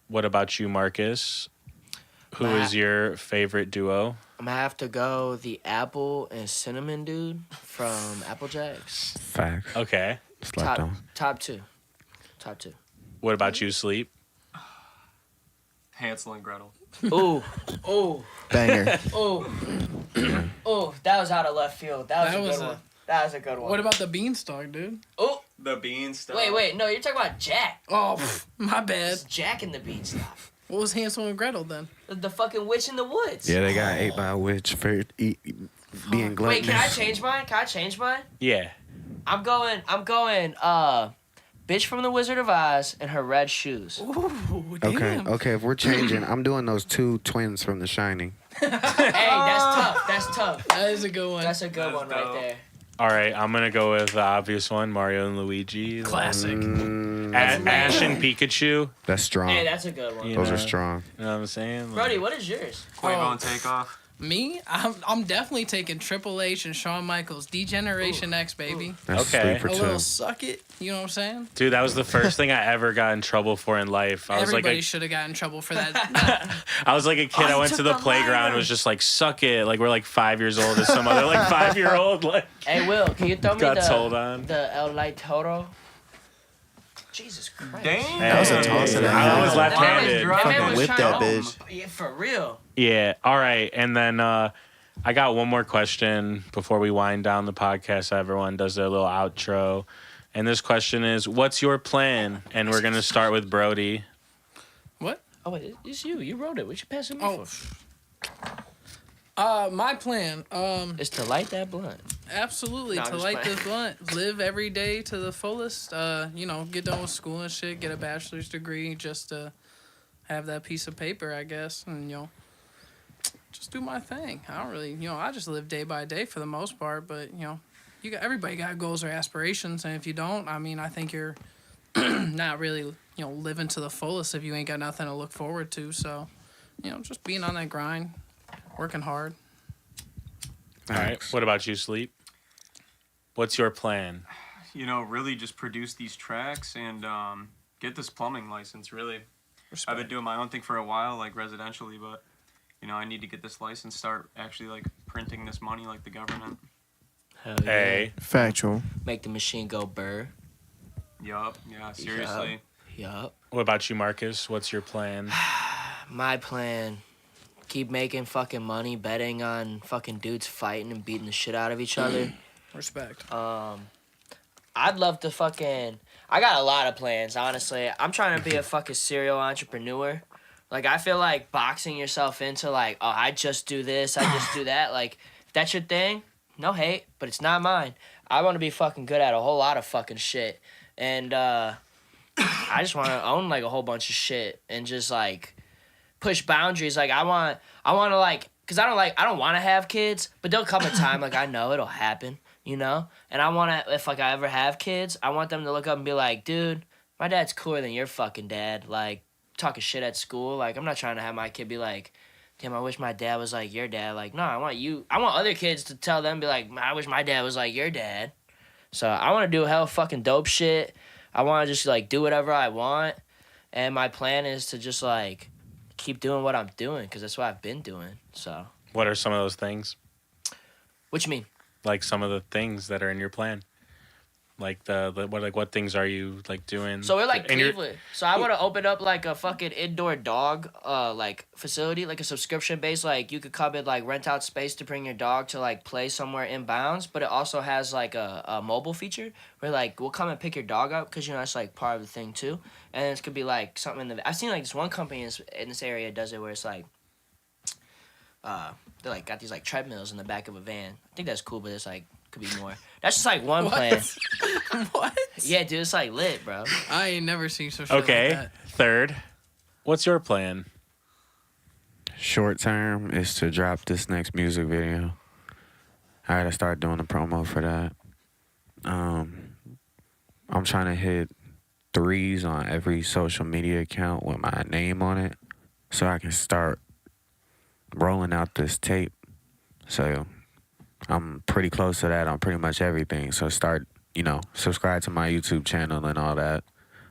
What about you, Marcus? Who is your favorite duo? I'm gonna have to go the apple and cinnamon dude from Apple Jacks. Facts. Okay. Slept on. Top two. Top two. What about you, Sleep? Hansel and Gretel. Ooh, ooh, Banger. ooh, ooh. That was out of left field. That was That a was good a- one. That was a good one. What about the beanstalk, dude? Oh, The beanstalk. wait. No, you're talking about Jack. Oh, my bad. It's Jack and the Beanstalk. What was Hansel and Gretel then? The fucking witch in the woods. Yeah, they got ate by a witch for being Wait, gluttonous. can I change mine? Yeah. I'm going, bitch from the Wizard of Oz and her red shoes. Ooh, Okay, damn. okay. If we're changing, I'm doing those two twins from The Shining. Hey, that's tough. That's tough. That is a good one. That's a good That's one right dope. there. All right. I'm going to go with the obvious one, Mario and Luigi. Classic. Ash and Pikachu. That's strong. Hey, that's a good one. Yeah. Those know. are strong. You know what I'm saying? Brody, what is yours? Quavo Oh. and Takeoff. Me? I'm definitely taking Triple H and Shawn Michaels. Degeneration X, baby. That's Okay. sweet for A two. little suck it. You know what I'm saying? Dude, that was the first thing I ever got in trouble for in life. I was Everybody like should have gotten in trouble for that. I was like a kid. Oh, I you went to took the the playground and lighter. was just like, suck it. Like we're like 5 years old or some other like 5-year-old like Hey, Will, can you throw me got told on. the El Light Toro? Jesus Christ. Damn. That was a toss in the I was hand. left-handed. That man was Whip trying that to- bitch. Yeah, for real. Yeah. All right. And then I got one more question before we wind down the podcast. Everyone does their little outro. And this question is, what's your plan? And we're going to start with Brody. What? Oh, wait, it's you. You wrote it. What you passing me Oh. for? My plan. It's to light that blunt. Absolutely, No, I'm to just light playing. this blunt, live every day to the fullest. You know, get done with school and shit, get a bachelor's degree just to have that piece of paper, I guess, and you know, just do my thing. I don't really, I just live day by day for the most part. But everybody got goals or aspirations, and if you don't, I mean, I think you're not really, living to the fullest if you ain't got nothing to look forward to. So, just being on that grind, working hard. All right. What about you, Sleep? What's your plan? Really just produce these tracks and get this plumbing license, really. I've been doing my own thing for a while, like residentially, but, I need to get this license, start actually, like, printing this money like the government. Hell Hey. Factual. Make the machine go burr. Yup, yeah, seriously. Yup. What about you, Marcus? What's your plan? My plan. Keep making fucking money, betting on fucking dudes fighting and beating the shit out of each other. Respect. I'd love to fucking... I got a lot of plans, honestly. I'm trying to be a fucking serial entrepreneur. Like, I feel like boxing yourself into, like, oh, I just do this, I just do that. Like, if that's your thing, no hate, but it's not mine. I want to be fucking good at a whole lot of fucking shit. And, I just want to own, like, a whole bunch of shit and just, like, push boundaries. Like, I want to, like... Because I don't want to have kids, but there'll come a time, like, I know it'll happen, And I want to, if, like, I ever have kids, I want them to look up and be like, dude, my dad's cooler than your fucking dad. Like, talking shit at school. Like, I'm not trying to have my kid be like, damn, I wish my dad was like your dad. Like, no, I want other kids to tell them, be like, I wish my dad was like your dad. So I want to do hell fucking dope shit. I want to just, like, do whatever I want. And my plan is to just, like, keep doing what I'm doing because that's what I've been doing. So, What are some of those things? what you mean? Like some of the things that are in your plan? Like what things are you like doing? So we're like in your- Cleveland. So I want to open up like a fucking indoor dog like facility, like a subscription based. Like you could come and like rent out space to bring your dog to like play somewhere in bounds, but it also has like a mobile feature where like we'll come and pick your dog up because that's like part of the thing too. And it could be like something in the. I've seen like this one company in this area does it where it's like. They like got these like treadmills in the back of a van. I think that's cool, but it's like could be more. That's just like one plan. What? Yeah, dude, it's like lit, bro. I ain't never seen some shit Okay, like that. third. What's your plan? Short term is to drop this next music video. I gotta start doing the promo for that. I'm trying to hit 3s on every social media account with my name on it, so I can start rolling out this tape. So I'm pretty close to that on pretty much everything. So start, subscribe to my YouTube channel and all that.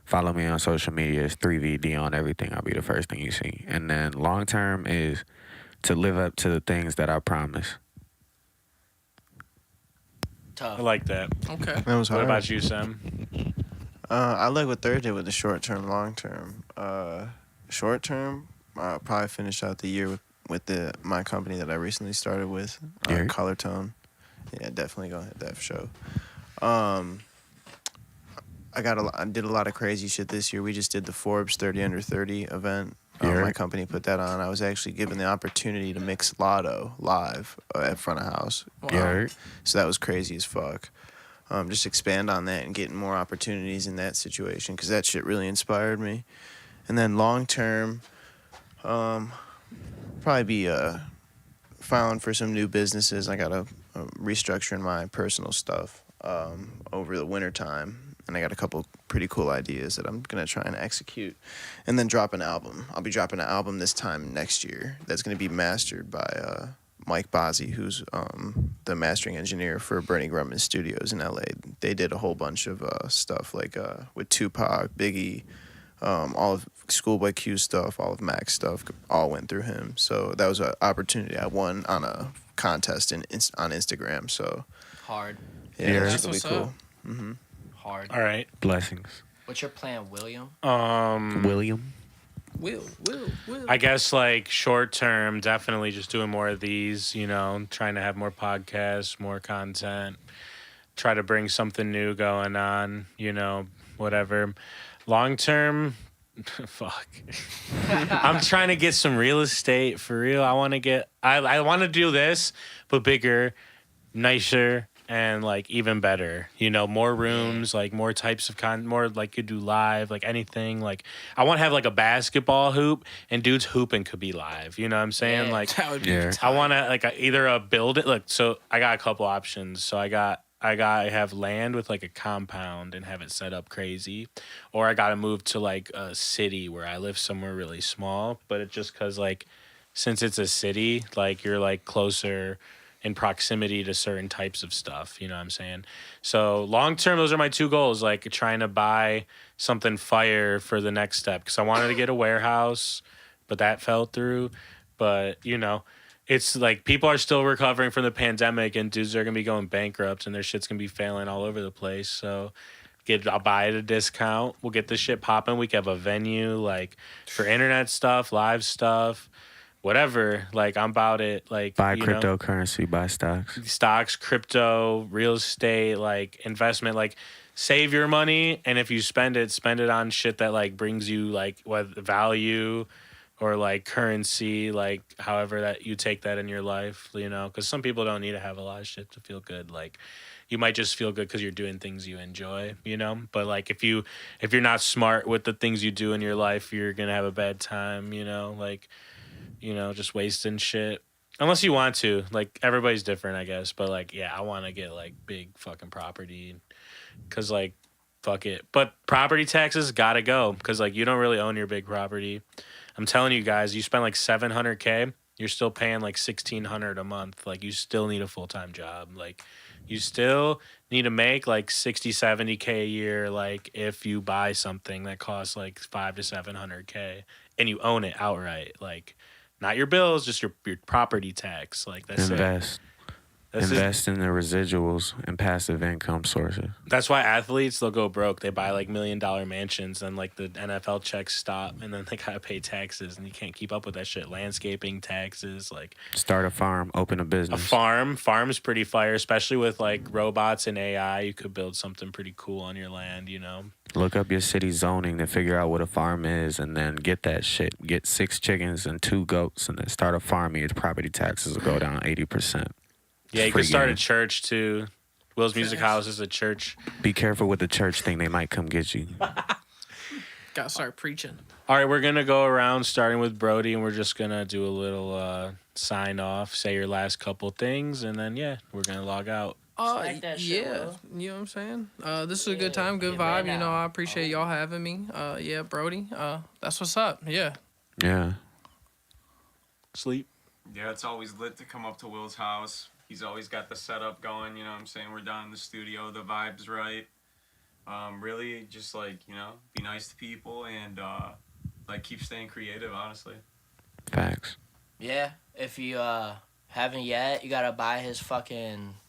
Follow me on social media. It's 3VD on everything. I'll be the first thing you see. And then long term is to live up to the things that I promise. Tough. I like that. Okay. That was What hard. about you, Sam? I like what Third did with the short term, long term. Short term, I'll probably finish out the year with my company that I recently started with, Yeah. Color Tone. Yeah, definitely gonna hit that for sure. I did a lot of crazy shit this year. We just did the Forbes 30 Under 30 event. Yeah. My company put that on. I was actually given the opportunity to mix Lotto live at front of house. Yeah. So that was crazy as fuck. Just expand on that and getting more opportunities in that situation because that shit really inspired me. And then long term, probably be filing for some new businesses. I got to restructuring my personal stuff over the winter time. And I got a couple pretty cool ideas that I'm going to try and execute. And then drop an album. I'll be dropping an album this time next year that's going to be mastered by Mike Bozzi, who's the mastering engineer for Bernie Grumman Studios in LA. They did a whole bunch of stuff like with Tupac, Biggie, all of Schoolboy Q stuff, all of Mac's stuff, all went through him. So that was an opportunity I won on a contest on Instagram. So Hard. yeah, That's that'll be what's cool. up. Hard. All right. Blessings. What's your plan, William? William. Will. I guess like short term, definitely just doing more of these, trying to have more podcasts, more content, try to bring something new going on, whatever. Long term, fuck. I'm trying to get some real estate for real. I want to do this, but bigger, nicer, and like even better, more rooms, like more types of more like you do live, like anything. Like I want to have like a basketball hoop and dudes hooping could be live. You know what I'm saying? Yeah. Like That would be Yeah. I want to like either a build it. Look, so I got a couple options. So I have land with like a compound and have it set up crazy, or I got to move to like a city where I live somewhere really small. But it's just because like since it's a city, like you're like closer in proximity to certain types of stuff, you know what I'm saying? So long term, those are my two goals, like trying to buy something fire for the next step. Because I wanted to get a warehouse, but that fell through. But, it's like people are still recovering from the pandemic and dudes are going to be going bankrupt and their shit's going to be failing all over the place. So I'll buy it at a discount. We'll get this shit popping. We can have a venue like for internet stuff, live stuff. Whatever, like I'm about it. Like Buy cryptocurrency, buy stocks. Crypto, real estate, like investment. Like save your money, and if you spend it on shit that like brings you like what value, or like currency, like however that you take that in your life. Because some people don't need to have a lot of shit to feel good. Like you might just feel good because you're doing things you enjoy. But like if you're not smart with the things you do in your life, you're gonna have a bad time. Just wasting shit. Unless you want to. Like, everybody's different, I guess. But, like, yeah, I want to get, like, big fucking property. Because, like, fuck it. But property taxes gotta go. Because, like, you don't really own your big property. I'm telling you guys, you spend, like, $700K, you're still paying, like, $1,600 a month. Like, you still need a full-time job. Like, you still need to make, like, $60, $70K a year, like, if you buy something that costs, like, $500 to $700K. and you own it outright. Like, not your bills, just your property tax. Like, that's Invest. Invest in the residuals and passive income sources. That's why athletes, they'll go broke. They buy like $1 million mansions, and like the NFL checks stop, and then they gotta pay taxes, and you can't keep up with that shit. Landscaping, taxes, like Start a farm, open a business. a farm's pretty fire, especially with like robots and AI. You could build something pretty cool on your land, you know. Look up your city zoning to figure out what a farm is, and then get that shit. Get 6 chickens and 2 goats, and then start a farm. Your property taxes will go down 80%. Yeah, you could start a church too. Will's Music House is a church. Be careful with the church thing. They might come get you. Gotta start preaching. All right, we're going to go around starting with Brody, and we're just going to do a little sign off, say your last couple things, and then, yeah, we're going to log out. Smack that shit, Yeah, Will. you know what I'm saying? This is a good time, good vibe. You know, I appreciate y'all having me. Yeah, Brody, that's what's up. Yeah. Yeah. Sleep. Yeah, it's always lit to come up to Will's house. He's always got the setup going, you know what I'm saying? We're down in the studio, the vibe's right. Really just like, you know, be nice to people and like keep staying creative, honestly. Facts. Yeah, if you haven't yet, you gotta buy his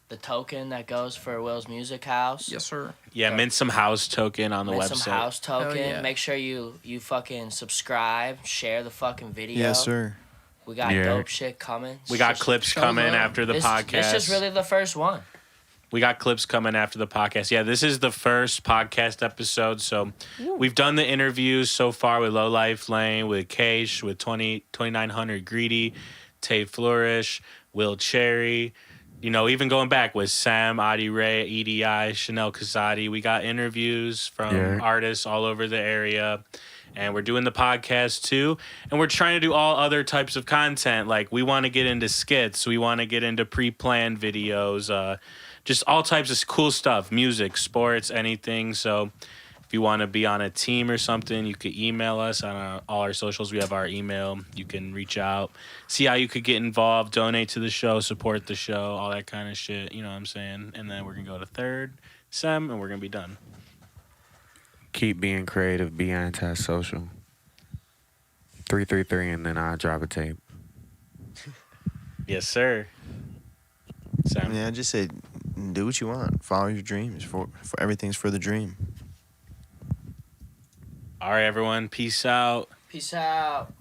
the token that goes for Will's Music House. Yes, sir. Yeah, mint some house token on the Mint website. some house token. Hell yeah. Make sure you fucking subscribe, share the fucking video. Yes, sir. We got Yeah. dope shit coming. We got It's just- clips coming up. after the podcast. This is really the first one. We got clips coming after the podcast. Yeah, this is the first podcast episode. So we've done the interviews so far with Low Life Lane, with Keish, with 2900 Greedy, Tay Flourish, Will Cherry. You know, even going back with Sam, Adi Ray, EDI, Chanel Casati. We got interviews from artists all over the area. And we're doing the podcast too. And we're trying to do all other types of content. Like, we want to get into skits. We want to get into pre-planned videos. Just all types of cool stuff. Music, sports, anything. So if you want to be on a team or something, you could email us on all our socials. We have our email. You can reach out. See how you could get involved. Donate to the show. Support the show. All that kind of shit. You know what I'm saying? And then we're going to go to third sem, and we're going to be done. Keep being creative. Be antisocial. 333, and then I drop a tape. Yes, sir. Sam? Yeah, I just say, do what you want. Follow your dreams. For everything's for the dream. All right, everyone. Peace out. Peace out.